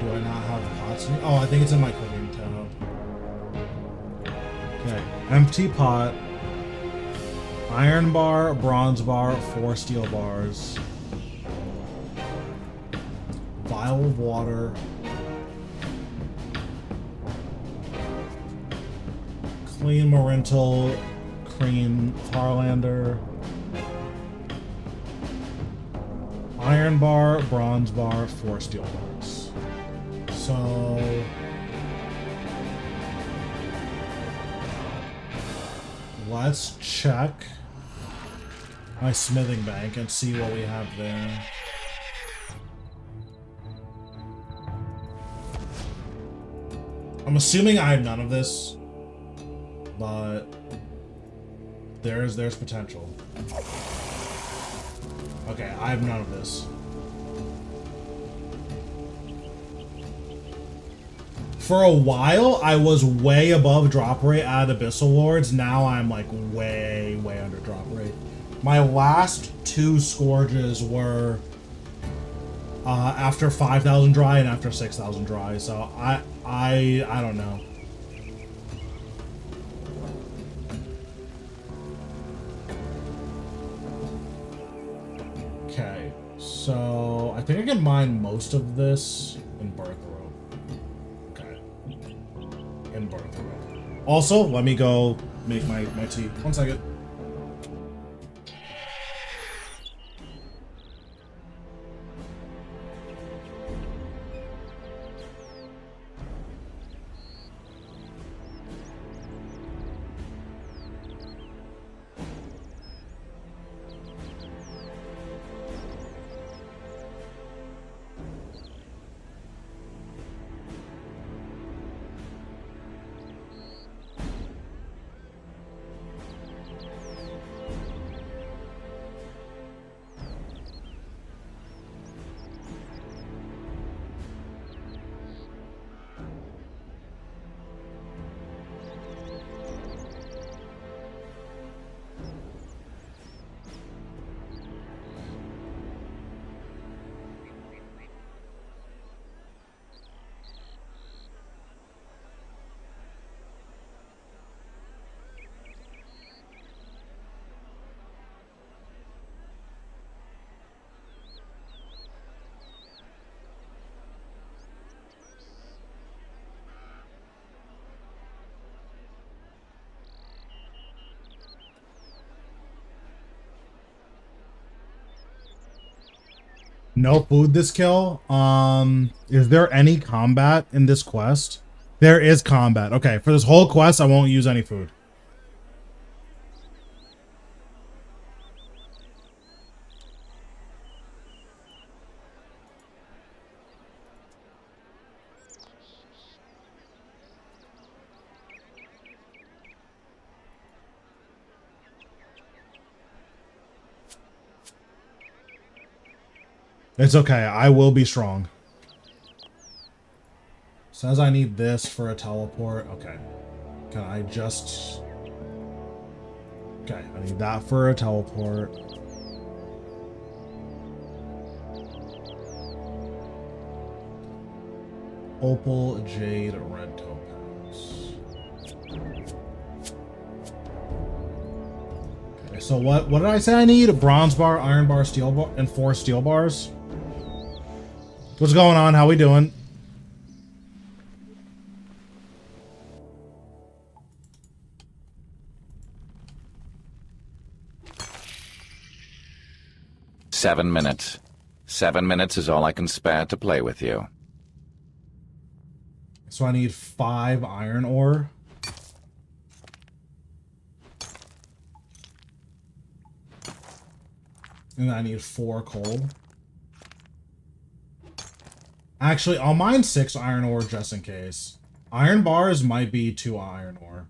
S1: Do I not have pots? Oh, I think it's in my cooking tab. Okay, empty pot. Iron bar, bronze bar, 4 steel bars. Vial of water. Clean Marintal, cream Harlander. Iron bar, bronze bar, 4 steel bars. So let's check my smithing bank and see what we have there. I'm assuming I have none of this, but there's potential. Okay, I have none of this. For a while, I was way above drop rate at Abyssal Lords. Now I'm like way under drop rate. My last 2 Scourges were after 5,000 dry and after 6,000 dry. So I don't know. Okay, so I think I can mine most of this in Birth Rope. Okay, in Birth Rope. Also, let me go make my tea. 1 second. No food this kill. Is there any combat in this quest? There is combat. Okay, for this whole quest, I won't use any food. It's okay. I will be strong. Says I need this for a teleport. Okay. Can I just... Okay, I need that for a teleport. Opal, Jade, Red Topaz. Okay, so what did I say I need? A bronze bar, iron bar, steel bar, and 4 steel bars? What's going on? How we doing?
S2: Seven minutes. 7 minutes is all I can spare to play with you.
S1: So I need 5 iron ore. And I need 4 coal. Actually, I'll mine 6 iron ore just in case. Iron bars might be 2 iron ore.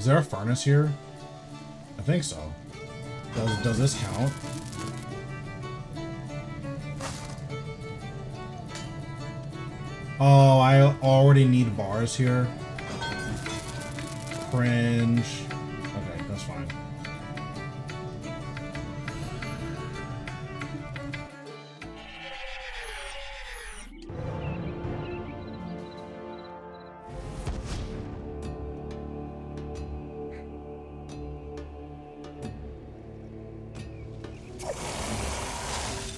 S1: Is there a furnace here? I think so. Does this count? Oh, I already need bars here. Cringe. Okay, that's fine.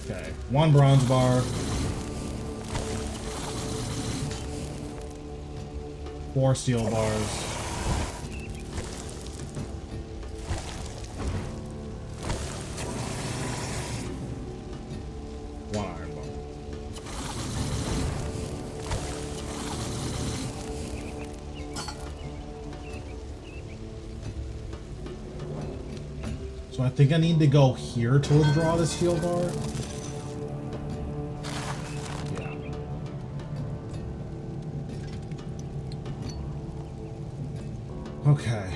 S1: Okay, 1 bronze bar. 4 steel bars. 1 iron bar. So I think I need to go here to withdraw the steel bar. Okay.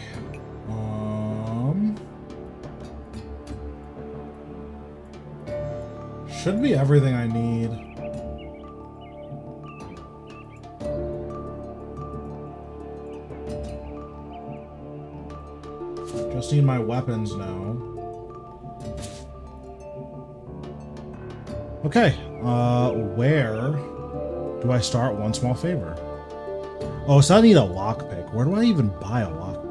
S1: Should be everything I need. Just need my weapons now. Okay. Where do I start? One small favor. Oh, so I need a lockpick. Where do I even buy a lockpick?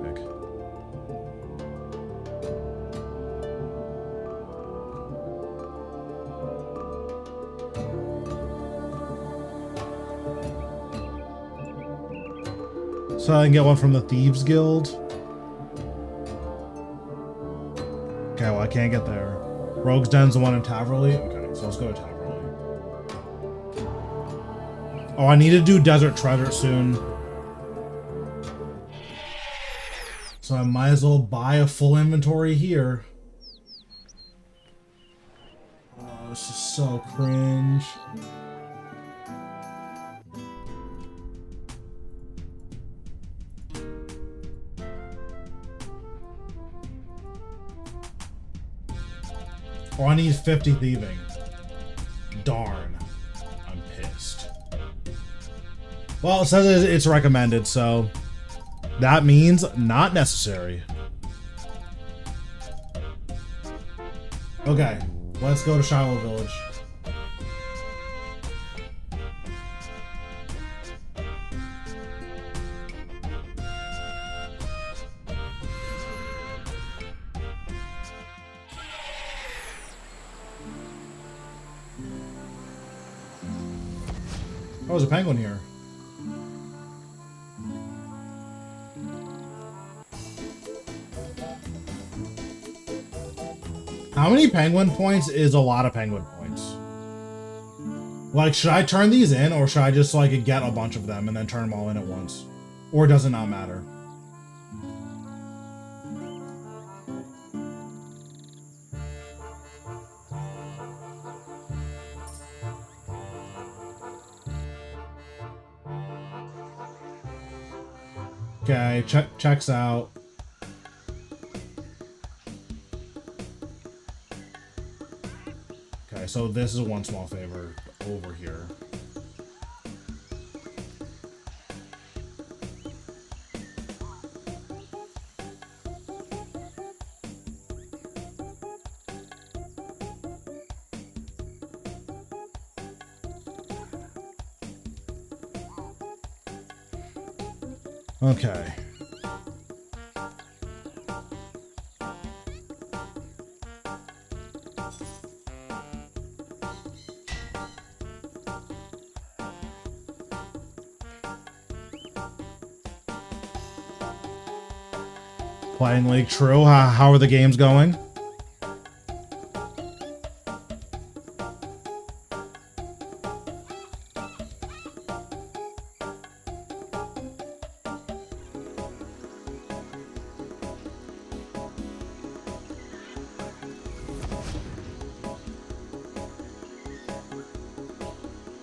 S1: So I can get one from the Thieves Guild. Okay, well I can't get there. Rogue's Den's the one in Taverley? Okay, so let's go to Taverley. Oh, I need to do Desert Treasure soon. So I might as well buy a full inventory here. Oh, this is so cringe. Oh, I need 50 thieving. Darn. I'm pissed. Well, it says it's recommended, so that means not necessary. Okay, let's go to Shiloh Village. Oh, there's a penguin here. How many penguin points is a lot of penguin points? Like, should I turn these in, or should I just, like, get a bunch of them and then turn them all in at once? Or does it not matter? Okay, checks out. Okay, so this is one small favor over here. Okay. Playing League True. How are the games going?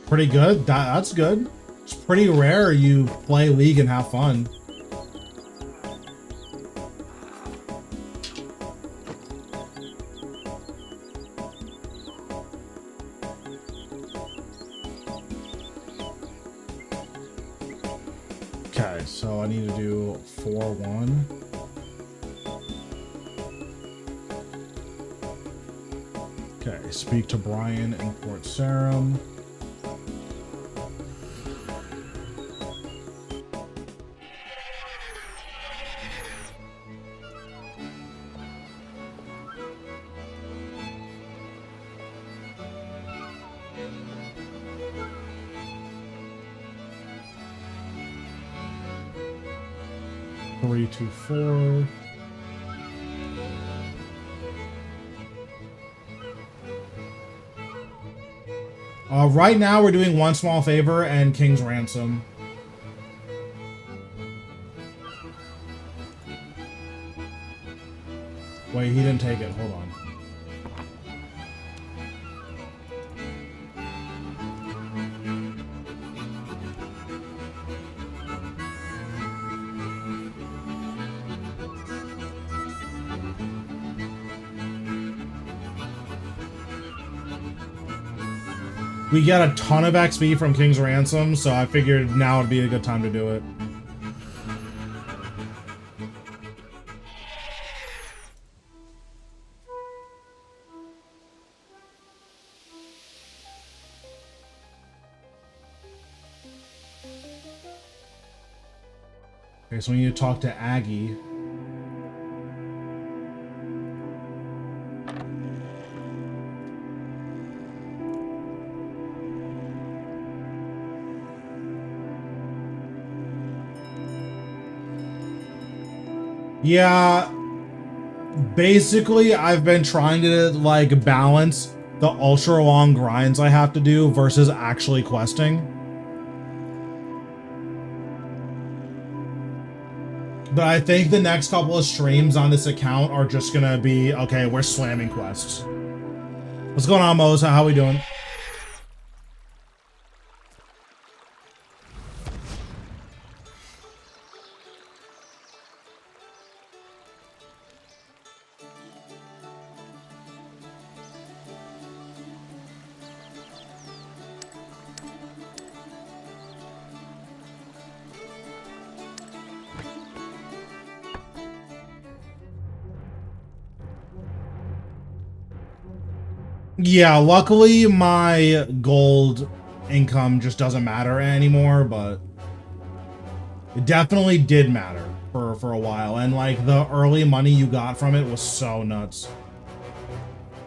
S1: Pretty good. That's good. It's pretty rare you play League and have fun. Okay, so I need to do 4-1. Okay, speak to Brian in Port Sarum. Three, two, four. Right now we're doing One Small Favor and King's Ransom. Wait, he didn't take it. Hold on. We get a ton of XP from King's Ransom, so I figured now would be a good time to do it. Okay, so we need to talk to Aggie. Yeah, basically I've been trying to like balance the ultra long grinds I have to do versus actually questing. But I think the next couple of streams on this account are just gonna be, okay, we're slamming quests. What's going on, Mose? How we doing? Yeah, luckily my gold income just doesn't matter anymore, but it definitely did matter for a while. And like the early money you got from it was so nuts.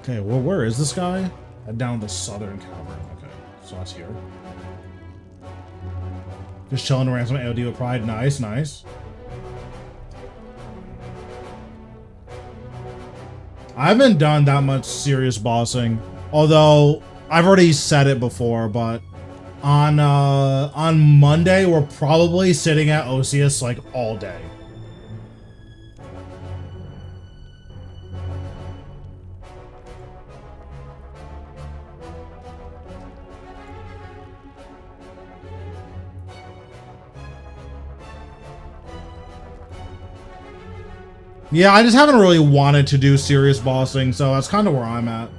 S1: Okay, well, where is this guy? Down the southern cavern. Okay, so that's here. Just chilling around some AOD with pride. Nice, nice. I haven't done that much serious bossing, although I've already said it before, but on Monday we're probably sitting at Osius like all day. Yeah, I just haven't really wanted to do serious bossing, so that's kind of where I'm at.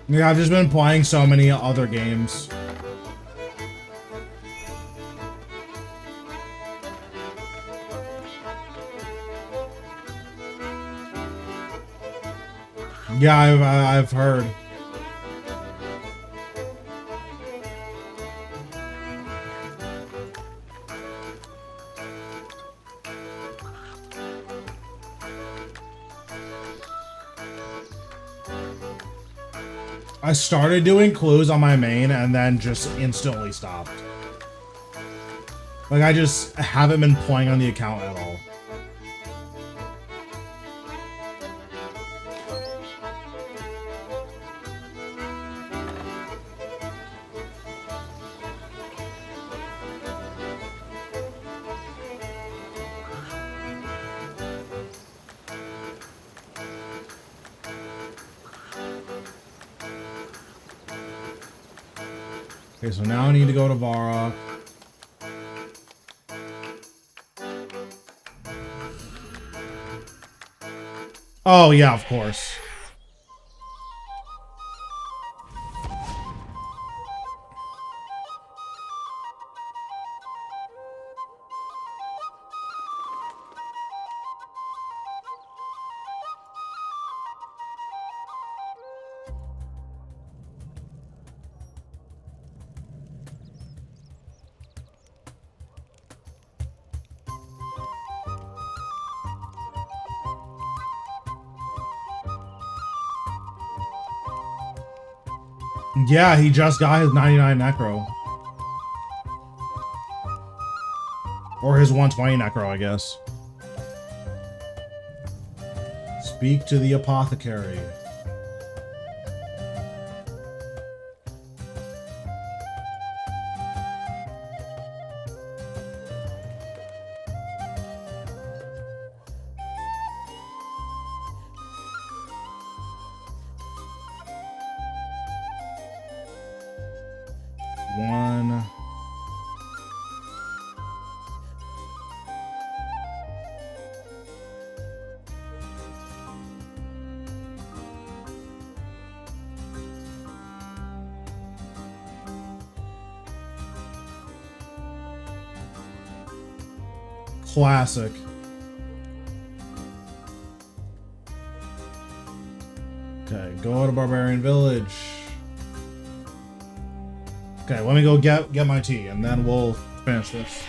S1: Yeah, I've just been playing so many other games. Yeah, I've heard. I started doing clues on my main and then just instantly stopped. Like, I just haven't been playing on the account at all. Okay, so now I need to go to Vara. Oh, yeah, of course. Yeah, he just got his 99 Necro. Or his 120 Necro, I guess. Speak to the apothecary. One. Classic. Okay, go to Barbarian Village. Okay, let me go get my tea, and then we'll finish this.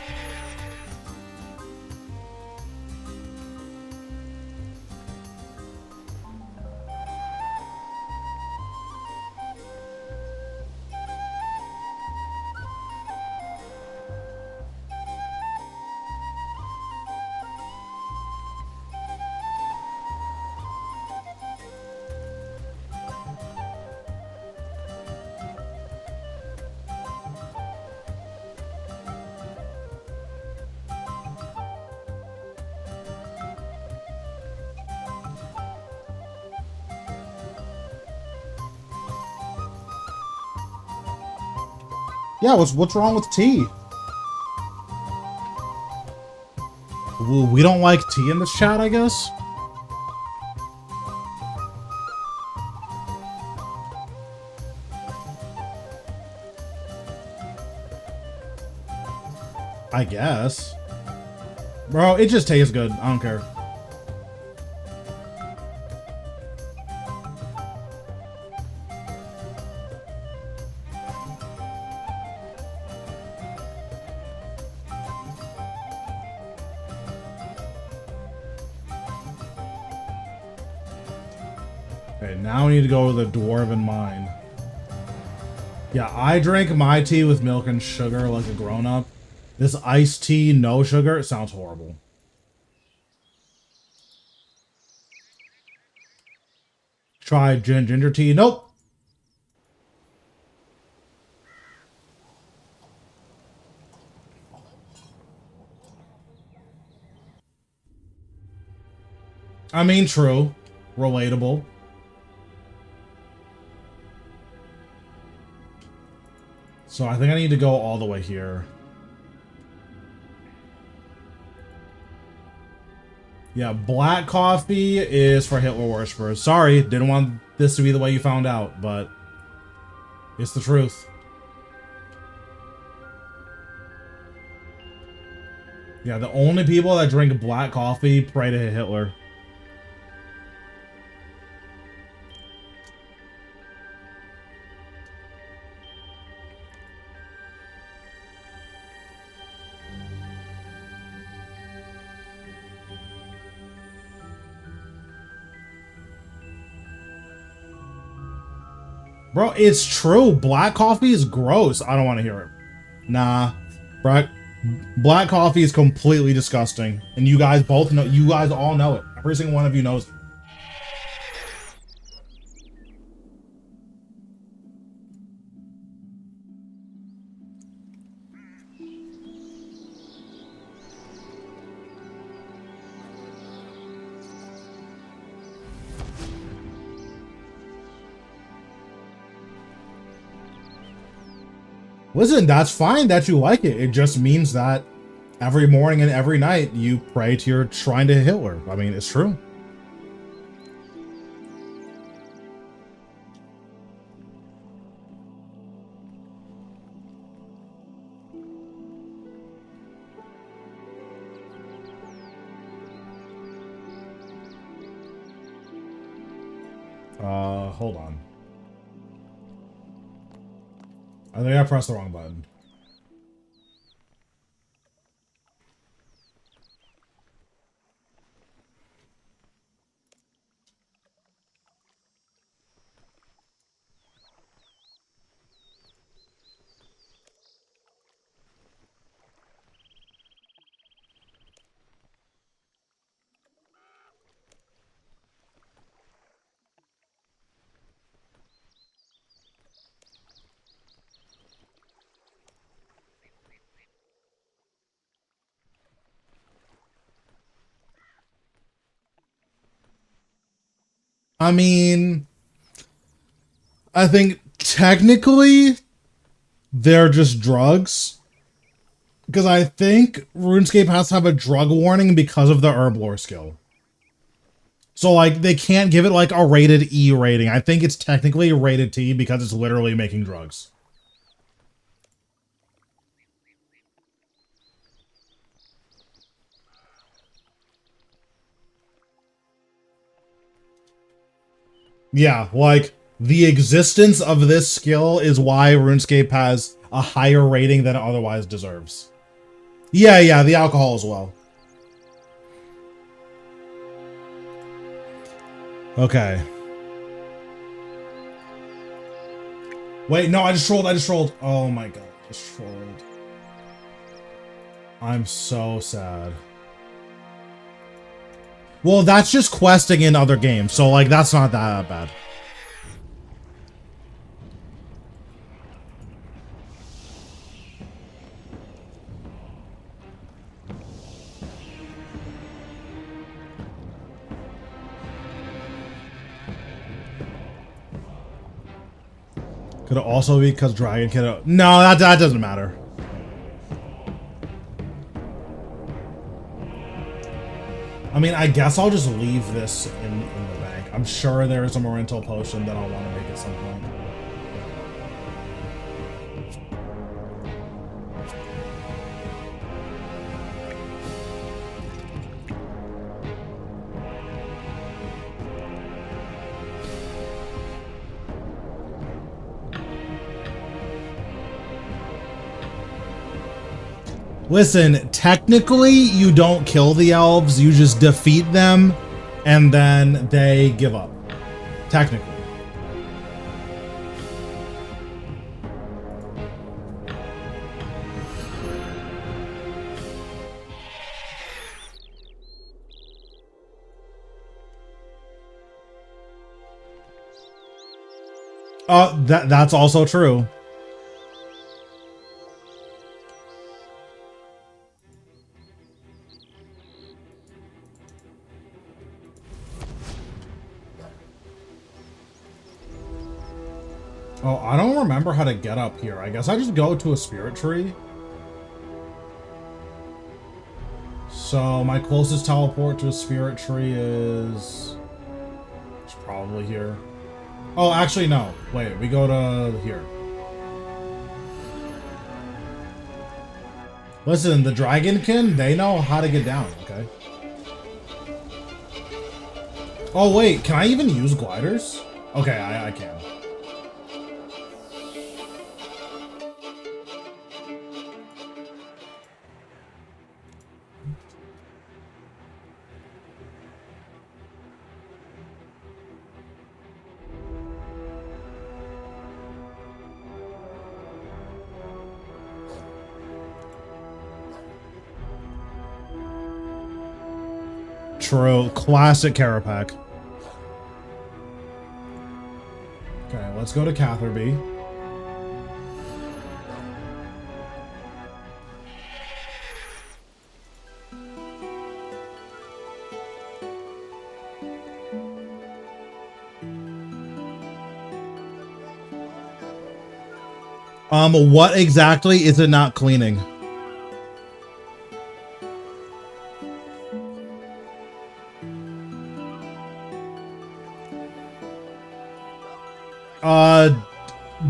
S1: Yeah, what's wrong with tea? We don't like tea in this chat, I guess? I guess. Bro, it just tastes good. I don't care. Okay, now we need to go to the Dwarven Mine. Yeah, I drink my tea with milk and sugar like a grown-up. This iced tea, no sugar, it sounds horrible. Try ginger tea. Nope. I mean, true. Relatable. So I think I need to go all the way here. Yeah, black coffee is for Hitler worshippers. Sorry, didn't want this to be the way you found out, but it's the truth. Yeah, the only people that drink black coffee pray to Hitler. Bro, it's true. Black coffee is gross. I don't want to hear it. Nah. Black coffee is completely disgusting. And you guys both know, you guys all know it. Every single one of you knows it. Listen, that's fine that you like it. It just means that every morning and every night you pray to your shrine to Hitler. I mean, it's true. Hold on. I think I pressed the wrong button. I mean, I think technically they're just drugs. Because I think RuneScape has to have a drug warning because of the herb lore skill. So, like, they can't give it, like, a rated E rating. I think it's technically rated T because it's literally making drugs. Yeah, like, the existence of this skill is why RuneScape has a higher rating than it otherwise deserves. Yeah, the alcohol as well. Okay. Wait, no, I just trolled. Oh my god, I just trolled. I'm so sad. Well, that's just questing in other games, so, like, that's not that bad. Could it also be because Dragon Kid... No, that doesn't matter. I mean, I guess I'll just leave this in the bank. I'm sure there is a Morintal potion that I'll want to make at some point. Listen, technically, you don't kill the elves, you just defeat them, and then they give up. Technically. That's also true. Oh, I don't remember how to get up here. I guess I just go to a spirit tree. So my closest teleport to a spirit tree is... It's probably here. Oh, actually, no. Wait, we go to here. Listen, the Dragonkin, they know how to get down, okay? Oh, wait, can I even use gliders? Okay, I can. True. Classic Carapac. Okay, let's go to Catherby. What exactly is it not cleaning?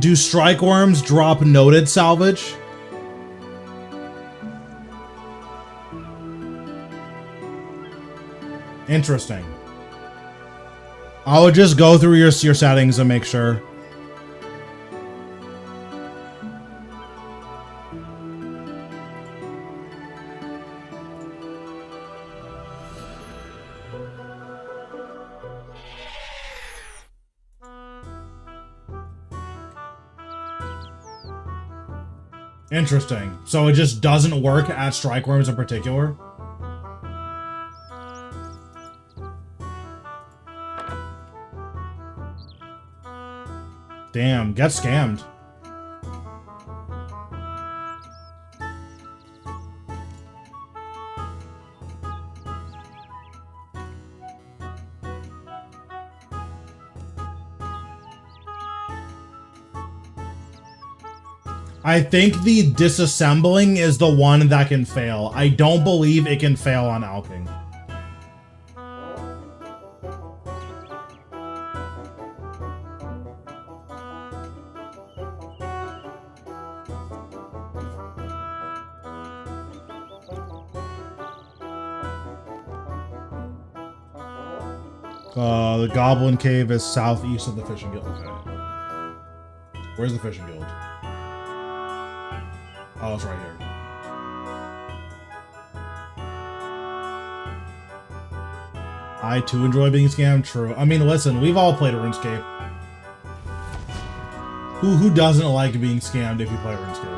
S1: Do strike worms drop noted salvage? Interesting. I would just go through your settings and make sure. Interesting. So it just doesn't work at strike worms in particular? Damn, get scammed. I think the disassembling is the one that can fail. I don't believe it can fail on alking. The Goblin Cave is southeast of the Fishing Guild. Okay. Where's the Fishing Guild? Oh, it's right here. I too enjoy being scammed. True. I mean, listen, we've all played RuneScape. Who doesn't like being scammed if you play RuneScape?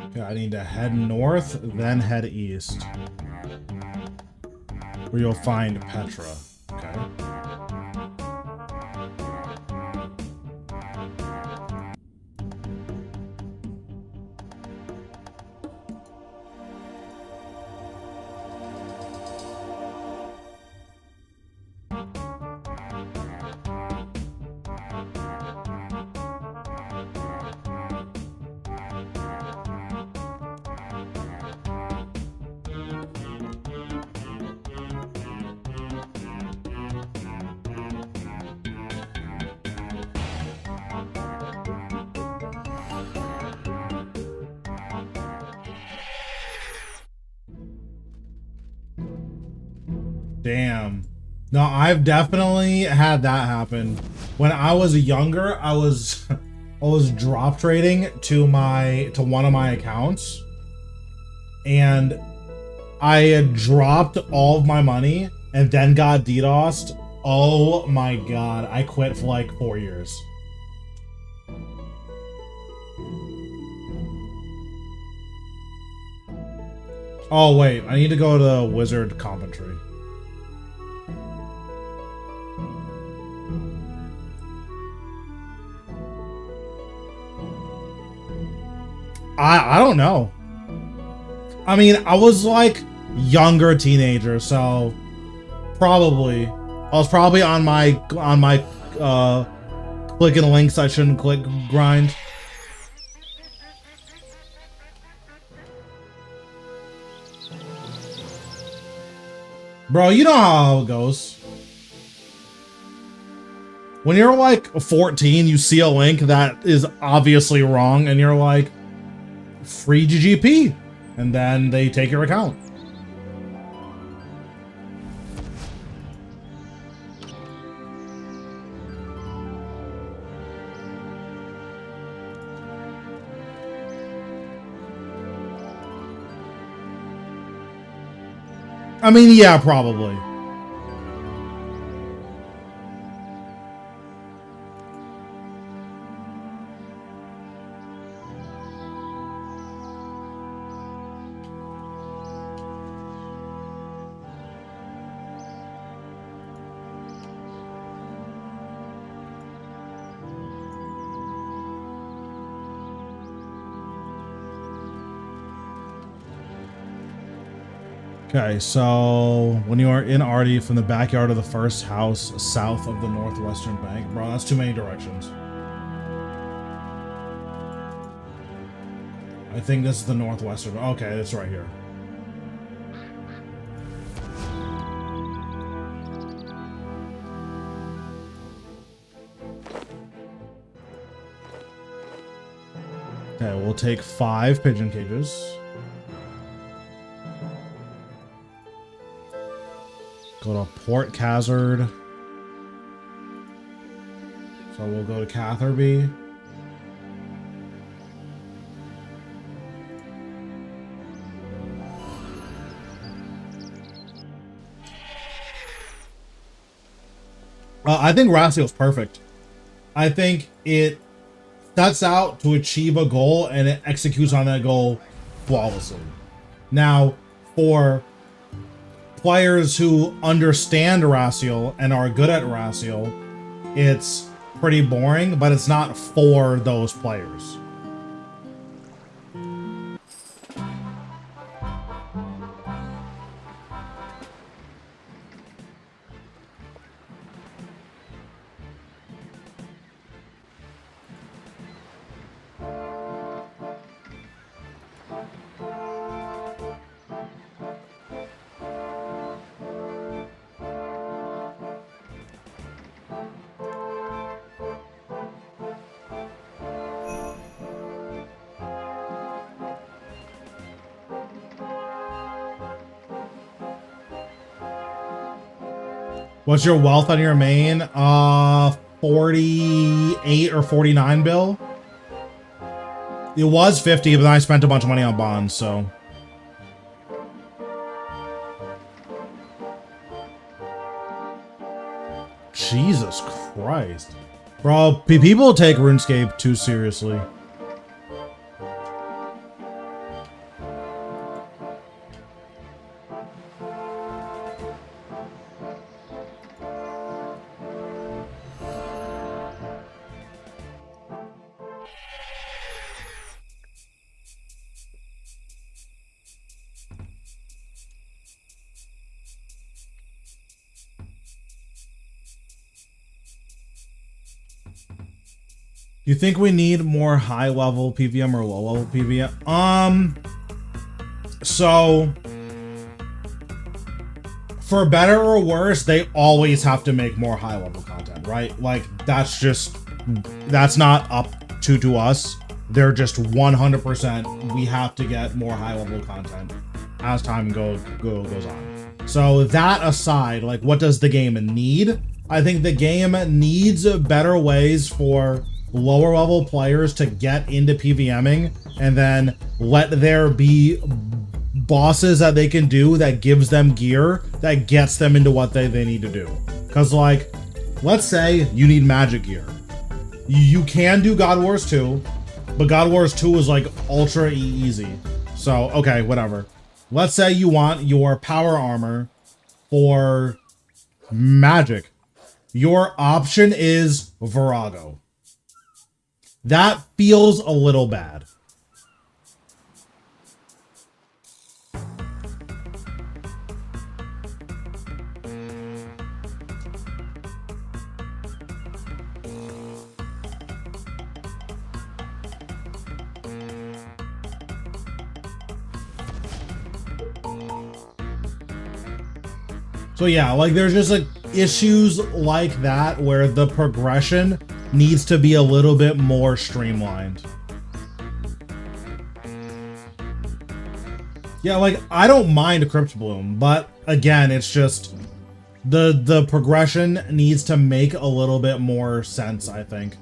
S1: Okay, I need to head north, then head east. Where you'll find Petra. Okay. Damn. No, I've definitely had that happen. When I was younger, I was drop trading to one of my accounts, and I had dropped all of my money and then got DDoSed. Oh my god, I quit for like 4 years. Oh wait, I need to go to the Wizard Commentary. I don't know. I mean, I was like younger teenager, so probably I was probably on my clicking links I shouldn't click grind. Bro, you know how it goes. When you're like 14, you see a link that is obviously wrong, and you're like, free GGP, and then they take your account. I mean, yeah, probably. Okay, so when you are in Artie from the backyard of the first house south of the northwestern bank. Bro, that's too many directions. I think this is the northwestern. Okay, it's right here. Okay, we'll take 5 pigeon cages. Go to Port Khazard. So we'll go to Catherby. I think Ratio's perfect. I think it sets out to achieve a goal and it executes on that goal flawlessly. Now, for players who understand Ratio and are good at Ratio, it's pretty boring, but it's not for those players. What's your wealth on your main? 48 or 49 bill. It was 50, but then I spent a bunch of money on bonds, so. Jesus Christ. Bro, people take RuneScape too seriously. You think we need more high level PVM or low level PVM? So for better or worse, they always have to make more high level content, right? Like that's not up to us. They're just 100%. We have to get more high level content as time goes on. So that aside, like, what does the game need? I think the game needs better ways for lower level players to get into PVMing, and then let there be bosses that they can do that gives them gear that gets them into what they need to do. Because, like, let's say you need magic gear. You can do God Wars 2, but God Wars 2 is like ultra easy. So, okay, whatever. Let's say you want your power armor for magic. Your option is Virago. That feels a little bad. So yeah, like there's just like issues like that where the progression needs to be a little bit more streamlined. Yeah, like I don't mind Crypt Bloom, but again, it's just the progression needs to make a little bit more sense, I think.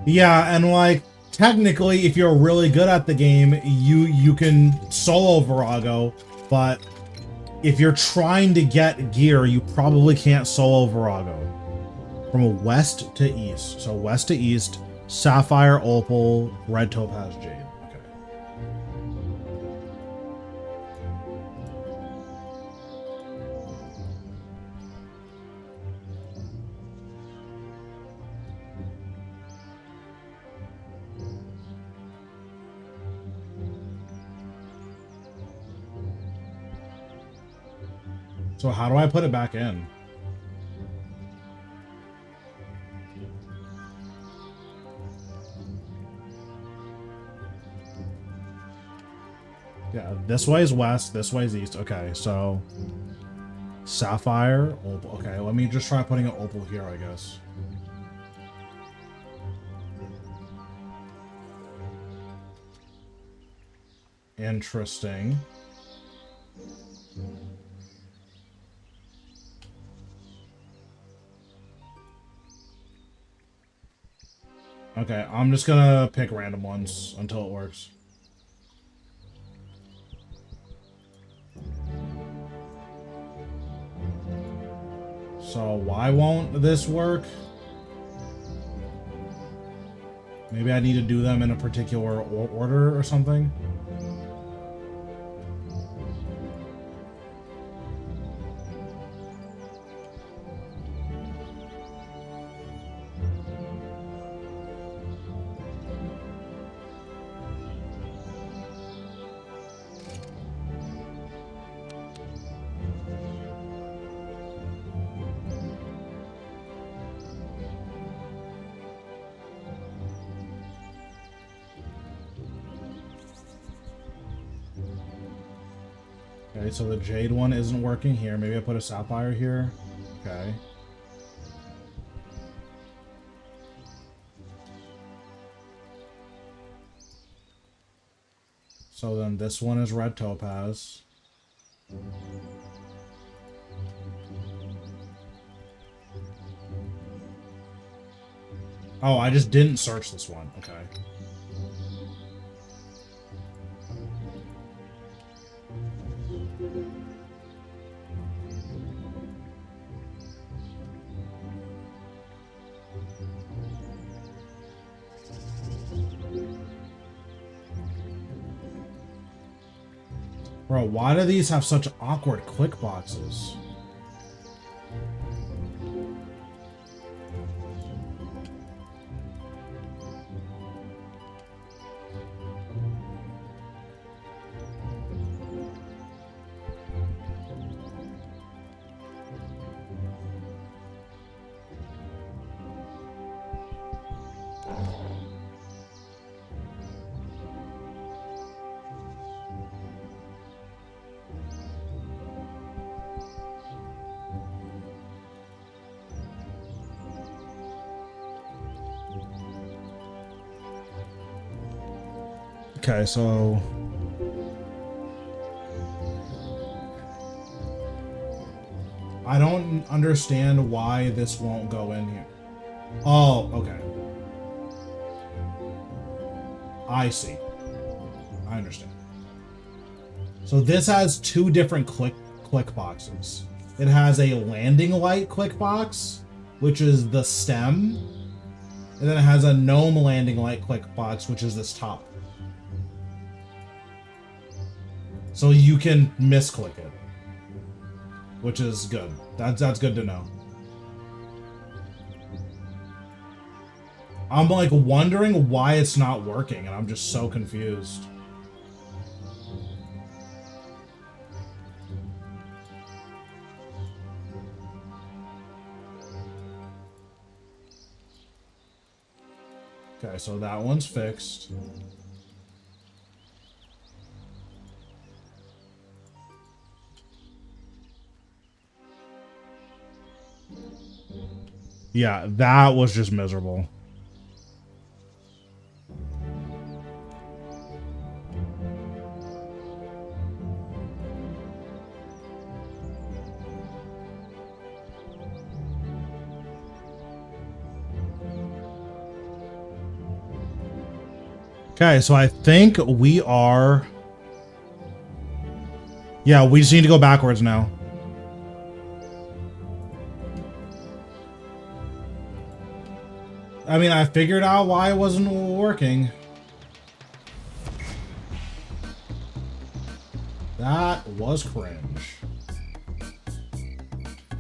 S1: Yeah, and like technically, if you're really good at the game, you can solo Virago, but if you're trying to get gear, you probably can't solo Virago. From west to east, so west to east, Sapphire, Opal, Red Topaz, Jade. Okay. So how do I put it back in? Yeah, this way is west, this way is east. Okay, so Sapphire, Opal. Okay, let me just try putting an Opal here, I guess. Interesting. Okay, I'm just gonna pick random ones until it works. So why won't this work? Maybe I need to do them in a particular order or something. Okay, so the Jade one isn't working here. Maybe I put a Sapphire here. Okay. So then this one is Red Topaz. Oh, I just didn't search this one. Okay. Bro, why do these have such awkward click boxes? Okay, so I don't understand why this won't go in here. Oh, okay. I see. I understand. So this has two different click boxes. It has a landing light click box, which is the stem, and then it has a gnome landing light click box, which is this top. So you can misclick it, which is good. That's good to know. I'm like wondering why it's not working, and I'm just so confused. Okay, so that one's fixed. Yeah, that was just miserable. Okay, so I think we are... Yeah, we just need to go backwards now. I mean, I figured out why it wasn't working. That was cringe.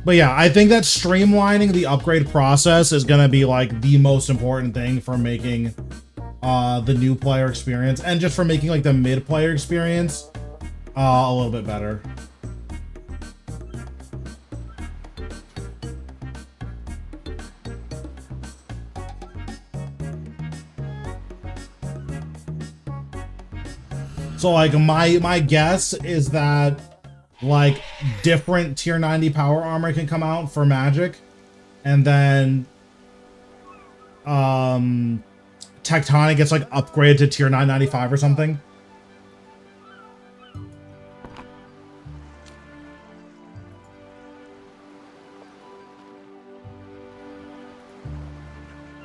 S1: But yeah, I think that streamlining the upgrade process is going to be like the most important thing for making the new player experience, and just for making like the mid player experience a little bit better. So like my guess is that like different tier 90 power armor can come out for magic, and then Tectonic gets like upgraded to tier 995 or something.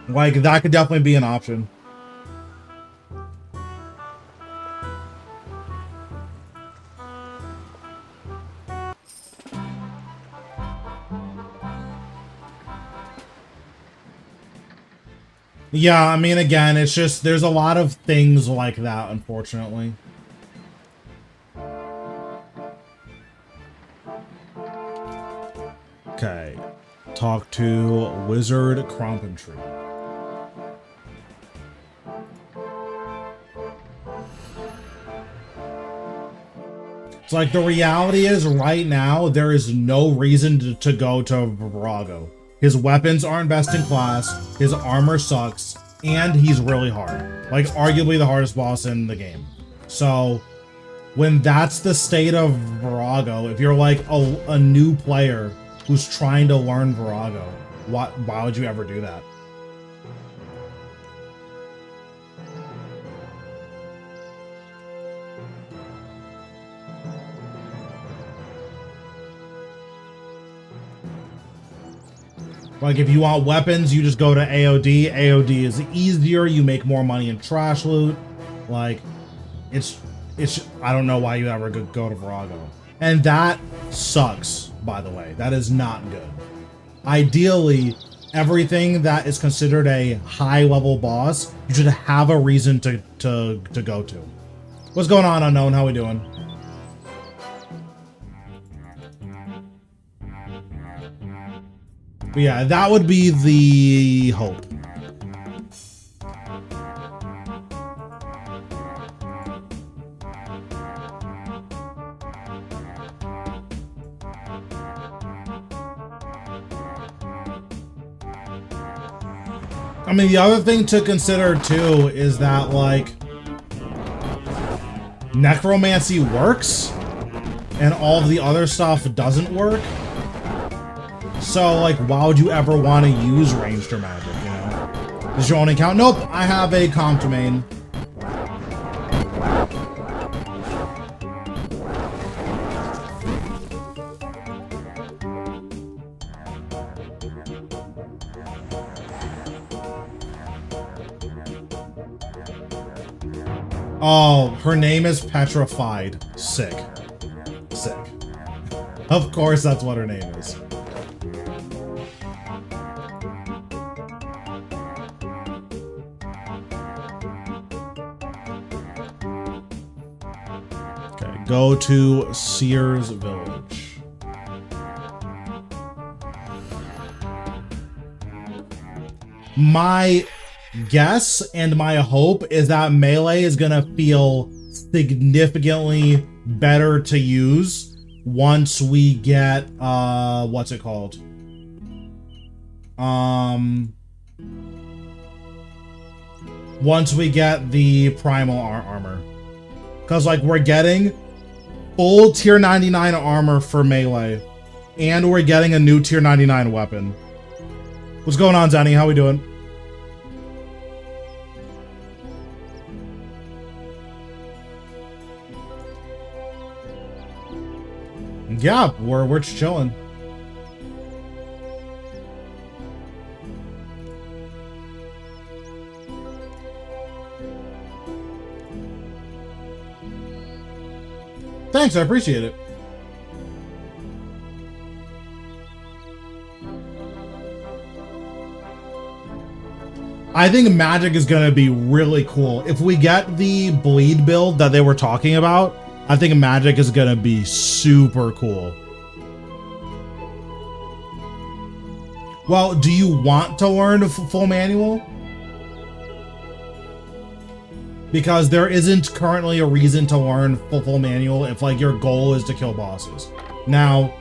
S1: Like that could definitely be an option. Yeah, I mean, again, it's just, there's a lot of things like that, unfortunately. Okay. Talk to Wizard Crompentry. It's like, the reality is, right now, there is no reason to go to Virago. His weapons aren't best in class, his armor sucks, and he's really hard. Like, arguably the hardest boss in the game. So, when that's the state of Virago, if you're like a new player who's trying to learn Virago, why would you ever do that? Like, if you want weapons, you just go to AOD. AOD is easier. You make more money in trash loot. Like, it's I don't know why you ever go to Virago. And that sucks, by the way. That is not good. Ideally, everything that is considered a high-level boss, you should have a reason to go to. What's going on, Unknown? How we doing? But yeah, that would be the hope. I mean, the other thing to consider too is that, like, necromancy works and all of the other stuff doesn't work. So, like, why would you ever want to use ranged or magic, you know? Does your only count? Nope, I have a comp domain. Oh, her name is Petrified. Sick. Sick. Of course that's what her name is. Okay, go to Sears Village. My guess and my hope is that melee is gonna feel significantly better to use once we get what's it called, once we get the primal armor, because like we're getting full tier 99 armor for melee and we're getting a new tier 99 weapon. What's going on, Zenny? How we doing? Yeah, we're just chilling. thanks. I appreciate it. I think Magic is going to be really cool. If we get the bleed build that they were talking about, I think Magic is going to be super cool. Well, do you want to learn full manual? Because there isn't currently a reason to learn full manual if like your goal is to kill bosses. Now,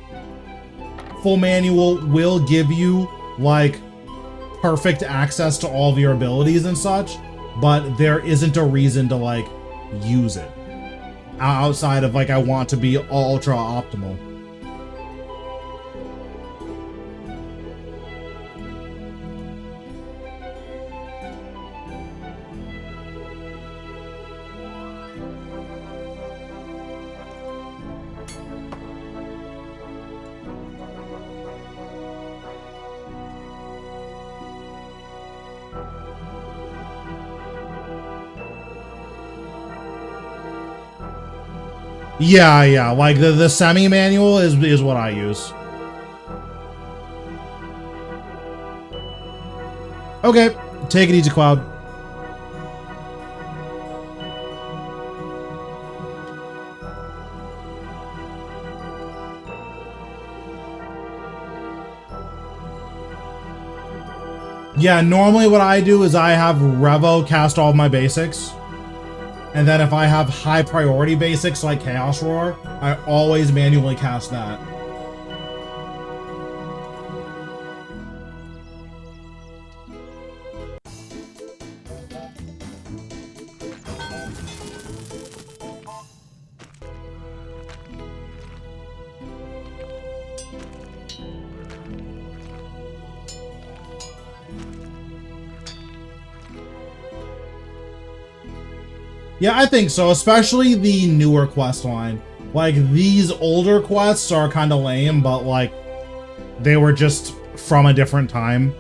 S1: full manual will give you like perfect access to all of your abilities and such, but there isn't a reason to like use it outside of like I want to be ultra optimal. Yeah, like the semi-manual is what I use. Okay, take it easy, Cloud. Yeah, normally what I do is I have Revo cast all of my basics. And then if I have high priority basics like Chaos Roar, I always manually cast that. Yeah, I think so, especially the newer quest line. Like, these older quests are kind of lame, but, like, they were just from a different time.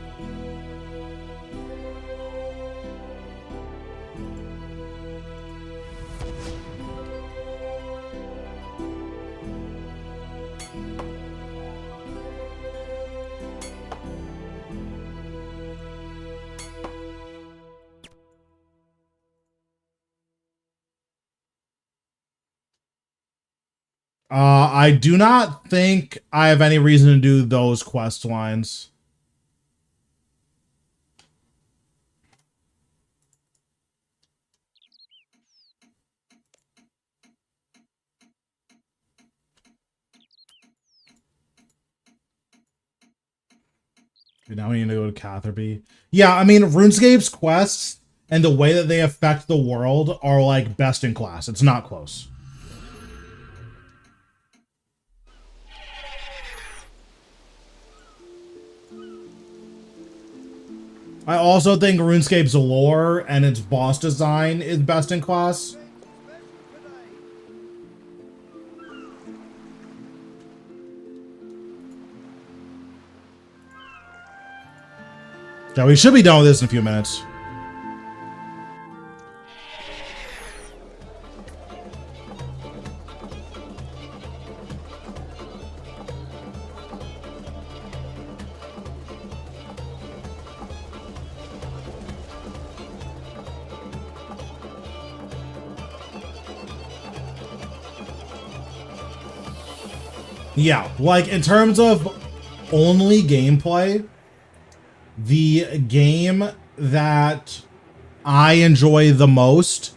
S1: I do not think I have any reason to do those quest lines. Now we need to go to Catherby. Yeah, I mean, RuneScape's quests and the way that they affect the world are, like, best in class. It's not close. I also think RuneScape's lore and its boss design is best in class. So we should be done with this in a few minutes. Yeah, like in terms of only gameplay, the game that I enjoy the most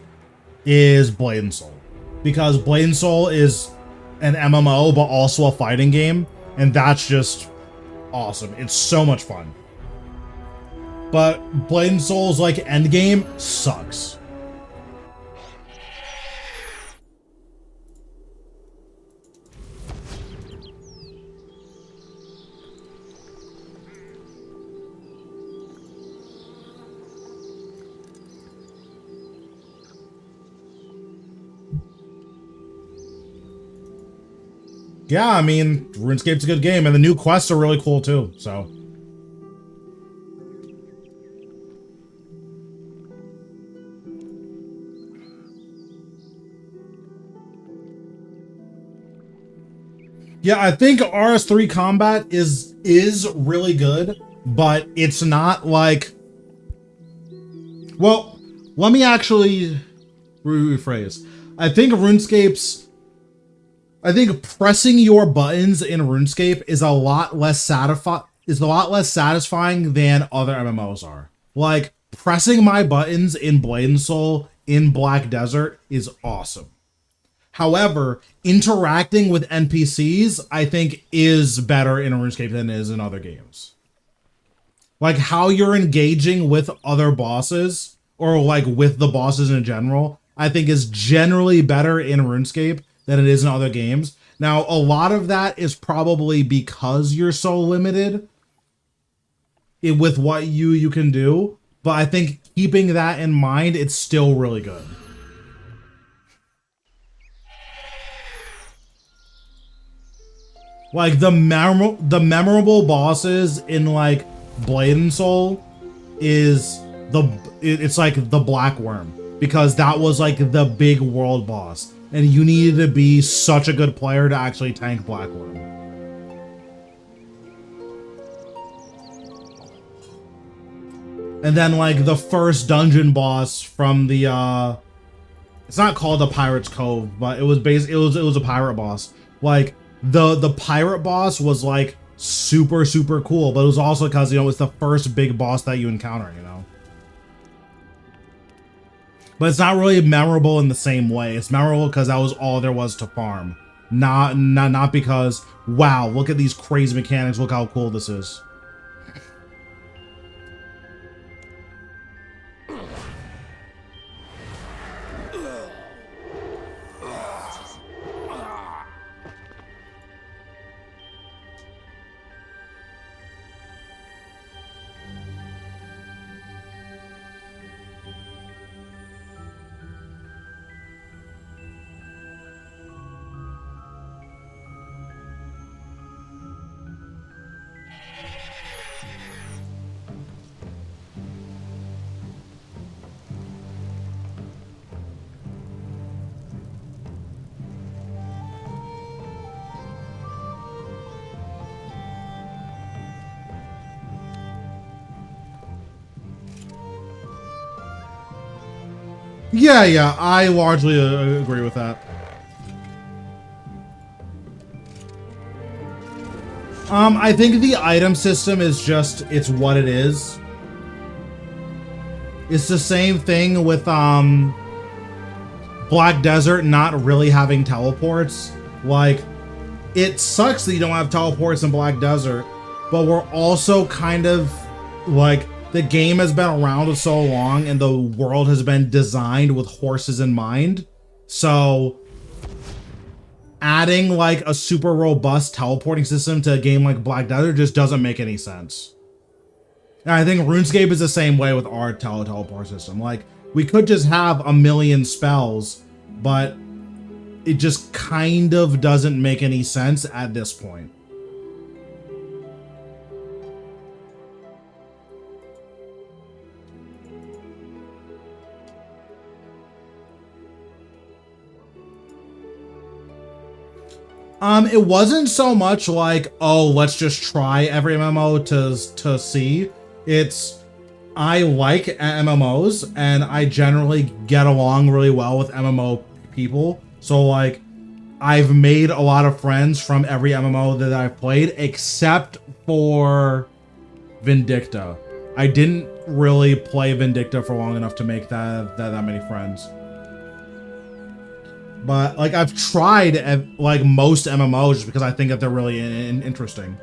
S1: is Blade and Soul. Because Blade and Soul is an MMO, but also a fighting game, and that's just awesome. It's so much fun. But Blade and Soul's like endgame sucks. Yeah, I mean, RuneScape's a good game, and the new quests are really cool too, so. Yeah, I think RS3 combat is really good, but it's not like, well, let me actually rephrase. I think pressing your buttons in RuneScape is a lot less satisfying than other MMOs are. Like, pressing my buttons in Blade and Soul in Black Desert is awesome. However, interacting with NPCs, I think, is better in RuneScape than it is in other games. Like, how you're engaging with other bosses, or like with the bosses in general, I think is generally better in RuneScape than it is in other games. Now, a lot of that is probably because you're so limited with what you can do, but I think keeping that in mind, it's still really good. Like the memorable bosses in like Blade and Soul is it's like the Black Worm, because that was like the big world boss, and you needed to be such a good player to actually tank Black Worm. And then like the first dungeon boss from the it's not called the Pirate's Cove, but it was it was a pirate boss. Like the pirate boss was like super cool, but it was also because, you know, it's the first big boss that you encounter, you know. But it's not really memorable in the same way. It's memorable because that was all there was to farm. Not because, wow, look at these crazy mechanics, look how cool this is. Yeah, I largely agree with that. I think the item system is just, it's what it is. It's the same thing with Black Desert not really having teleports. Like, it sucks that you don't have teleports in Black Desert, but we're also kind of like, the game has been around for so long and the world has been designed with horses in mind. So adding like a super robust teleporting system to a game like Black Desert just doesn't make any sense. And I think RuneScape is the same way with our teleport system. Like, we could just have a million spells, but it just kind of doesn't make any sense at this point. It wasn't so much like, oh, let's just try every MMO to see. It's, I like MMOs and I generally get along really well with MMO people. So like, I've made a lot of friends from every MMO that I've played, except for Vindicta. I didn't really play Vindicta for long enough to make that many friends. But like, I've tried like most MMOs just because I think that they're really interesting.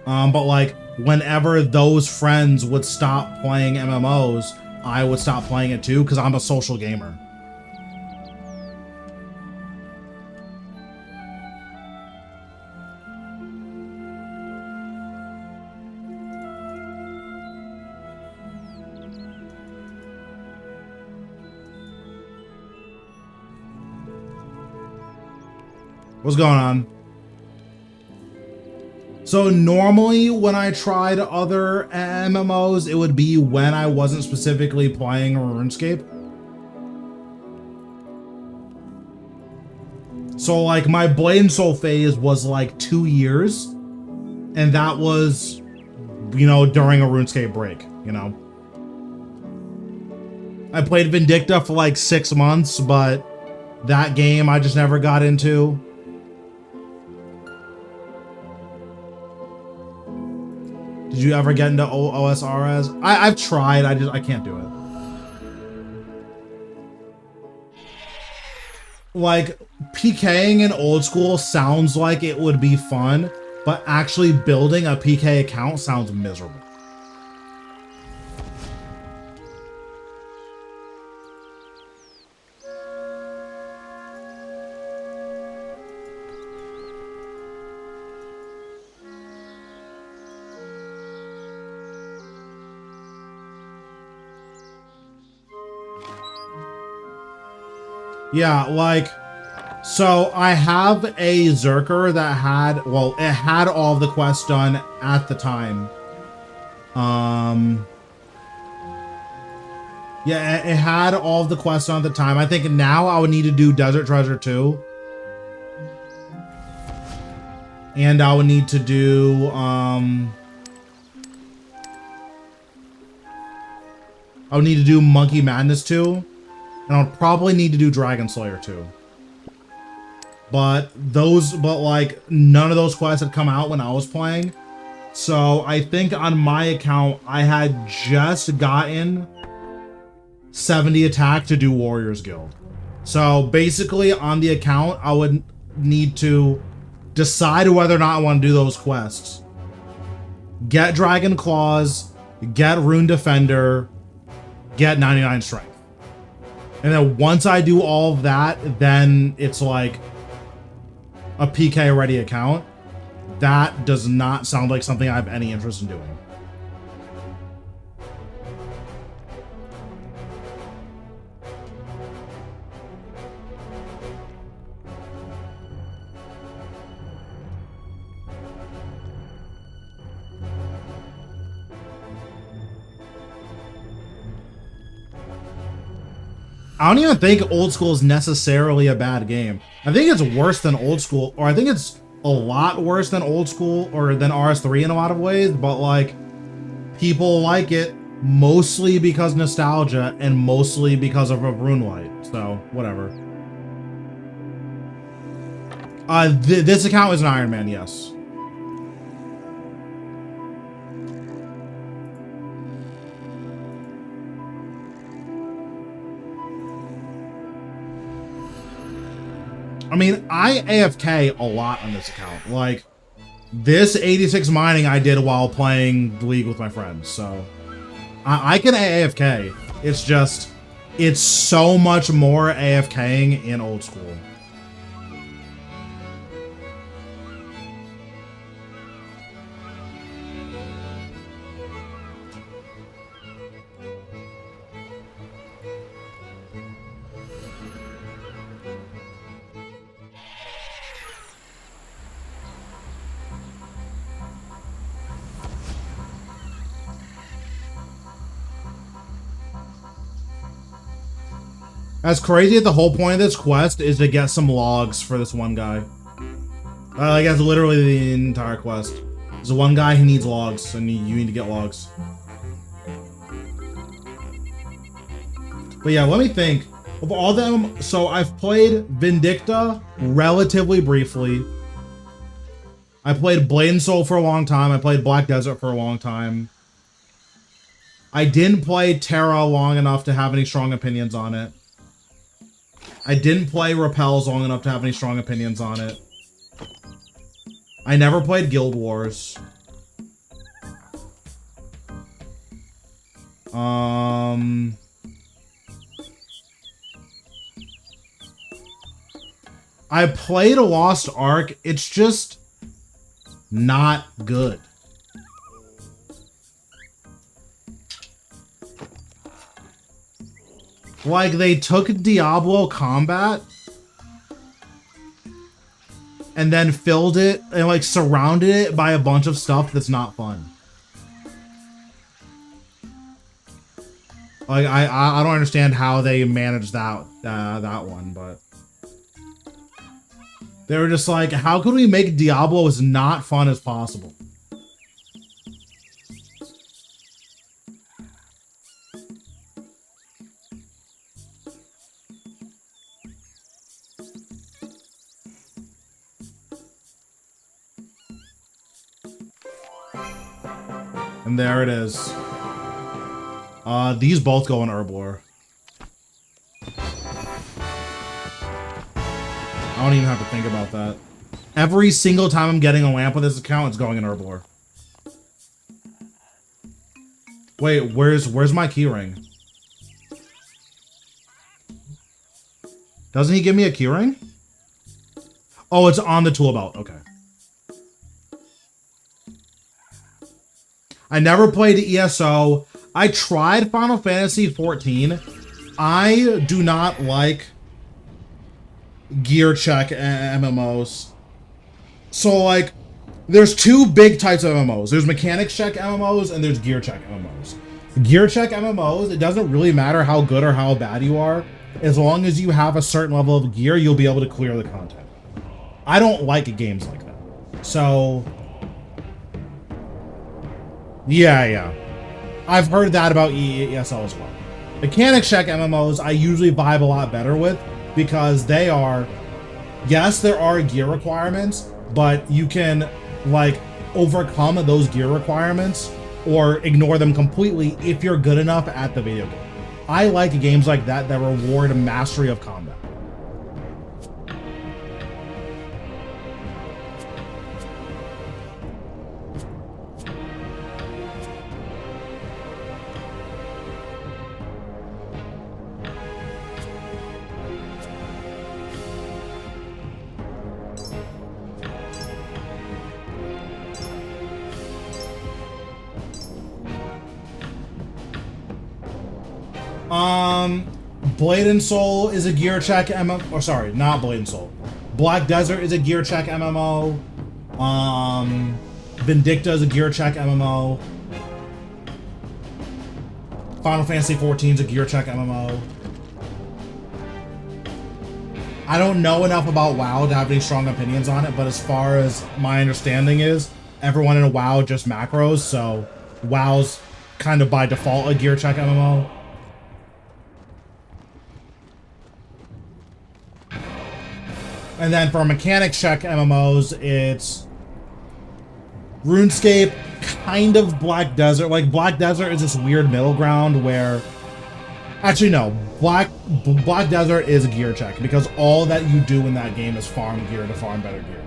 S1: But like, whenever those friends would stop playing MMOs, I would stop playing it too, because I'm a social gamer. What's going on? So normally when I tried other MMOs, it would be when I wasn't specifically playing RuneScape. So like my Blade and Soul phase was like 2 years, and that was, you know, during a RuneScape break, you know. I played Vindicta for like 6 months, but that game I just never got into. Did you ever get into OSRS? I've tried, I can't do it. Like, PKing in old school sounds like it would be fun, but actually building a PK account sounds miserable. Yeah, like, so I have a Zerker that had, well, it had all of the quests done at the time. Yeah, it had all of the quests done at the time. I think now I would need to do Desert Treasure 2. And I would need to do, I would need to do Monkey Madness 2. And I'll probably need to do Dragon Slayer 2. But like, none of those quests had come out when I was playing. So I think on my account, I had just gotten 70 attack to do Warriors Guild. So basically on the account, I would need to decide whether or not I want to do those quests. Get Dragon Claws, get Rune Defender, get 99 Strength. And then once I do all of that, then it's like a PK ready account. That does not sound like something I have any interest in doing. I don't even think old school is necessarily a bad game. I think it's worse than old school, or I think it's a lot worse than old school or than RS3 in a lot of ways, but like, people like it mostly because nostalgia and mostly because of RuneLite. So whatever. This account is an Iron Man, yes. I mean, I AFK a lot on this account. Like, this 86 mining I did while playing the League with my friends, so I can AFK. It's just, it's so much more AFKing in old school. That's crazy that the whole point of this quest is to get some logs for this one guy. Like, that's literally the entire quest. There's one guy who needs logs, and you need to get logs. But yeah, let me think. Of all them, so I've played Vindicta relatively briefly. I played Blade and Soul for a long time. I played Black Desert for a long time. I didn't play Terra long enough to have any strong opinions on it. I didn't play Repels long enough to have any strong opinions on it. I never played Guild Wars. I played a Lost Ark. It's just not good. Like, they took Diablo Combat and then filled it and like surrounded it by a bunch of stuff that's not fun. Like, I don't understand how they managed that that one, but They were just like, how can we make Diablo as not fun as possible? And there it is. These both go in Herblore. I don't even have to think about that. Every single time I'm getting a lamp with this account, it's going in Herblore. Wait, where's my keyring? Doesn't he give me a keyring? Oh, it's on the tool belt. Okay. I never played ESO. I tried Final Fantasy 14. I do not like gear check MMOs. So, like, there's two big types of MMOs. There's mechanics check MMOs and there's gear check MMOs. Gear check MMOs, it doesn't really matter how good or how bad you are. As long as you have a certain level of gear, you'll be able to clear the content. I don't like games like that. So, yeah. I've heard that about ESL as well. Mechanic check MMOs, I usually vibe a lot better with because they are, yes, there are gear requirements, but you can, like, overcome those gear requirements or ignore them completely if you're good enough at the video game. I like games like that that reward mastery of combat. Blade and Soul is a gear check MMO. Oh, sorry, not Blade and Soul. Black Desert is a gear check MMO. Vindicta is a gear check MMO. Final Fantasy 14 is a gear check MMO. I don't know enough about WoW to have any strong opinions on it, but as far as my understanding is, everyone in a WoW just macros, so WoW's kind of by default a gear check MMO. And then for mechanic check MMOs, it's RuneScape, kind of Black Desert. Like, Black Desert is this weird middle ground where... Actually, no. Black Desert is a gear check, because all that you do in that game is farm gear to farm better gear.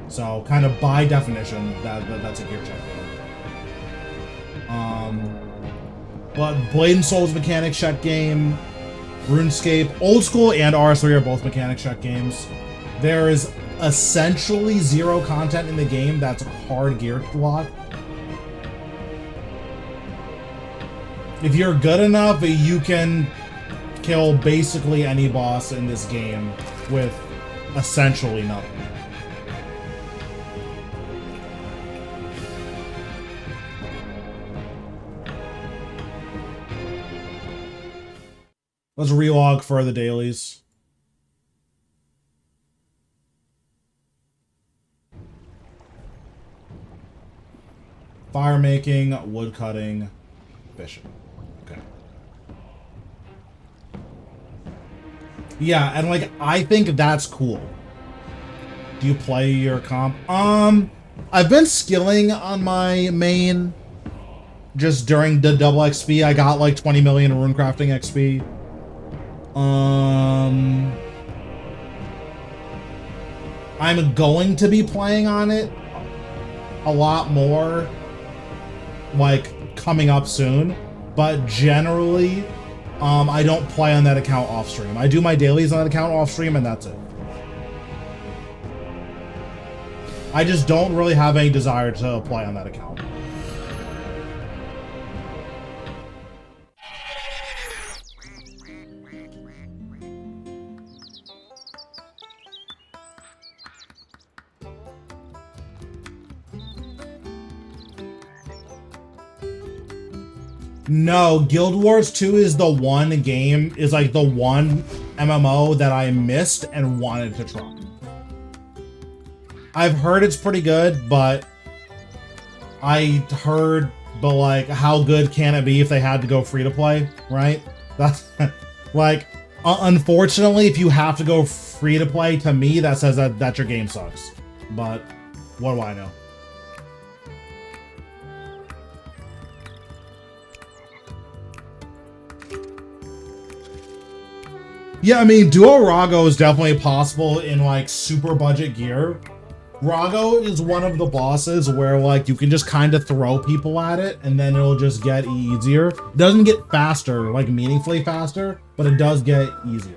S1: So, kind of by definition, that's a gear check game. But Blade and Soul's mechanic check game. RuneScape, Old School and RS3 are both mechanic check games. There is essentially zero content in the game that's hard gear block. If you're good enough, you can kill basically any boss in this game with essentially nothing. Let's relog for the dailies. Fire making, wood cutting, fishing. Okay. Yeah, and like, I think that's cool. Do you play your comp? I've been skilling on my main just during the double XP. I got like 20 million runecrafting XP. I'm going to be playing on it a lot more, like, coming up soon, but generally, I don't play on that account off stream. I do my dailies on that account off stream, and that's it. I just don't really have any desire to play on that account. No, Guild Wars 2 is the one MMO that I missed and wanted to try. I've heard it's pretty good, but like, how good can it be if they had to go free to play, right? That's like, unfortunately, if you have to go free to play, to me, that says that your game sucks. But what do I know? Yeah, I mean, Duo Rago is definitely possible in, like, super budget gear. Rago is one of the bosses where, like, you can just kind of throw people at it, and then it'll just get easier. It doesn't get faster, like, meaningfully faster, but it does get easier.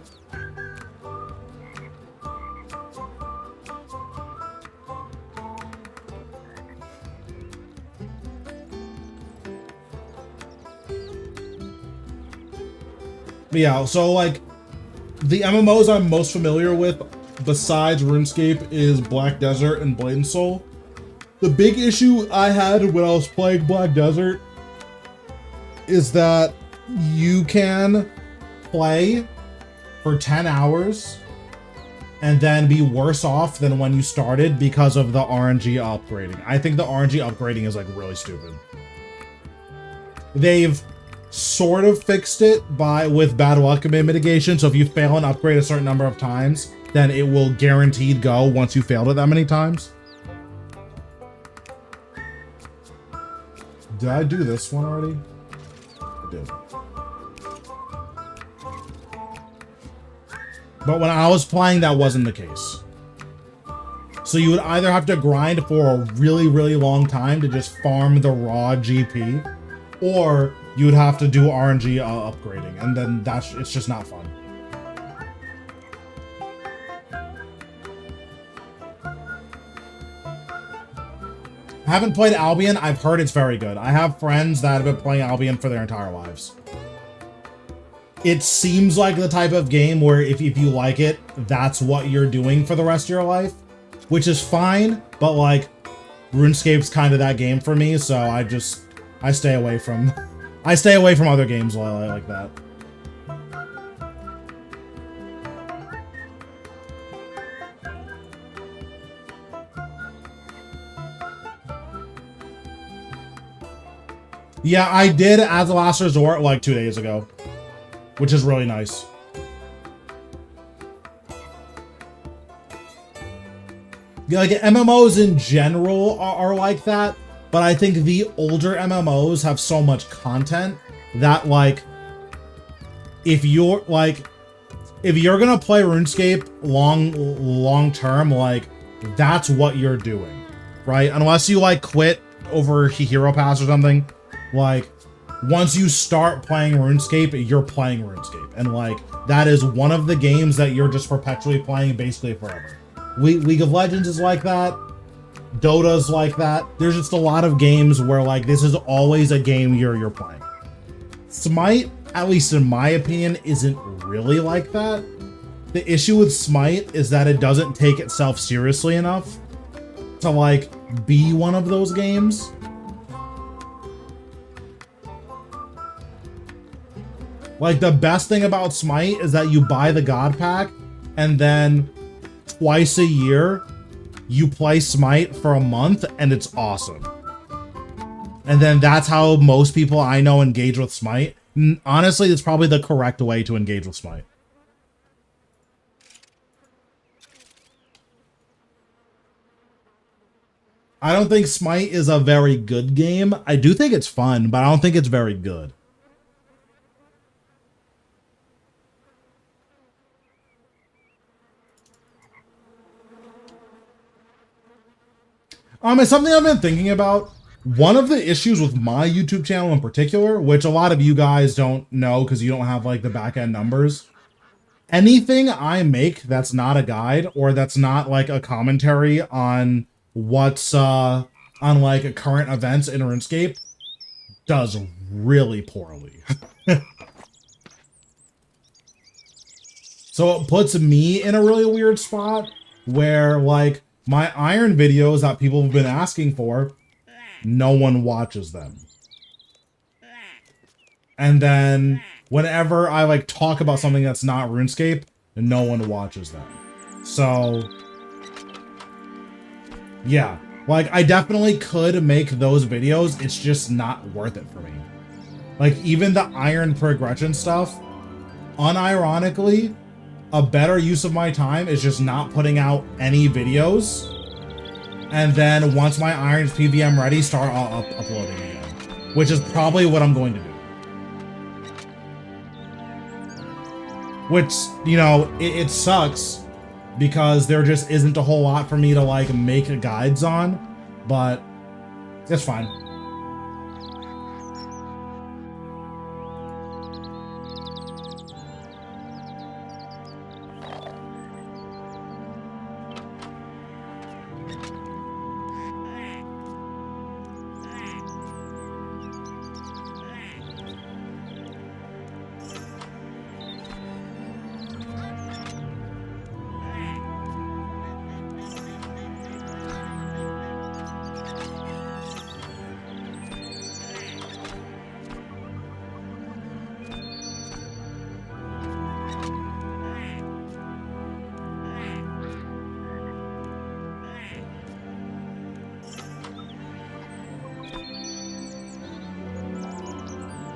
S1: But yeah, so, like, the MMOs I'm most familiar with, besides RuneScape, is Black Desert and Blade and Soul. The big issue I had when I was playing Black Desert is that you can play for 10 hours and then be worse off than when you started because of the RNG upgrading. I think the RNG upgrading is, like, really stupid. They've sort of fixed it with bad luck mitigation, so if you fail an upgrade a certain number of times, then it will guaranteed go once you failed it that many times. Did I do this one already? I did. But when I was playing, that wasn't the case. So you would either have to grind for a really, really long time to just farm the raw GP, or you would have to do RNG upgrading, and then it's just not fun. I haven't played Albion. I've heard it's very good. I have friends that have been playing Albion for their entire lives. It seems like the type of game where if you like it, that's what you're doing for the rest of your life, which is fine, but, like, RuneScape's kind of that game for me, so I stay away from other games like that. Yeah, I did as a last resort like 2 days ago, which is really nice. Yeah, like, MMOs in general are like that, but I think the older MMOs have so much content that, like, if you're gonna play RuneScape long term, like, that's what you're doing, right? Unless you, like, quit over Hero Pass or something. Like, once you start playing RuneScape, you're playing RuneScape. And, like, that is one of the games that you're just perpetually playing basically forever. League of Legends is like that. Dota's like that. There's just a lot of games where, like, this is always a game you're playing. Smite, at least in my opinion, isn't really like that. The issue with Smite is that it doesn't take itself seriously enough to, like, be one of those games. Like, the best thing about Smite is that you buy the God Pack, and then twice a year, you play Smite for a month, and it's awesome. And then that's how most people I know engage with Smite. Honestly, it's probably the correct way to engage with Smite. I don't think Smite is a very good game. I do think it's fun, but I don't think it's very good. It's something I've been thinking about. One of the issues with my YouTube channel in particular, which a lot of you guys don't know because you don't have, like, the back end numbers. Anything I make that's not a guide or that's not, like, a commentary on what's on, like, current events in RuneScape does really poorly. So it puts me in a really weird spot where, like, my iron videos that people have been asking for, no one watches them. And then whenever I, like, talk about something that's not RuneScape, no one watches them. So Yeah, like I definitely could make those videos. It's just not worth it for me. Like even the iron progression stuff, unironically, a better use of my time is just not putting out any videos. And then once my iron's PVM ready, start uploading again, which is probably what I'm going to do. Which, you know, it sucks because there just isn't a whole lot for me to like make guides on, but it's fine.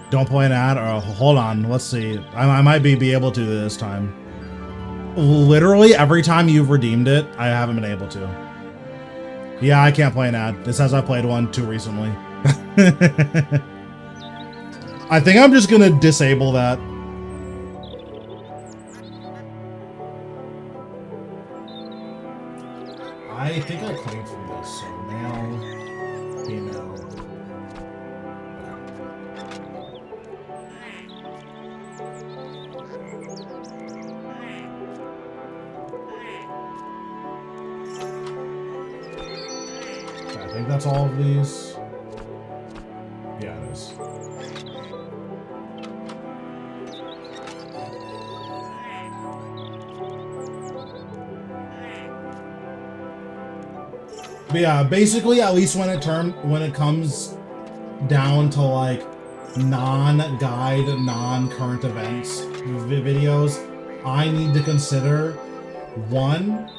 S1: Don't play an ad, or hold on, let's see. I might be able to this time. Literally every time you've redeemed it, I haven't been able to. Yeah, I can't play an ad. It says I played one too recently. I think I'm just gonna disable that. I think I claimed for this, so now, email. I think that's all of these. Yeah, it is. But yeah, basically, at least when it comes down to like non-guide, non-current events videos, I need to consider one,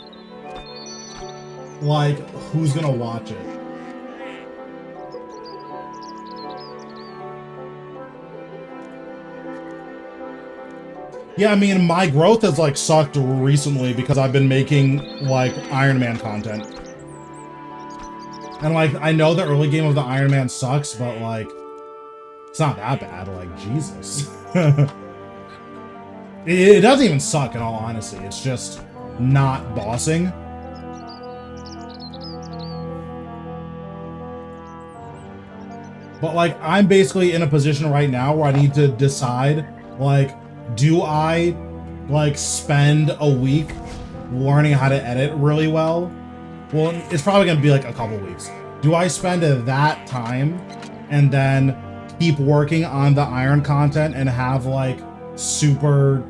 S1: like who's gonna watch it. Yeah, I mean, my growth has like sucked recently because I've been making like Iron Man content. And like, I know the early game of the Iron Man sucks, but like, it's not that bad, like, Jesus. It doesn't even suck in all honesty, it's just not bossing. But like, I'm basically in a position right now where I need to decide, like, do I like spend a week learning how to edit really well? Well, it's probably gonna be like a couple weeks. Do I spend that time and then keep working on the iron content and have like super,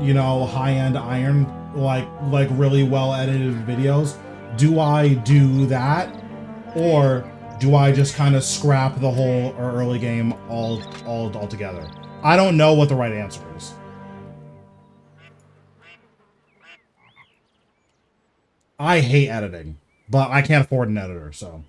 S1: you know, high-end iron, like really well edited videos? Do I do that, or do I just kind of scrap the whole early game altogether? I don't know what the right answer is. I hate editing, but I can't afford an editor, so.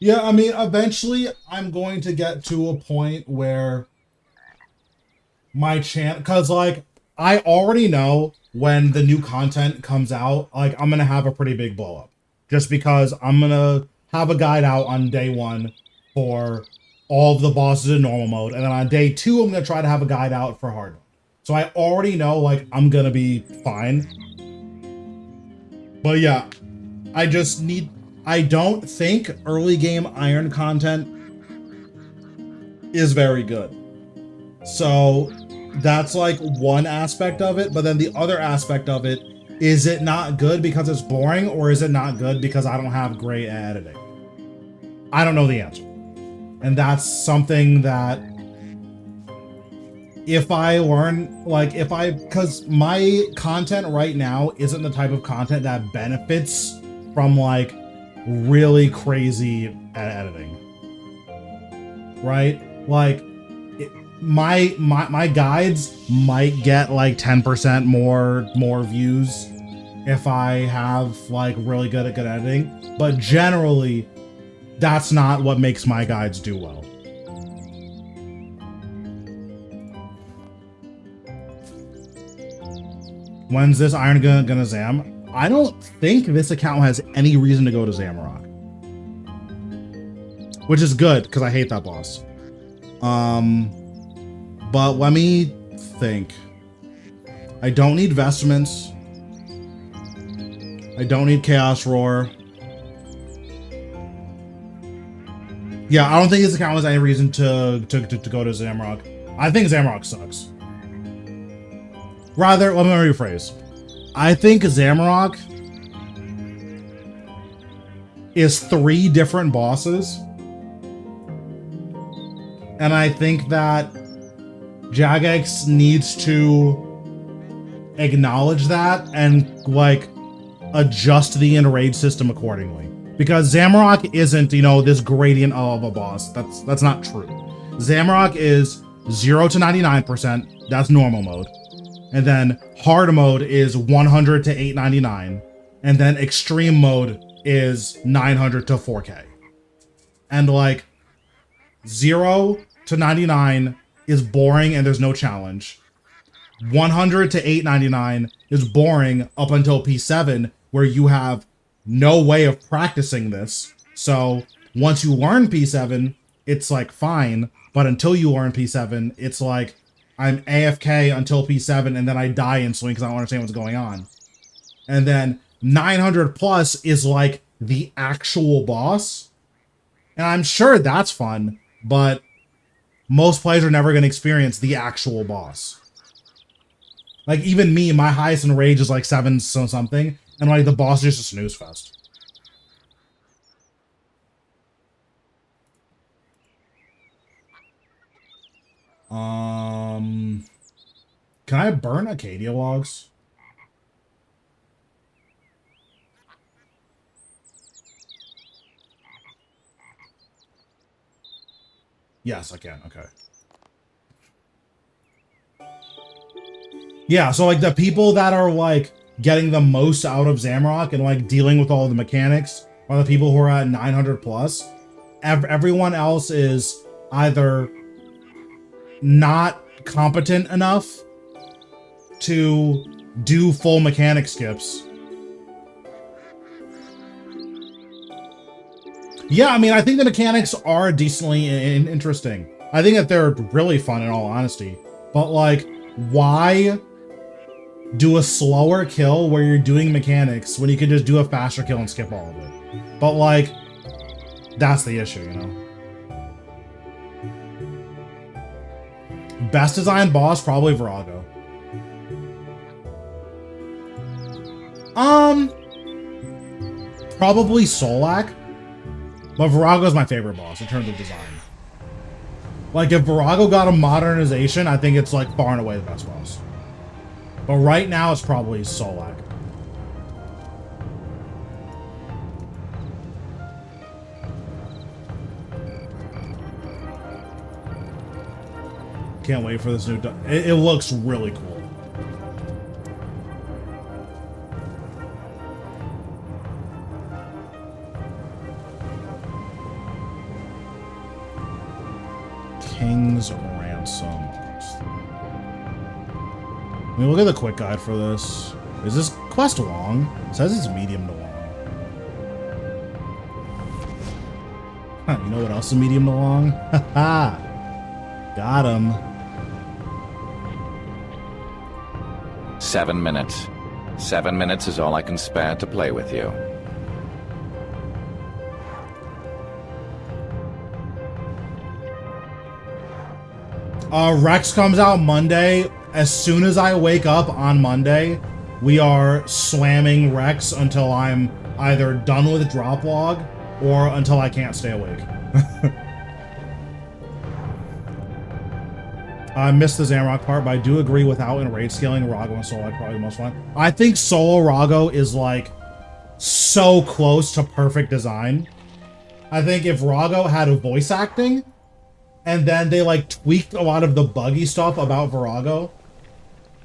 S1: Yeah, I mean, eventually I'm going to get to a point where my channel, because like, I already know when the new content comes out, like, I'm going to have a pretty big blow up. Just because I'm going to have a guide out on day 1 for all of the bosses in normal mode, and then on day 2, I'm going to try to have a guide out for hard mode. So I already know, like, I'm going to be fine. But yeah, I don't think early game iron content is very good. So That's like one aspect of it, but then the other aspect of it, is it not good because it's boring, or is it not good because I don't have great editing? I don't know the answer. And that's something that if I learn, like because my content right now isn't the type of content that benefits from like really crazy editing, right? Like my guides might get like 10% more views if I have like really good editing, but generally that's not what makes my guides do well. When's this Iron gonna Zam? I don't think this account has any reason to go to Zamrock, which is good because I hate that boss. But let me think. I don't need vestments. I don't need Chaos Roar. Yeah, I don't think this account has any reason to go to Zamrock. I think Zamrock sucks. Rather, let me rephrase. I think Zamrock is 3 different bosses. And I think that Jagex needs to acknowledge that and like adjust the enrage system accordingly. Because Zamrock isn't, you know, this gradient of a boss. That's not true. Zamrock is 0 to 99%. That's normal mode. And then hard mode is 100 to 899. And then extreme mode is 900 to 4K. And like 0 to 99 is boring and there's no challenge. 100 to 899 is boring up until P7, where you have no way of practicing this. So once you learn P7, it's like fine. But until you learn P7, it's like I'm AFK until P7 and then I die instantly because I don't understand what's going on. And then 900 plus is like the actual boss. And I'm sure that's fun, but most players are never going to experience the actual boss. Like even me, my highest in rage is like 7 something, and like the boss is just a snooze fest. Can I burn Acadia logs? Yes, I can. Okay. Yeah, so like the people that are like getting the most out of Zamrock and like dealing with all the mechanics are the people who are at 900 plus. Everyone else is either not competent enough to do full mechanic skips. Yeah, I mean, I think the mechanics are decently interesting. I think that they're really fun in all honesty. But like, why do a slower kill where you're doing mechanics when you can just do a faster kill and skip all of it? But like, that's the issue, you know? Best designed boss, probably Virago. Probably Solak. But Virago is my favorite boss in terms of design. Like, if Virago got a modernization, I think it's like far and away the best boss. But right now, it's probably Solak. Can't wait for this new... It looks really cool. King's Ransom. I mean, look at the quick guide for this. Is this quest long? It says it's medium to long. Huh, you know what else is medium to long? Haha! Got him.
S2: 7 minutes. 7 minutes is all I can spare to play with you.
S1: Rex comes out Monday. As soon as I wake up on Monday, we are slamming Rex until I'm either done with drop log or until I can't stay awake. I missed the Zamrock part, but I do agree without and raid scaling, Rago and Solo probably the most fun. I think Solo Rago is like so close to perfect design. I think if Rago had a voice acting and then they like tweaked a lot of the buggy stuff about Virago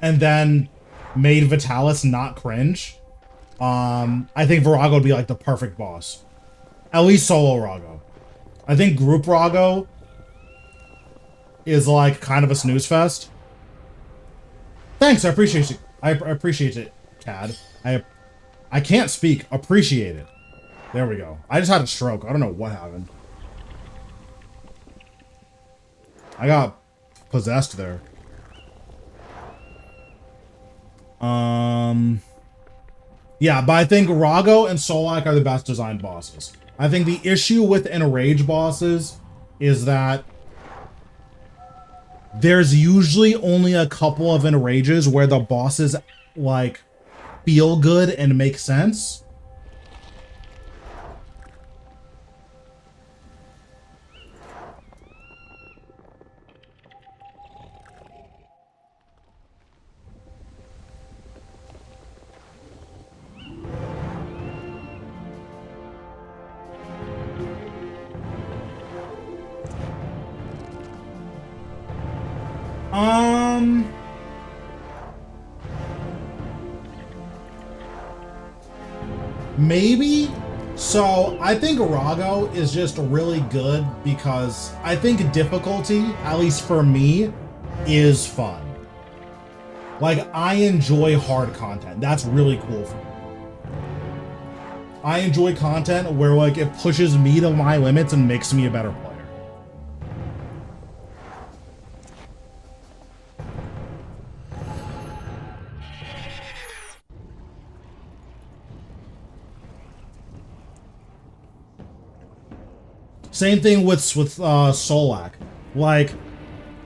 S1: and then made Vitalis not cringe, I think Virago would be like the perfect boss. At least Solo Rago. I think Group Rago is like kind of a snooze fest. Thanks, I appreciate it. I appreciate it, Cad. I can't speak. Appreciate it. There we go. I just had a stroke. I don't know what happened. I got possessed there. Yeah, but I think Rago and Solak are the best designed bosses. I think the issue with enrage bosses is that there's usually only a couple of enrages where the bosses like feel good and make sense. Maybe. So I think Rago is just really good because I think difficulty, at least for me, is fun. Like, I enjoy hard content. That's really cool for me. I enjoy content where like it pushes me to my limits and makes me a better player. Same thing with Solak. Like,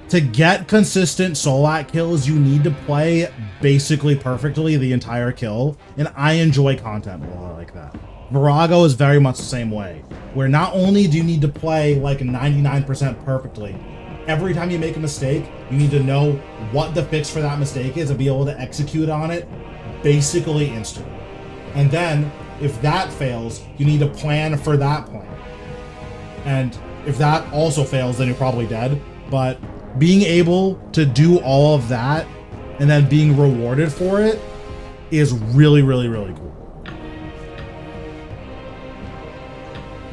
S1: to get consistent Solak kills, you need to play basically perfectly the entire kill, and I enjoy content more like that. Virago is very much the same way, where not only do you need to play like 99% perfectly, every time you make a mistake, you need to know what the fix for that mistake is and be able to execute on it basically instantly. And then, if that fails, you need to plan for that plan. And if that also fails, then you're probably dead. But being able to do all of that and then being rewarded for it is really, really, really cool.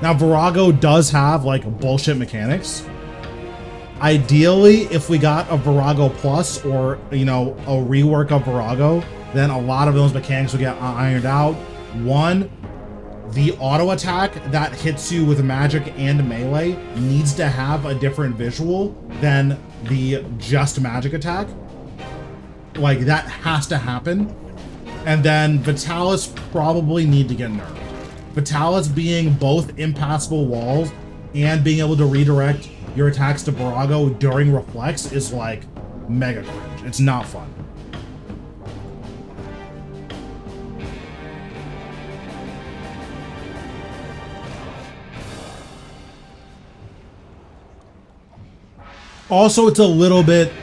S1: Now, Virago does have like bullshit mechanics. Ideally, if we got a Virago Plus or, you know, a rework of Virago, then a lot of those mechanics would get ironed out. One, the auto attack that hits you with magic and melee needs to have a different visual than the just magic attack. Like, that has to happen. And then Vitalis probably need to get nerfed. Vitalis being both impassable walls and being able to redirect your attacks to Virago during reflex is like mega cringe. It's not fun. Also, it's a little bit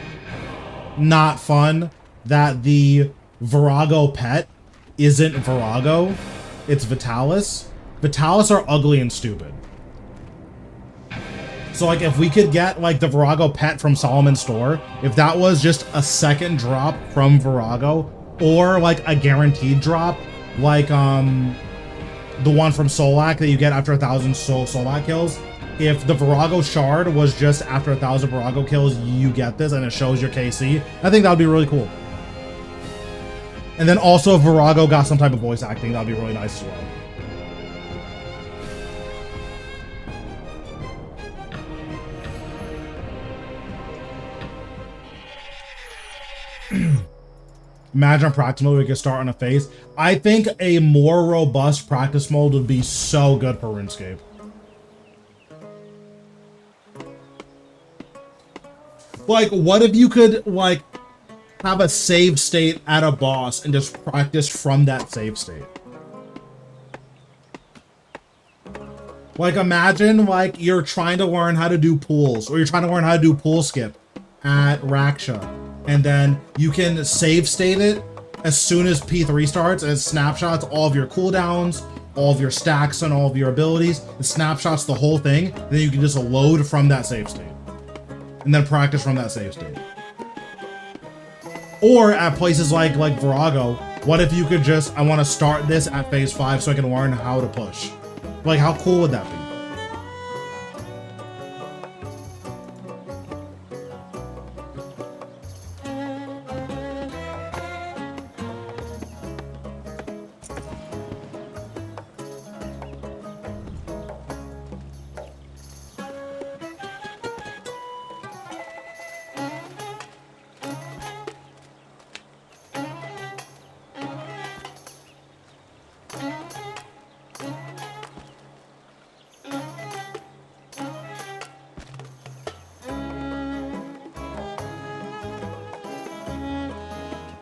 S1: not fun that the Virago pet isn't Virago, it's Vitalis. Vitalis are ugly and stupid. So like if we could get like the Virago pet from Solomon's store, if that was just a second drop from Virago or like a guaranteed drop, like the one from Solak that you get after 1,000 Solak kills, if the Virago shard was just after 1,000 Virago kills, you get this and it shows your KC, I think that would be really cool. And then also if Virago got some type of voice acting, that would be really nice as well. Imagine a practice mode we could start on a phase. I think a more robust practice mode would be so good for RuneScape. Like, what if you could, like, have a save state at a boss and just practice from that save state? Like, imagine, like, you're trying to learn how to do pools, or you're trying to learn how to do pool skip at Raksha, and then you can save state it as soon as P3 starts, and it snapshots all of your cooldowns, all of your stacks, and all of your abilities. It snapshots the whole thing, and then you can just load from that save state, and then practice from that save state. Or at places like Virago, what if you could just, I want to start this at phase 5 so I can learn how to push? Like, how cool would that be?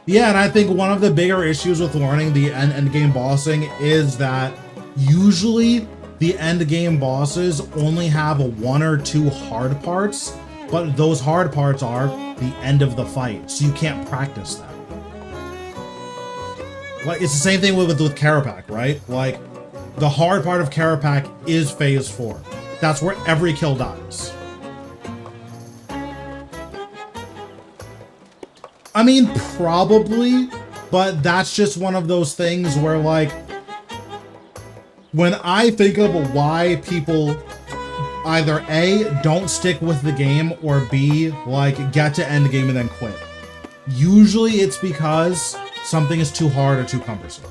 S1: Yeah, and I think one of the bigger issues with learning the end game bossing is that usually the end game bosses only have 1 or 2 hard parts, but those hard parts are the end of the fight, so you can't practice that. Like, it's the same thing with Carapac, right? Like, the hard part of Carapac is phase 4. That's where every kill dies. I mean, probably, but that's just one of those things where, like, when I think of why people either A, don't stick with the game, or B, like, get to end game and then quit, usually it's because something is too hard or too cumbersome,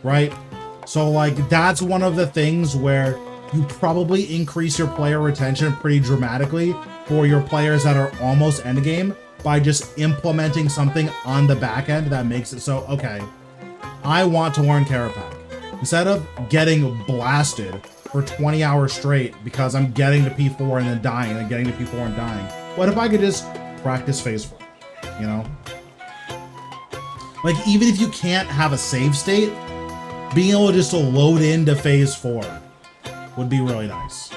S1: right? So, like, that's one of the things where you probably increase your player retention pretty dramatically for your players that are almost end game, by just implementing something on the back end that makes it so, okay, I want to learn Carapac. Instead of getting blasted for 20 hours straight because I'm getting to P4 and then dying, and getting to P4 and dying, what if I could just practice phase 4, you know? Like, even if you can't have a save state, being able just to load into phase 4 would be really nice.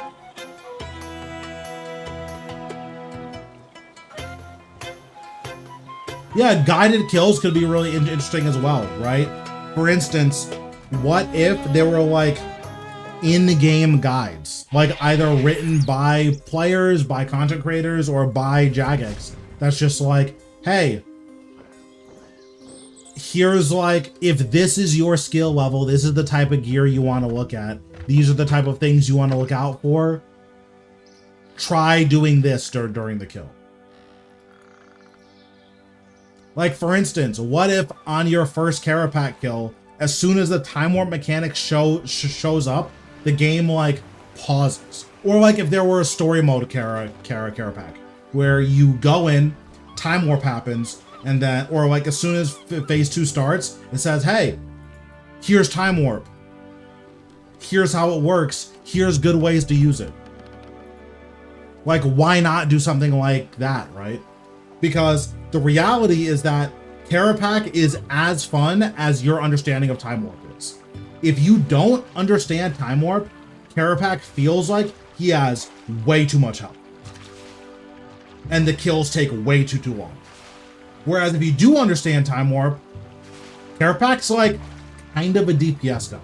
S1: Yeah, guided kills could be really interesting as well, right? For instance, what if there were, like, in-game guides, like either written by players, by content creators, or by Jagex, that's just like, hey, here's, like, if this is your skill level, this is the type of gear you want to look at, these are the type of things you want to look out for, try doing this during the kill. Like, for instance, what if on your first Carapac kill, as soon as the time warp mechanic shows up, the game, like, pauses? Or, like, if there were a story mode Carapac, where you go in, time warp happens, and then, or, like, as soon as phase 2 starts, it says, hey, here's time warp. Here's how it works. Here's good ways to use it. Like, why not do something like that, right? Because the reality is that Carapac is as fun as your understanding of Time Warp is. If you don't understand Time Warp, Carapac feels like he has way too much health. And the kills take way too long. Whereas if you do understand Time Warp, Carapac's like kind of a DPS gun.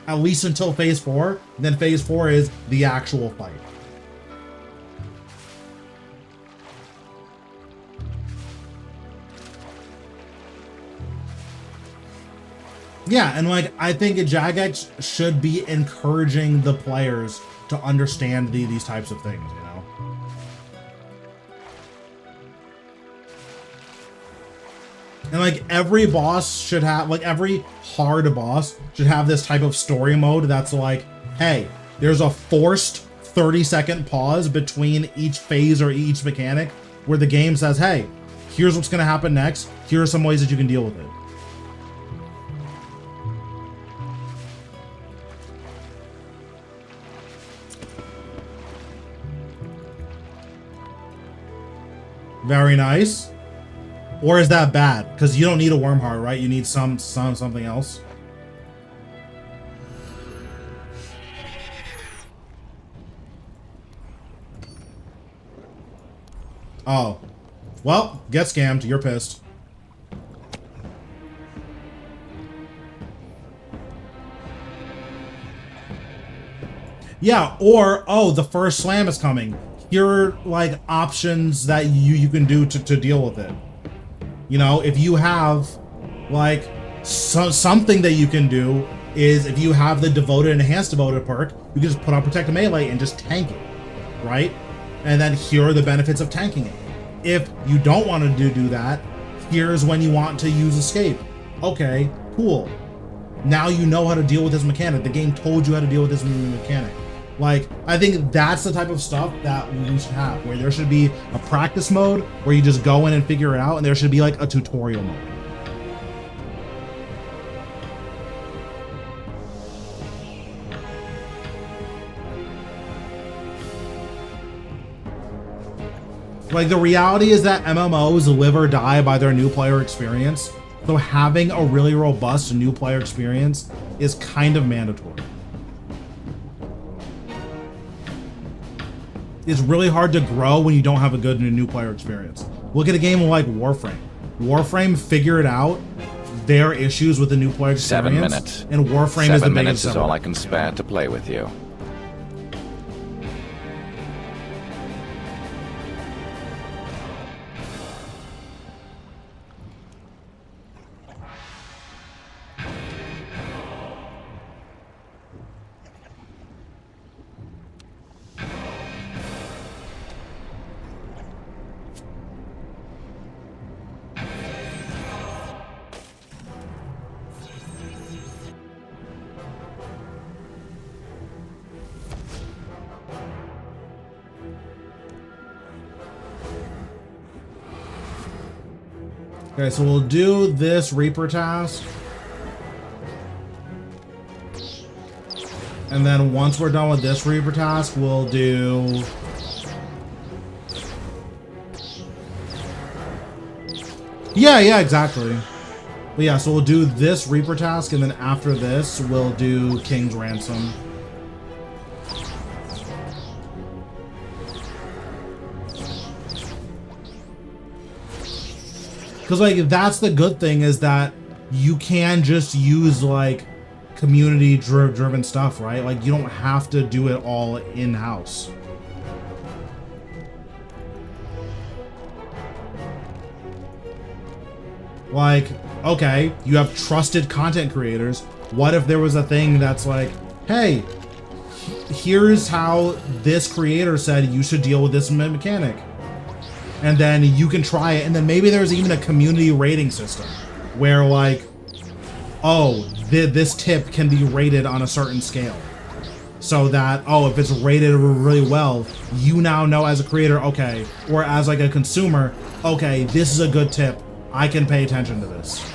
S1: At least until phase 4, then phase 4 is the actual fight. Yeah, and like, I think Jagex should be encouraging the players to understand these types of things, you know? And like, every boss should have, like, every hard boss should have this type of story mode that's like, hey, there's a forced 30-second pause between each phase or each mechanic where the game says, hey, here's what's gonna happen next, here are some ways that you can deal with it. Very nice. Or is that bad? Because you don't need a worm heart, right? You need something else. Oh. Well, get scammed. You're pissed. Yeah, or, oh, the first slam is coming. Here are, like, options that you can do to deal with it. You know, if you have, like, something that you can do is if you have the Devoted and Enhanced Devoted perk, you can just put on Protect Melee and just tank it, right? And then here are the benefits of tanking it. If you don't want to do that, here's when you want to use Escape. Okay, cool. Now you know how to deal with this mechanic. The game told you how to deal with this mechanic. Like, I think that's the type of stuff that we should have, where there should be a practice mode where you just go in and figure it out, and there should be like a tutorial mode. Like, the reality is that MMOs live or die by their new player experience, so having a really robust new player experience is kind of mandatory. It's really hard to grow when you don't have a good new player experience. Look at a game like Warframe. Warframe figured out their issues with the new player experience.
S2: 7 minutes.
S1: And Warframe is the biggest.
S2: 7 minutes is all I can spare to play with you.
S1: Okay, so we'll do this Reaper task. And then once we're done with this Reaper task, we'll do... Yeah, exactly. But yeah, so we'll do this Reaper task, and then after this, we'll do King's Ransom. Because, like, that's the good thing, is that you can just use, like, community-driven stuff, right? Like, you don't have to do it all in-house. Like, okay, you have trusted content creators. What if there was a thing that's like, hey, here's how this creator said you should deal with this mechanic. And then you can try it, and then maybe there's even a community rating system where, like, oh, this tip can be rated on a certain scale. So that, oh, if it's rated really well, you now know as a creator, okay, or as like a consumer, okay, this is a good tip. I can pay attention to this.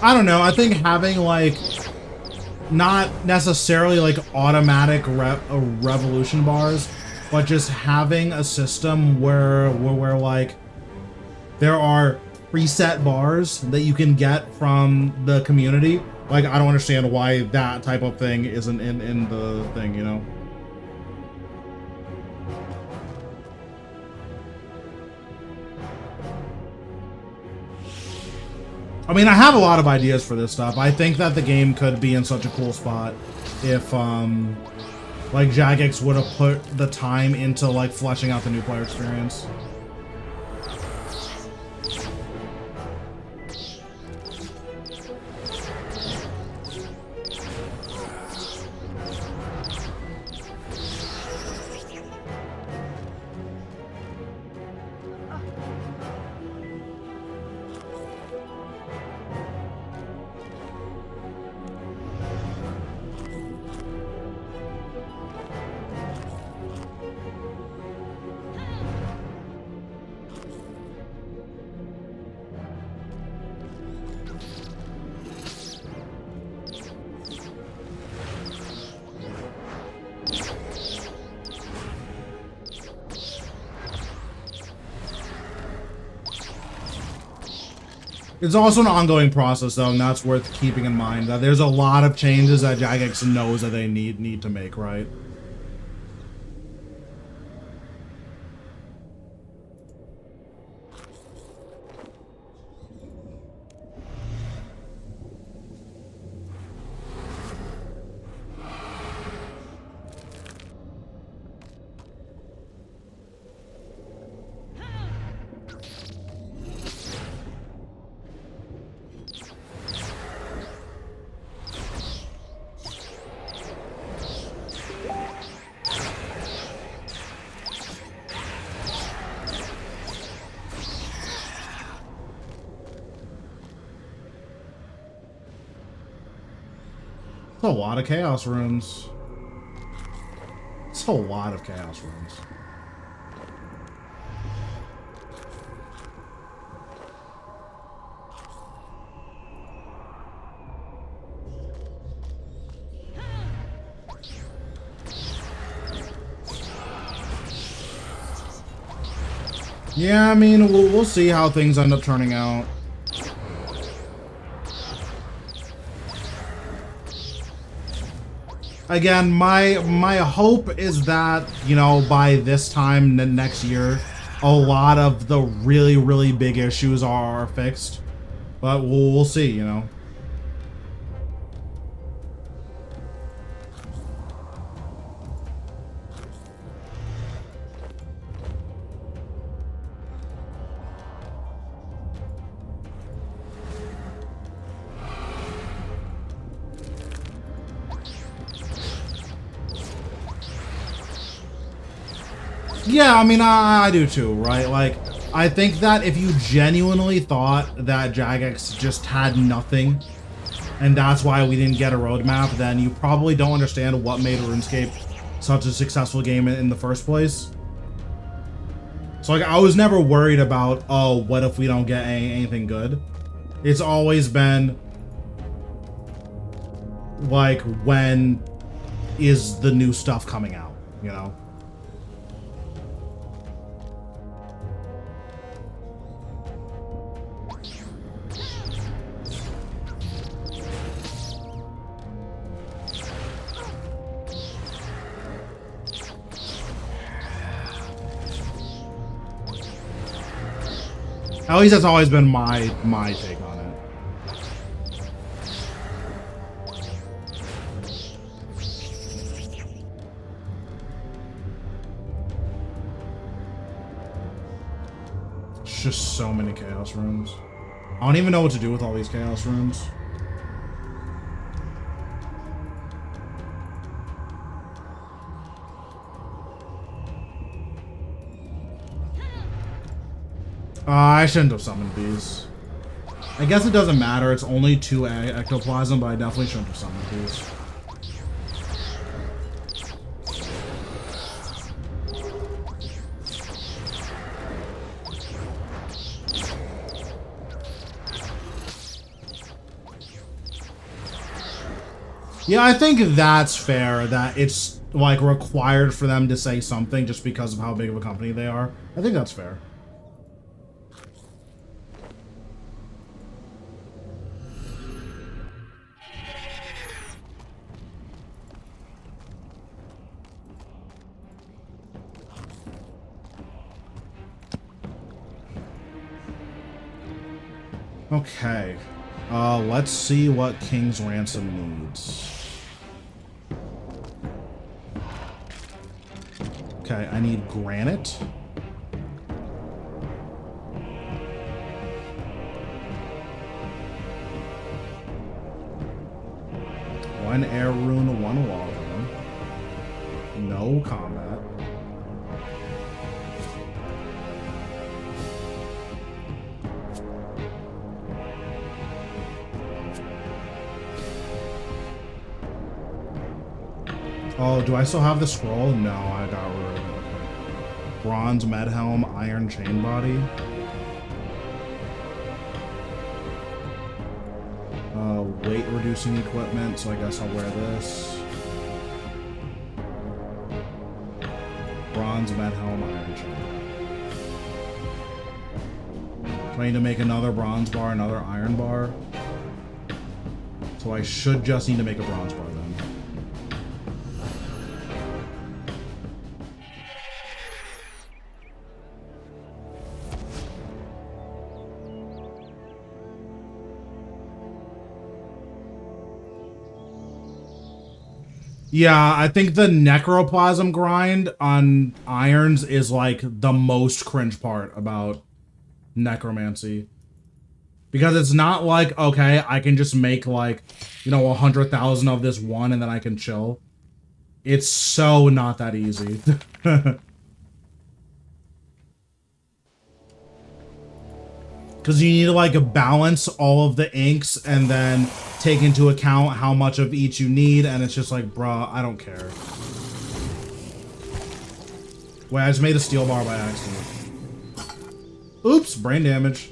S1: I don't know. I think having, like, not necessarily like automatic revolution bars, but just having a system where like there are preset bars that you can get from the community. Like, I don't understand why that type of thing isn't in the thing, you know? I mean, I have a lot of ideas for this stuff. I think that the game could be in such a cool spot if, like, Jagex would have put the time into, like, fleshing out the new player experience. It's also an ongoing process, though, and that's worth keeping in mind. That there's a lot of changes that Jagex knows that they need to make, right? A lot of chaos runes. It's a lot of chaos runes. Yeah, I mean, we'll see how things end up turning out. Again, my hope is that, you know, by this time next year, a lot of the really big issues are fixed. But we'll see, you know. Yeah, I mean, I do too, right? Like, I think that if you genuinely thought that Jagex just had nothing, and that's why we didn't get a roadmap, then you probably don't understand what made RuneScape such a successful game in the first place. So, like, I was never worried about, oh, what if we don't get anything good? It's always been, like, when is the new stuff coming out, you know? At least that's always been my take on it. It's just so many chaos runes. I don't even know what to do with all these chaos runes. I shouldn't have summoned these. I guess it doesn't matter. It's only 2 ectoplasm, but I definitely shouldn't have summoned these. Yeah, I think that's fair, that it's, like, required for them to say something just because of how big of a company they are. I think that's fair. Okay, let's see what King's Ransom needs. Okay, I need granite. One air rune, one wall rune. No combat. Oh, do I still have the scroll? No, I got rid of it. Okay. Bronze Medhelm, Iron Chain Body. Weight reducing equipment, so I guess I'll wear this. Bronze Medhelm, Iron Chain. I need to make another bronze bar, another iron bar. So I should just need to make a bronze bar then. Yeah, I think the necroplasm grind on irons is like the most cringe part about necromancy. Because it's not like, okay, I can just make like, you know, 100,000 of this one and then I can chill. It's so not that easy. Because you need to like balance all of the inks and then take into account how much of each you need, and it's just like, bruh, I don't care. Wait, I just made a steel bar by accident. Oops, brain damage.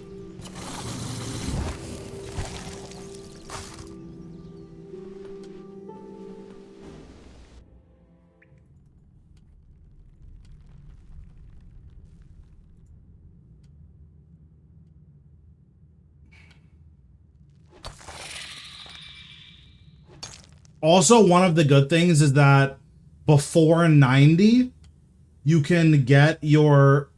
S1: Also, one of the good things is that before 90, you can get your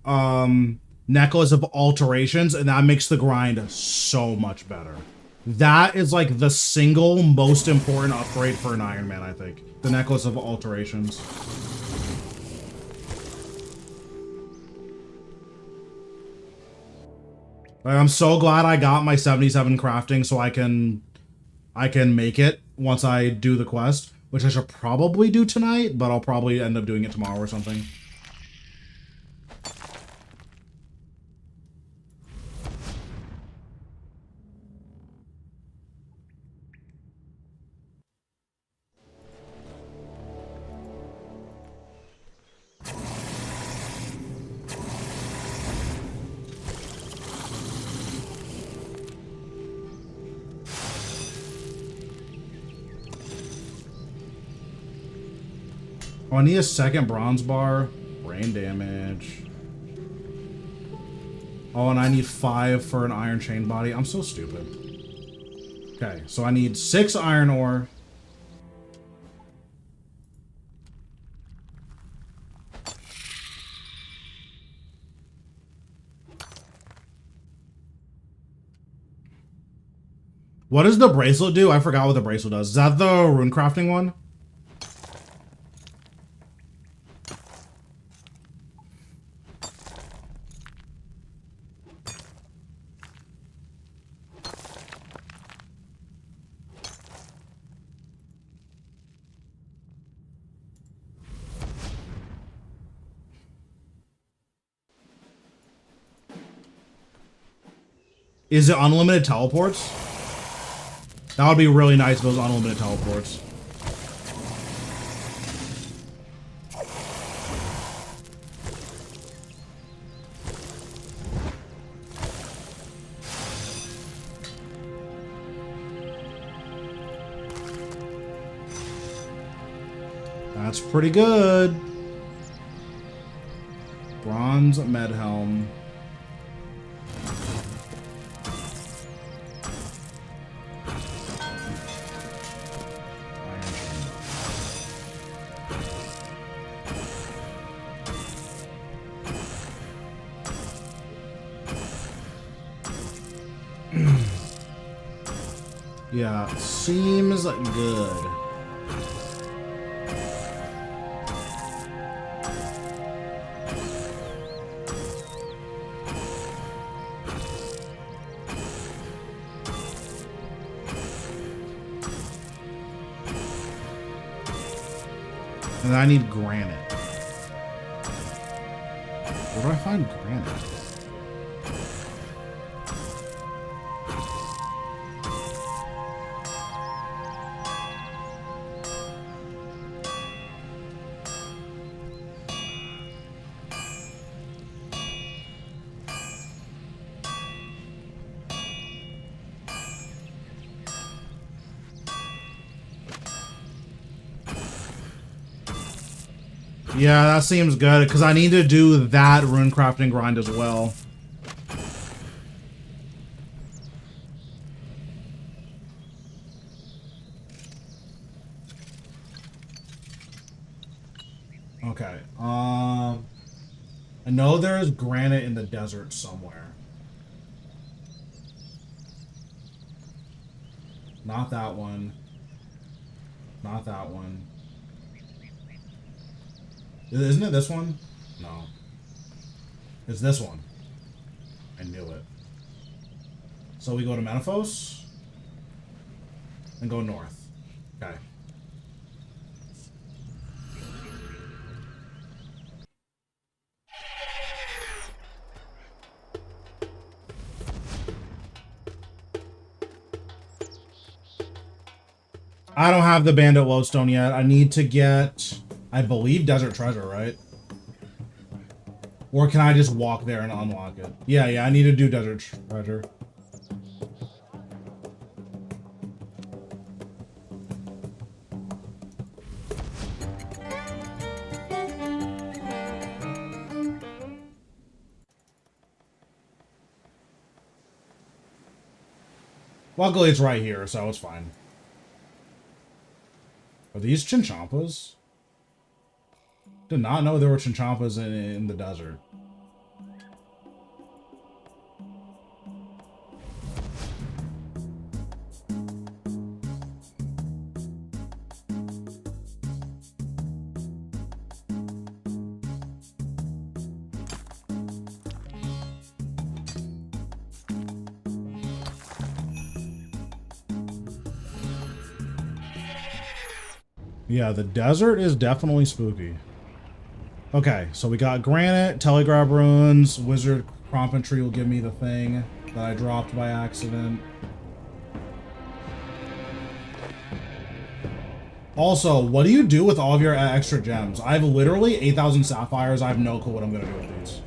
S1: necklace of alterations, and that makes the grind so much better. That is like the single most important upgrade for an Iron Man, I think. The necklace of alterations. Like, I'm so glad I got my 77 crafting so I can make it once I do the quest, which I should probably do tonight, but I'll probably end up doing it tomorrow or something. Oh, I need a second bronze bar. Brain damage. Oh, and I need 5 for an iron chain body. I'm so stupid. Okay, so I need 6 iron ore. What does the bracelet do? I forgot what the bracelet does. Is that the rune crafting one? Is it unlimited teleports? That would be really nice if it was unlimited teleports. That's pretty good. Bronze med helm. Yeah, seems good. And I need granite. Where do I find granite? Yeah, that seems good, because I need to do that rune crafting grind as well. Okay. I know there's granite in the desert somewhere. Not that one. Not that one. Isn't it this one? No. It's this one. I knew it. So we go to Menaphos and go north. Okay. I don't have the Bandit Lodestone yet. I need to get, I believe, Desert Treasure, right? Or can I just walk there and unlock it? Yeah, I need to do Desert Treasure. Luckily, it's right here, so it's fine. Are these Chinchompas? Did not know there were Chinchompas in the desert. Yeah, the desert is definitely spooky. Okay, so we got granite, telegraph runes, wizard Crompentry will give me the thing that I dropped by accident. Also, what do you do with all of your extra gems? I have literally 8,000 sapphires. I have no clue what I'm gonna do with these.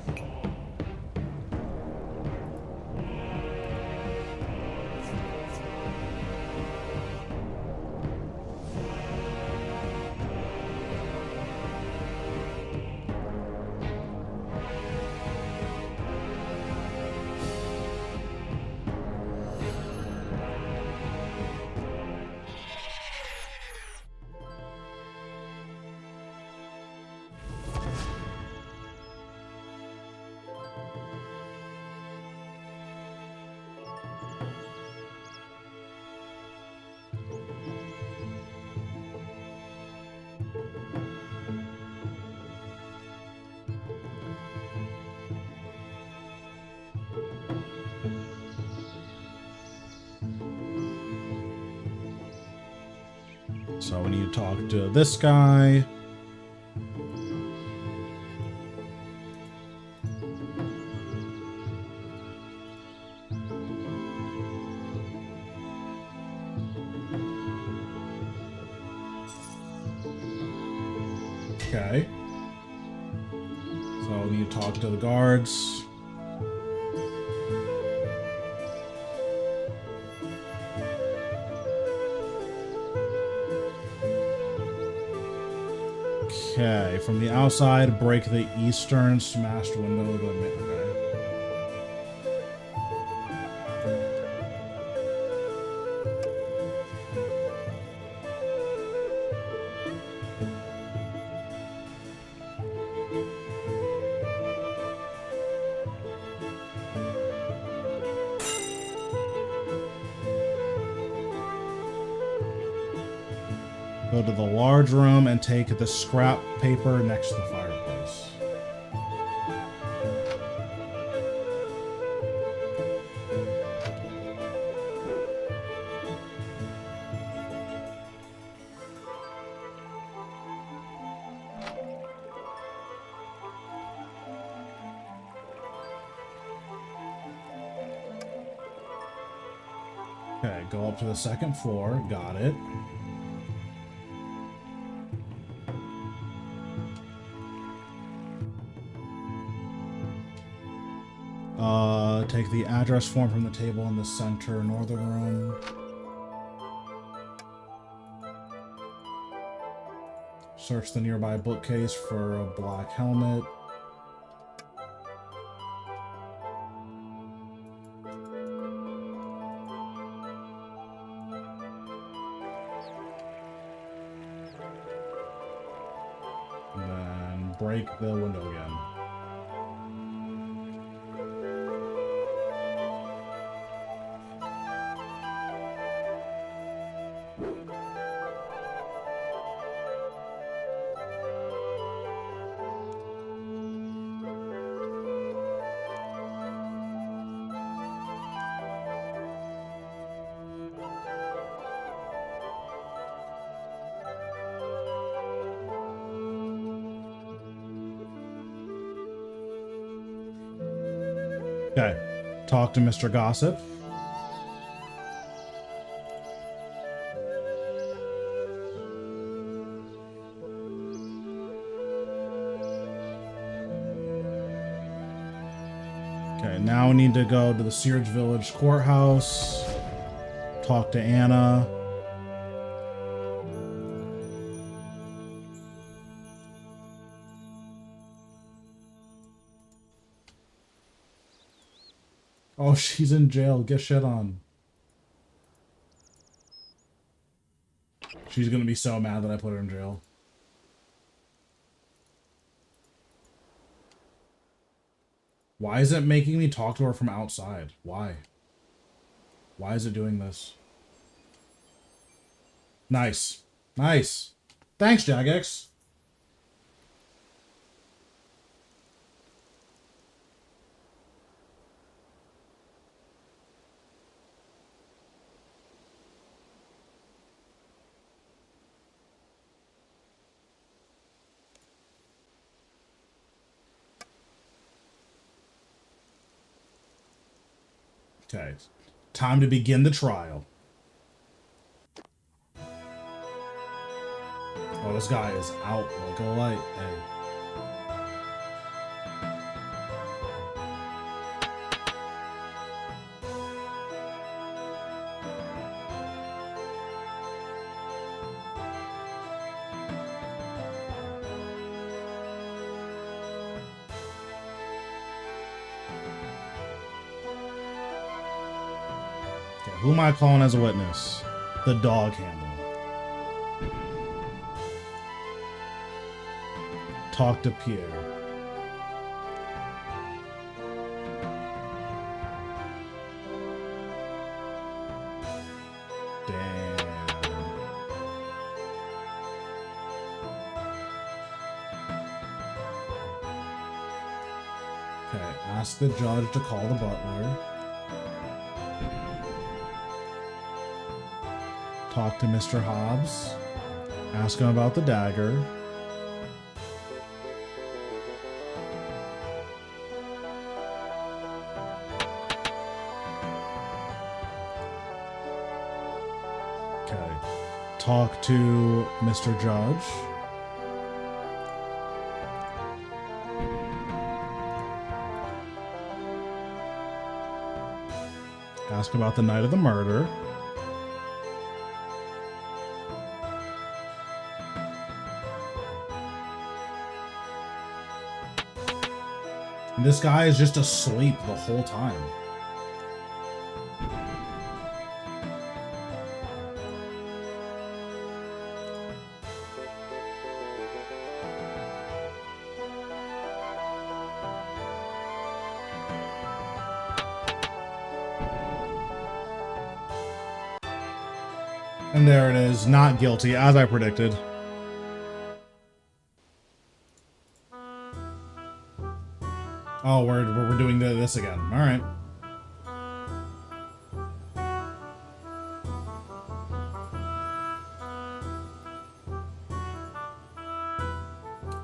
S1: So we need to talk to this guy. Okay. So we need to talk to the guards. Okay, from the outside, break the eastern smashed window of the... Okay. Go to the large room and take the scrap paper next to the fireplace. Okay, go up to the second floor. Got it. Take the address form from the table in the center northern room. Search the nearby bookcase for a black helmet. And then break the window again. Okay, talk to Mr. Gossip. Okay, now we need to go to the Search Village courthouse, talk to Anna. Oh, she's in jail. Get shit on. She's gonna be so mad that I put her in jail. Why is it making me talk to her from outside? Why? Why is it doing this? Nice. Nice. Thanks, Jagex. Okay, time to begin the trial. Oh, this guy is out like a light. Hey. Who am I calling as a witness? The dog handler. Talk to Pierre. Damn. Okay, ask the judge to call the butler. Talk to Mr. Hobbs. Ask him about the dagger. Okay. Talk to Mr. Judge. Ask about the night of the murder. This guy is just asleep the whole time. And there it is, not guilty, as I predicted. Oh, we're doing this again. All right.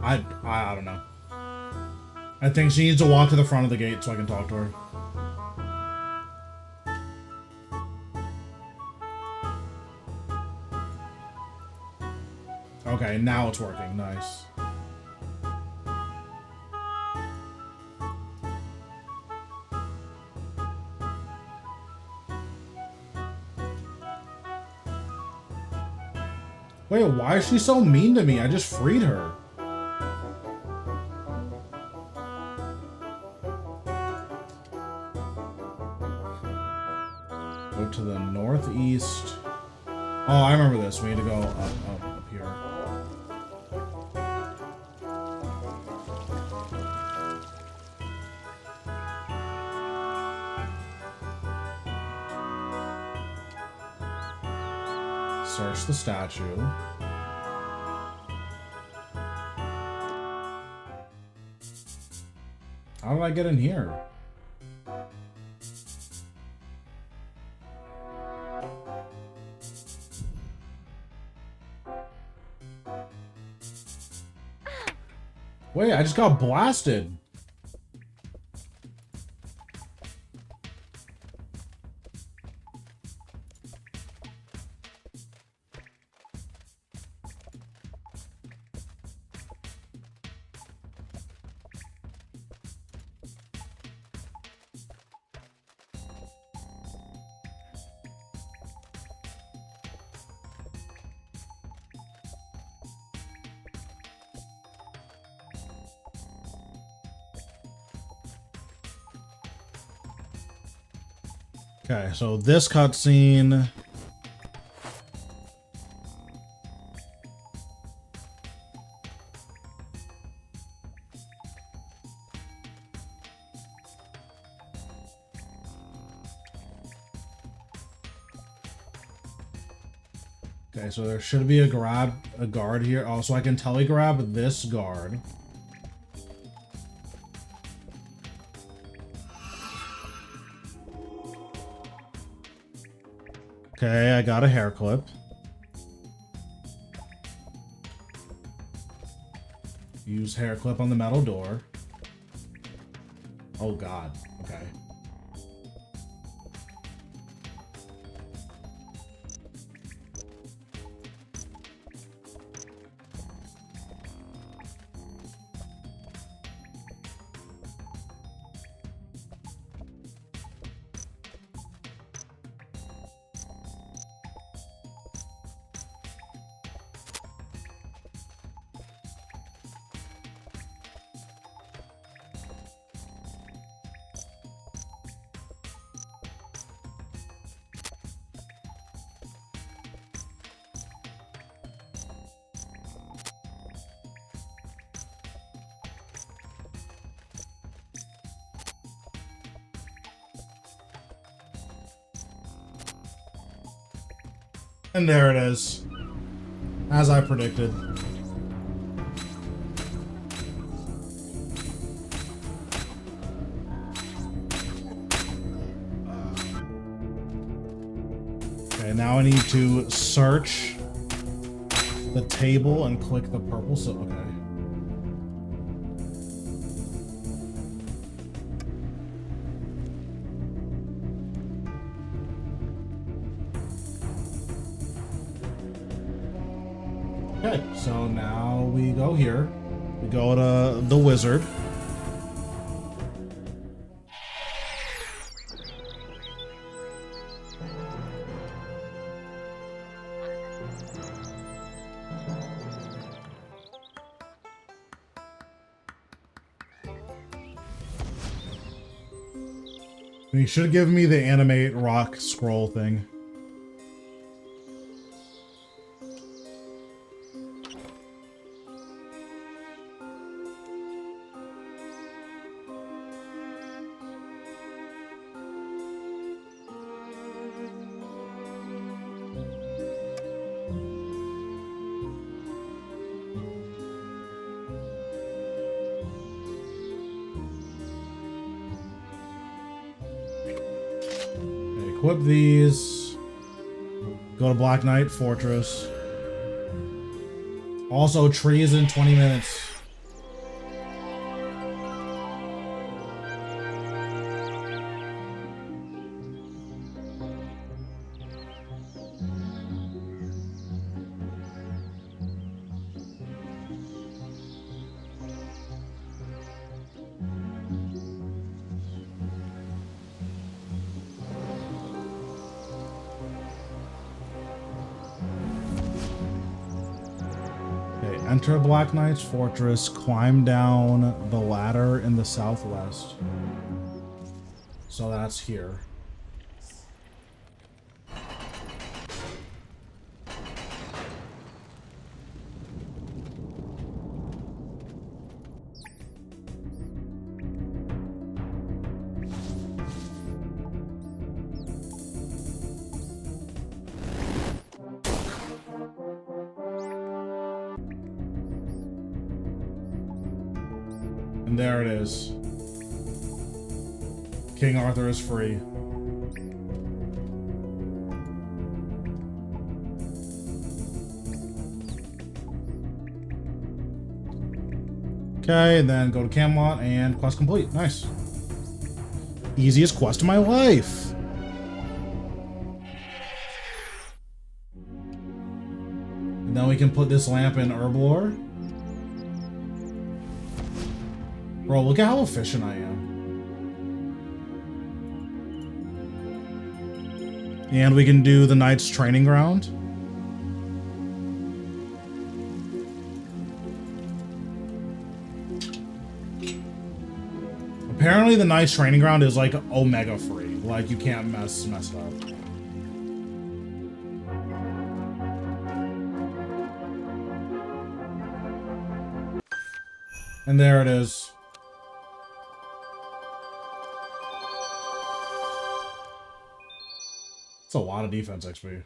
S1: I don't know. I think she needs to walk to the front of the gate so I can talk to her. Okay, now it's working. Nice. Wait, why is she so mean to me? I just freed her. Go to the northeast. Oh, I remember this. We need to go up here. Search the statue. How did I get in here? Wait, I just got blasted. Okay, so this cutscene. Okay, so there should be a guard here. Oh, so I can telegrab this guard. Okay, I got a hair clip. Use hair clip on the metal door. Oh god, okay. And there it is. As I predicted. Okay, now I need to search the table and click the purple, so okay. Okay, so now we go here. We go to the wizard. And he should give me the animate rock scroll thing. Equip these. Go to Black Knight Fortress. Also, trees in 20 minutes. Enter Black Knight's Fortress, climb down the ladder in the southwest. So that's here. And there it is. King Arthur is free. Okay, and then go to Camelot and quest complete. Nice. Easiest quest of my life. And then we can put this lamp in Herblore. Bro, look at how efficient I am. And we can do the Knight's Training Ground. Apparently the Knight's Training Ground is like Omega free. Like you can't mess it up. And there it is. It's a lot of defense XP.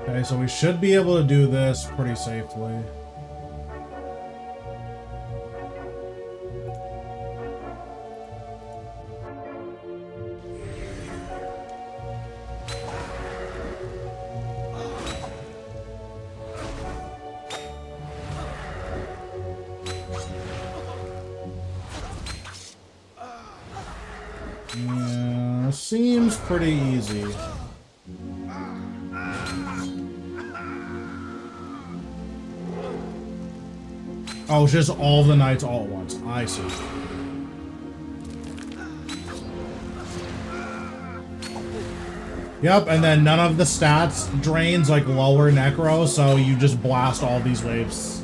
S1: Okay, so we should be able to do this pretty safely. Yeah, seems pretty easy. Oh, it's just all the knights all at once. I see. Yep, and then none of the stats drains like lower necro, so you just blast all these waves.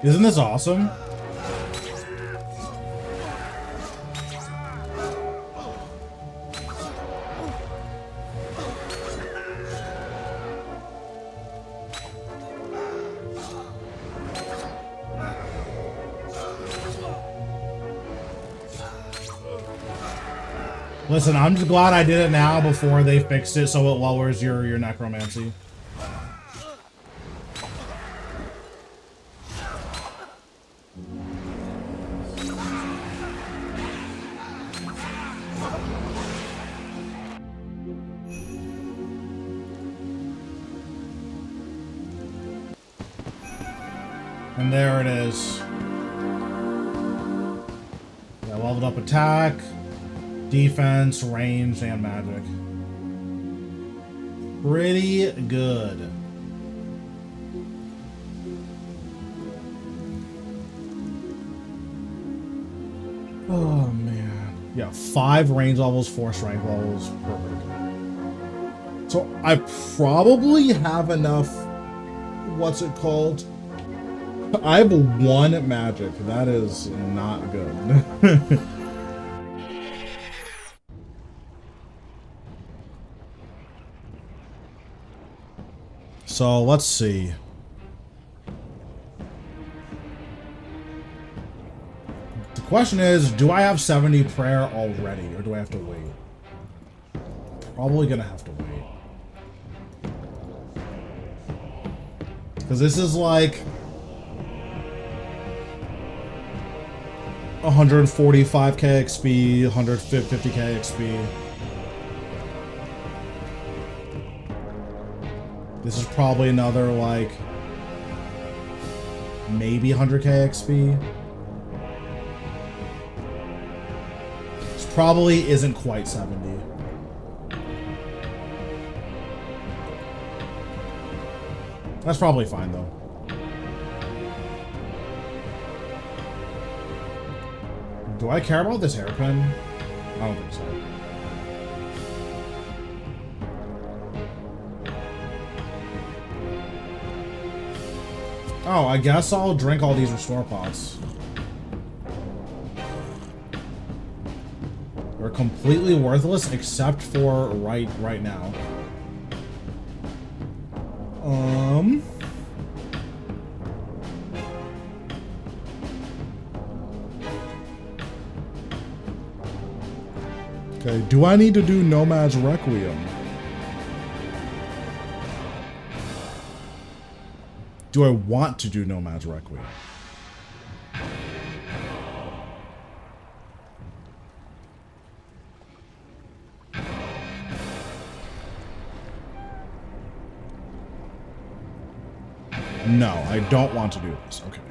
S1: Isn't this awesome? Listen, I'm just glad I did it now before they fixed it so it lowers your necromancy. And there it is. Yeah, leveled up attack, defense, range, and magic. Pretty good. Oh man. Yeah, 5 range levels, 4 strength levels. Perfect. So I probably have enough, what's it called? I have 1 magic. That is not good. So let's see. Question is, do I have 70 prayer already, or do I have to wait? Probably gonna have to wait. Because this is like 145k XP, 150k XP. This is probably another like maybe 100k XP. This probably isn't quite 70. That's probably fine though. Do I care about this hairpin? I don't think so. Oh, I guess I'll drink all these restore pots. They're completely worthless except for right now. Okay, do I need to do Nomad's Requiem? Do I want to do Nomad's Requiem? No, I don't want to do this. Okay.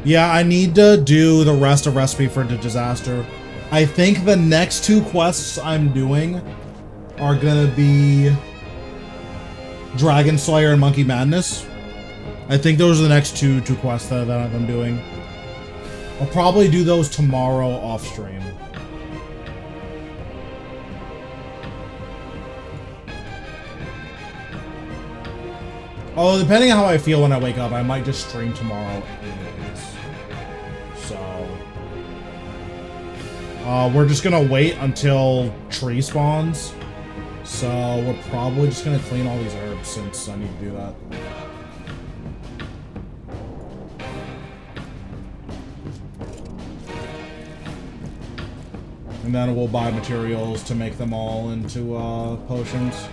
S1: Yeah, I need to do the rest of Recipe for the Disaster. I think the next two quests I'm doing are gonna be Dragon Slayer and Monkey Madness. I think those are the next two quests that I'm doing. I'll probably do those tomorrow off stream. Oh, depending on how I feel when I wake up, I might just stream tomorrow anyways. So, we're just gonna wait until tree spawns. So we're probably just gonna clean all these herbs since I need to do that. And then we'll buy materials to make them all into potions.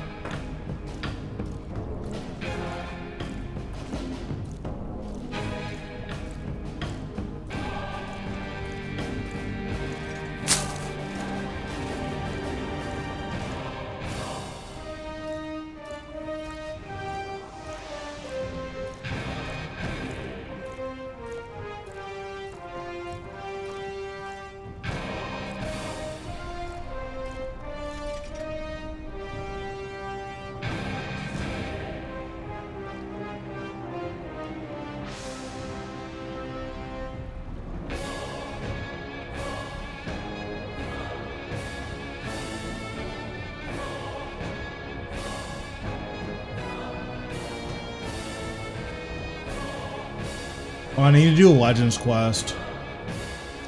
S1: Oh, I need to do a Legends quest.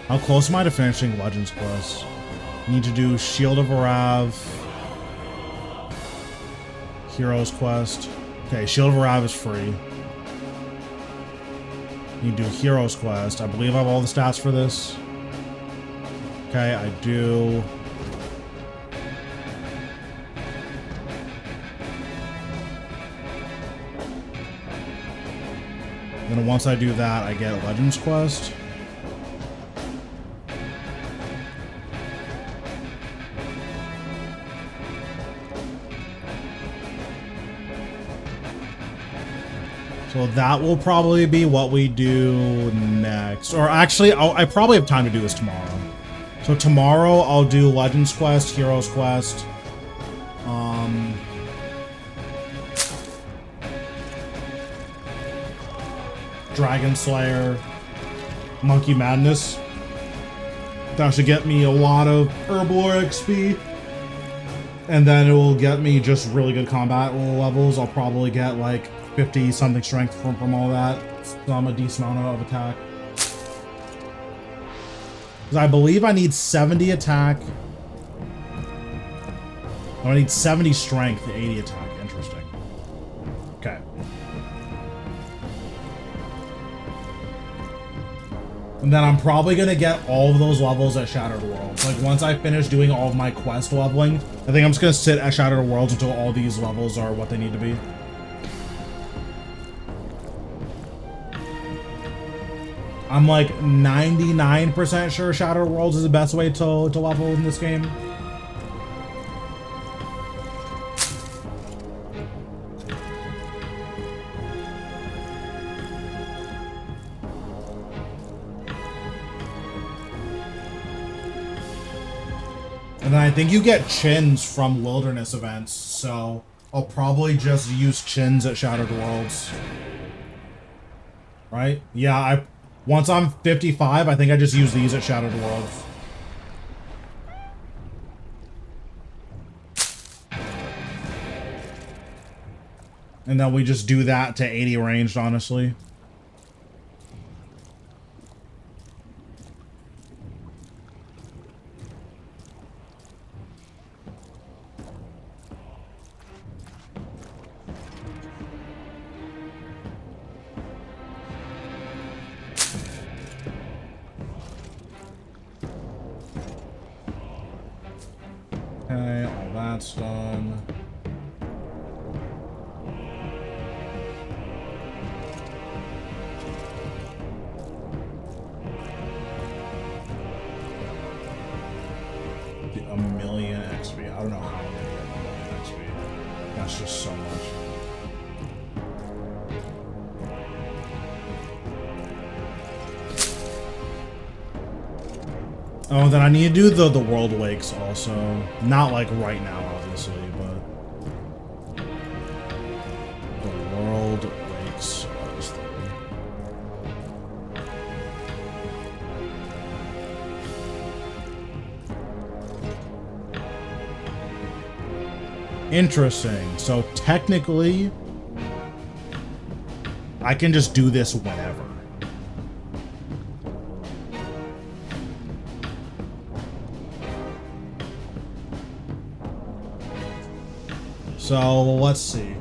S1: How close am I to finishing Legends quest? Need to do Shield of Arav. Heroes quest. Okay, Shield of Arav is free. Need to do Heroes quest. I believe I have all the stats for this. Okay, I do. Then once I do that, I get a Legends quest. So that will probably be what we do next. Or actually, I probably have time to do this tomorrow. So tomorrow I'll do Legends quest, Heroes quest. Dragon Slayer, Monkey Madness. That should get me a lot of Herblore XP. And then it will get me just really good combat levels. I'll probably get like 50 something strength from all that. So I'm a decent amount of attack. Because I believe I need 70 attack. I need 70 strength, 80 attack. Interesting. Okay. And then I'm probably gonna get all of those levels at Shattered Worlds. Like, once I finish doing all of my quest leveling, I think I'm just gonna sit at Shattered Worlds until all these levels are what they need to be. I'm like 99% sure Shattered Worlds is the best way to level in this game. And then I think you get chins from wilderness events, so I'll probably just use chins at Shattered Worlds. Right? Yeah, once I'm 55, I think I just use these at Shattered Worlds. And then we just do that to 80 ranged, honestly. Okay, all that's done. A million XP. I don't know how I'm gonna get a million XP. That's just so much. Oh, then I need to do the World Wakes also. Not like right now, obviously, but the World Wakes are this thing. Interesting. So technically, I can just do this whenever. So, let's see.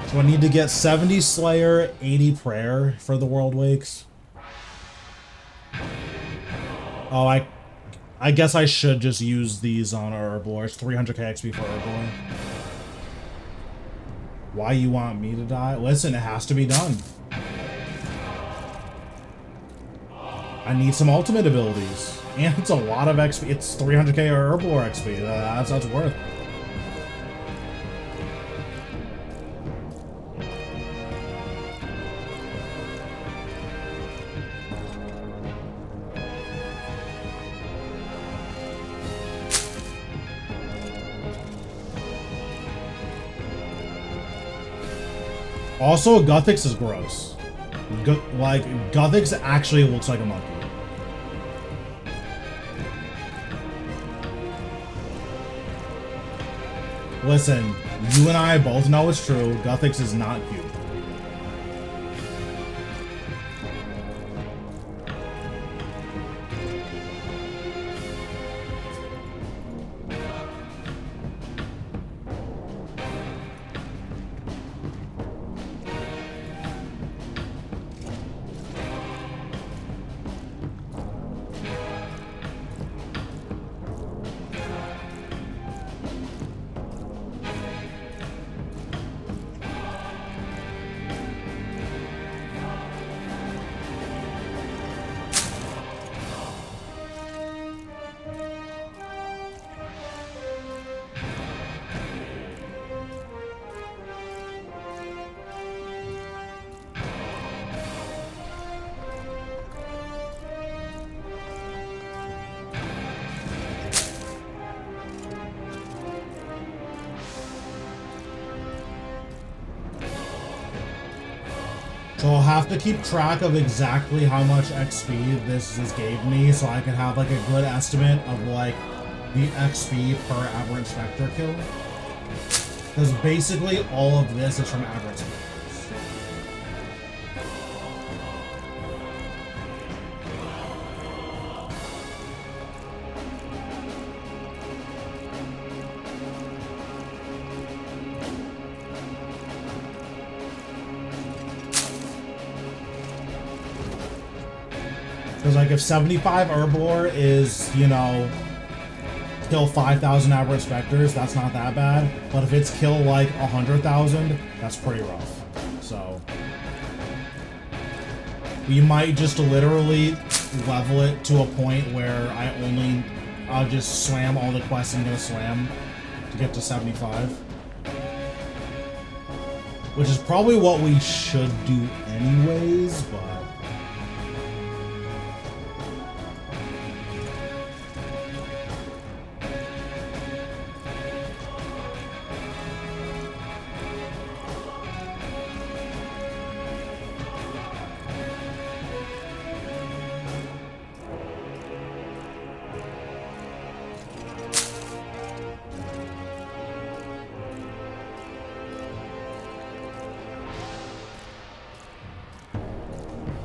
S1: So I need to get 70 Slayer, 80 Prayer for the World Wakes. Oh, I guess I should just use these on Herblore. It's 300k XP for Herblore. Why you want me to die? Listen, it has to be done. I need some ultimate abilities. And it's a lot of XP. It's 300k Herblore XP. That's worth. Also, Guthix is gross. Like, Guthix actually looks like a monkey. Listen, you and I both know it's true. Guthix is not cute. So I'll have to keep track of exactly how much XP this gave me so I can have like a good estimate of like the XP per Aberrant Spectre kill. Because basically all of this is from Aberrant Spectres. Because, like, if 75 Herblore is, you know, kill 5,000 average specters, that's not that bad. But if it's kill, like, 100,000, that's pretty rough. So, we might just literally level it to a point where I'll just slam all the quests I'm gonna slam to get to 75. Which is probably what we should do anyways, but...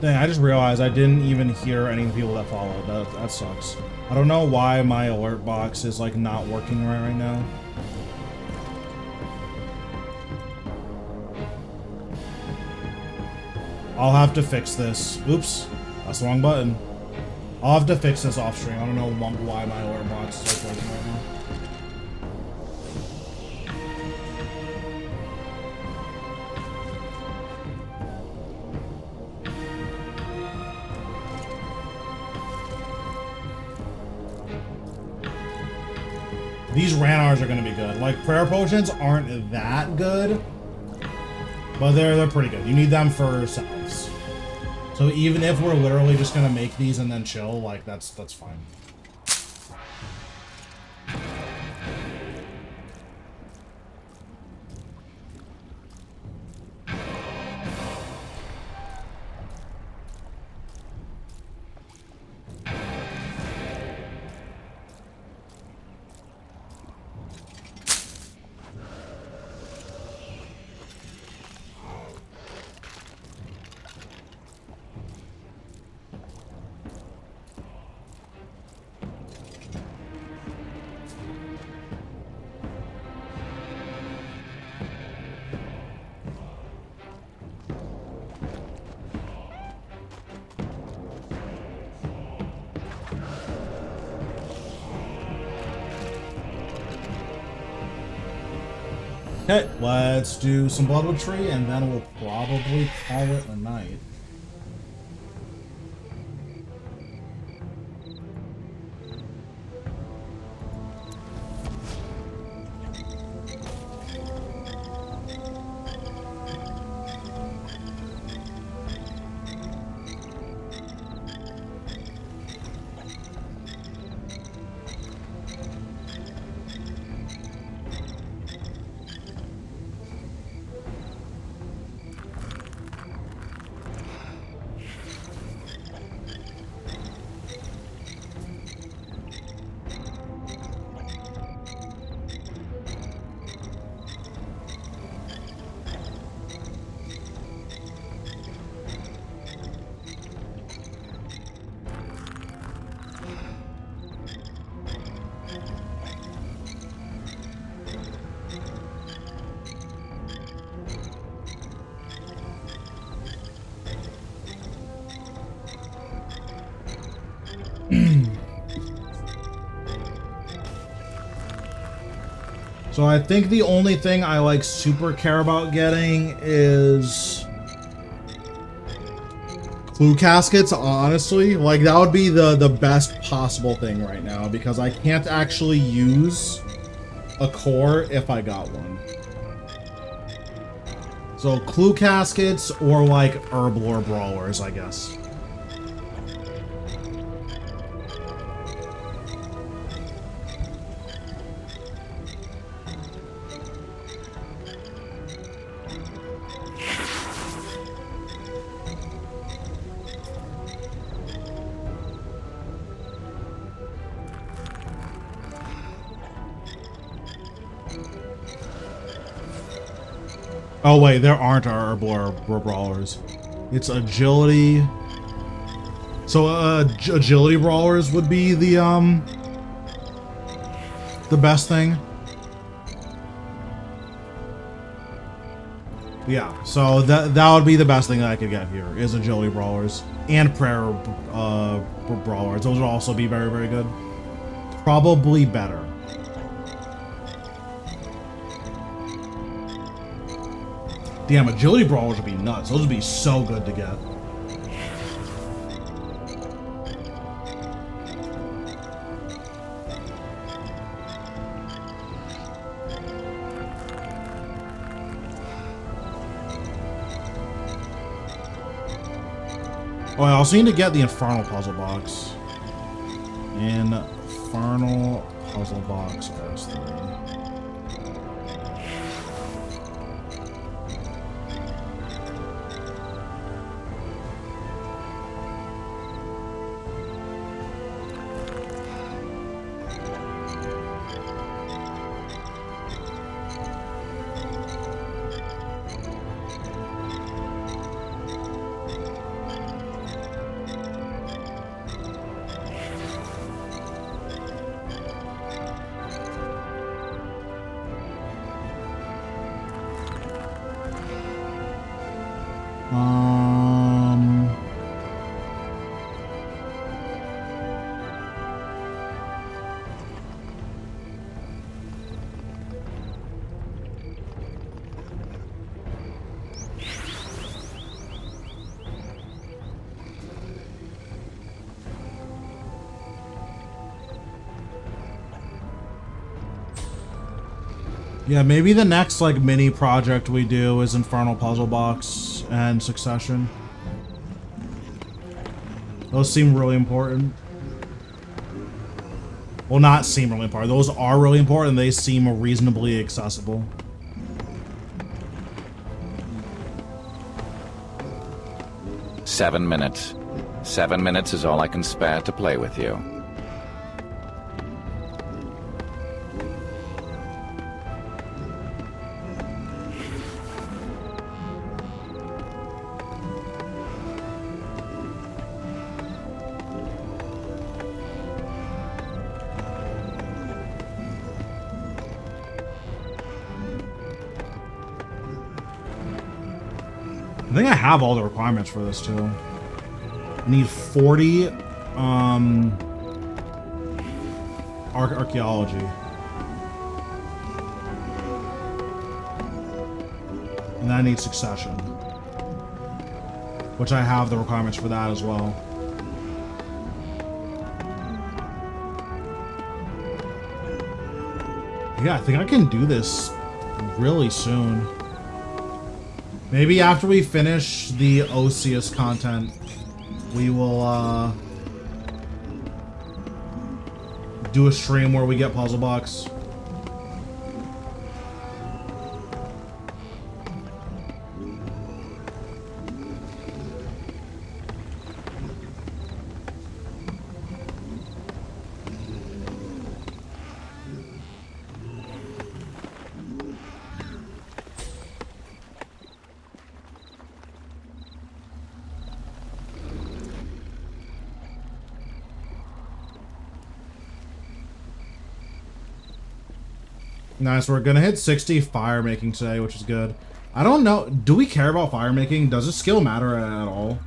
S1: Dang, I just realized I didn't even hear any people that followed. That sucks. I don't know why my alert box is like not working right now. I'll have to fix this. Oops, that's the wrong button. I'll have to fix this off stream. I don't know why my alert box is like working right now. These Ranars are going to be good. Like, prayer potions aren't that good, but they're pretty good. You need them for selves. So even if we're literally just going to make these and then chill, like, that's fine. Okay, let's do some Bloodwood Tree, and then we'll probably call it a night. So I think the only thing I like super care about getting is clue caskets, honestly. Like that would be the best possible thing right now because I can't actually use a core if I got one. So clue caskets or like Herblore brawlers, I guess. Oh wait, there aren't Herblore brawlers. It's agility. So agility brawlers would be the best thing. Yeah, so that would be the best thing that I could get here is agility brawlers and prayer brawlers. Those would also be very, very good. Probably better. Damn, agility brawlers would be nuts. Those would be so good to get. Oh, I also need to get the Infernal Puzzle Box. Infernal Puzzle Box goes through. Yeah, maybe the next like mini project we do is Infernal Puzzle Box and Succession. Those seem really important. Well, not seem really important. Those are really important. They seem reasonably accessible.
S2: Seven minutes. 7 minutes is all I can spare to play with you.
S1: I think I have all the requirements for this too. I need 40 archaeology. And then I need succession. Which I have the requirements for that as well. Yeah, I think I can do this really soon. Maybe after we finish the Osseous content, we will do a stream where we get Puzzle Box. Nice, we're gonna hit 60 fire making today, which is good. I don't know, do we care about fire making? Does this skill matter at all?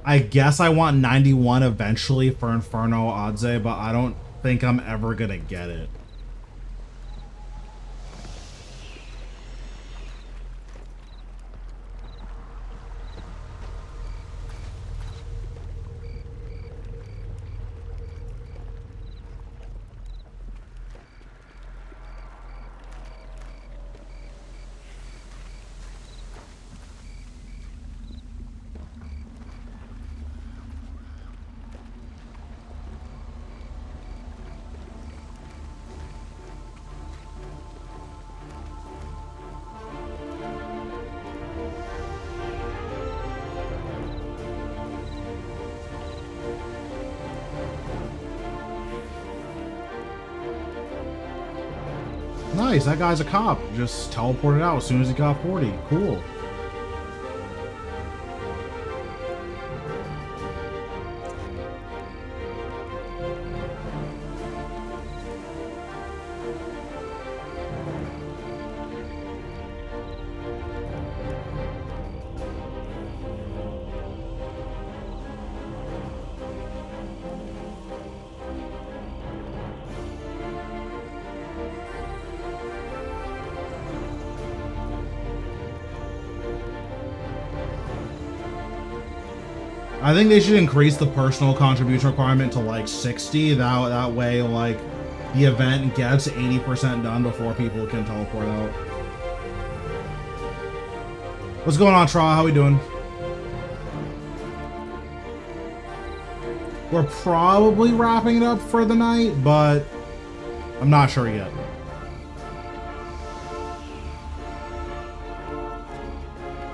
S1: I guess I want 91 eventually for Inferno Adze, but I don't think I'm ever gonna get it. Nice, that guy's a cop. Just teleported out as soon as he got 40. Cool. I think they should increase the personal contribution requirement to like 60. That way, like, the event gets 80% done before people can teleport out. What's going on, Tra? How we doing? We're probably wrapping it up for the night, but I'm not sure yet.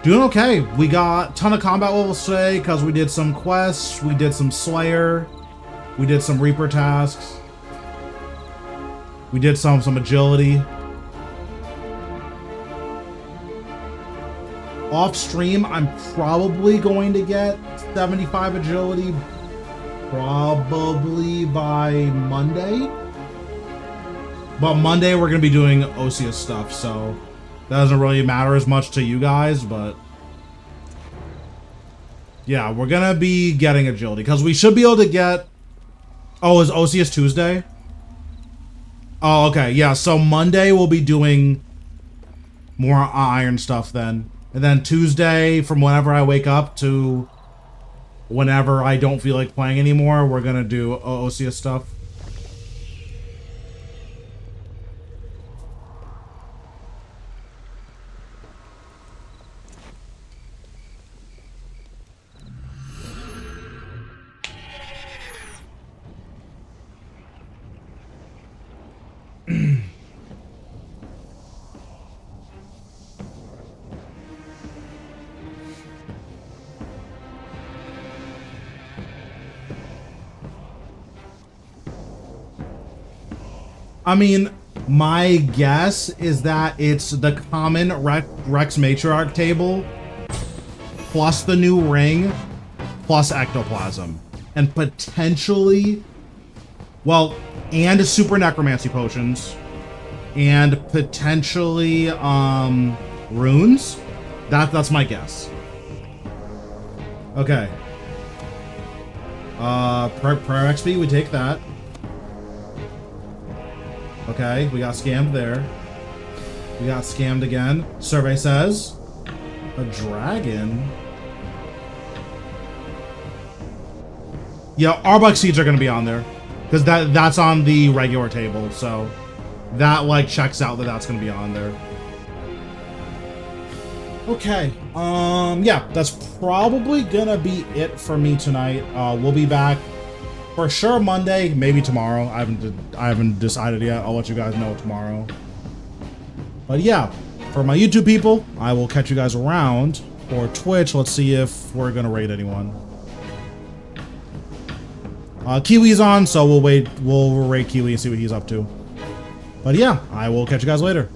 S1: Doing okay. We got a ton of combat levels today because we did some quests, we did some Slayer, we did some Reaper tasks, we did some agility. Off stream, I'm probably going to get 75 agility, probably by Monday. But Monday we're going to be doing Osseous stuff, so that doesn't really matter as much to you guys, but yeah, we're gonna be getting agility because we should be able to get. Oh, is Osseous Tuesday? Oh, okay, yeah. So Monday we'll be doing more iron stuff then, and then Tuesday, from whenever I wake up to whenever I don't feel like playing anymore, we're gonna do Osseous stuff. I mean, my guess is that it's the common Rex Matriarch table plus the new ring plus ectoplasm and potentially, well, and super necromancy potions and potentially runes. That's my guess. Okay. Prayer XP, we take that. Okay, we got scammed there. We got scammed again. Survey says a dragon. Yeah, Arbok seeds are gonna be on there because that's on the regular table, so that like checks out that that's gonna be on there. Okay, yeah, that's probably gonna be it for me tonight. We'll be back for sure Monday, maybe tomorrow. I haven't decided yet. I'll let you guys know tomorrow. But yeah, for my YouTube people, I will catch you guys around. Or Twitch, let's see if we're gonna raid anyone. Kiwi's on, so we'll raid Kiwi and see what he's up to. But yeah, I will catch you guys later.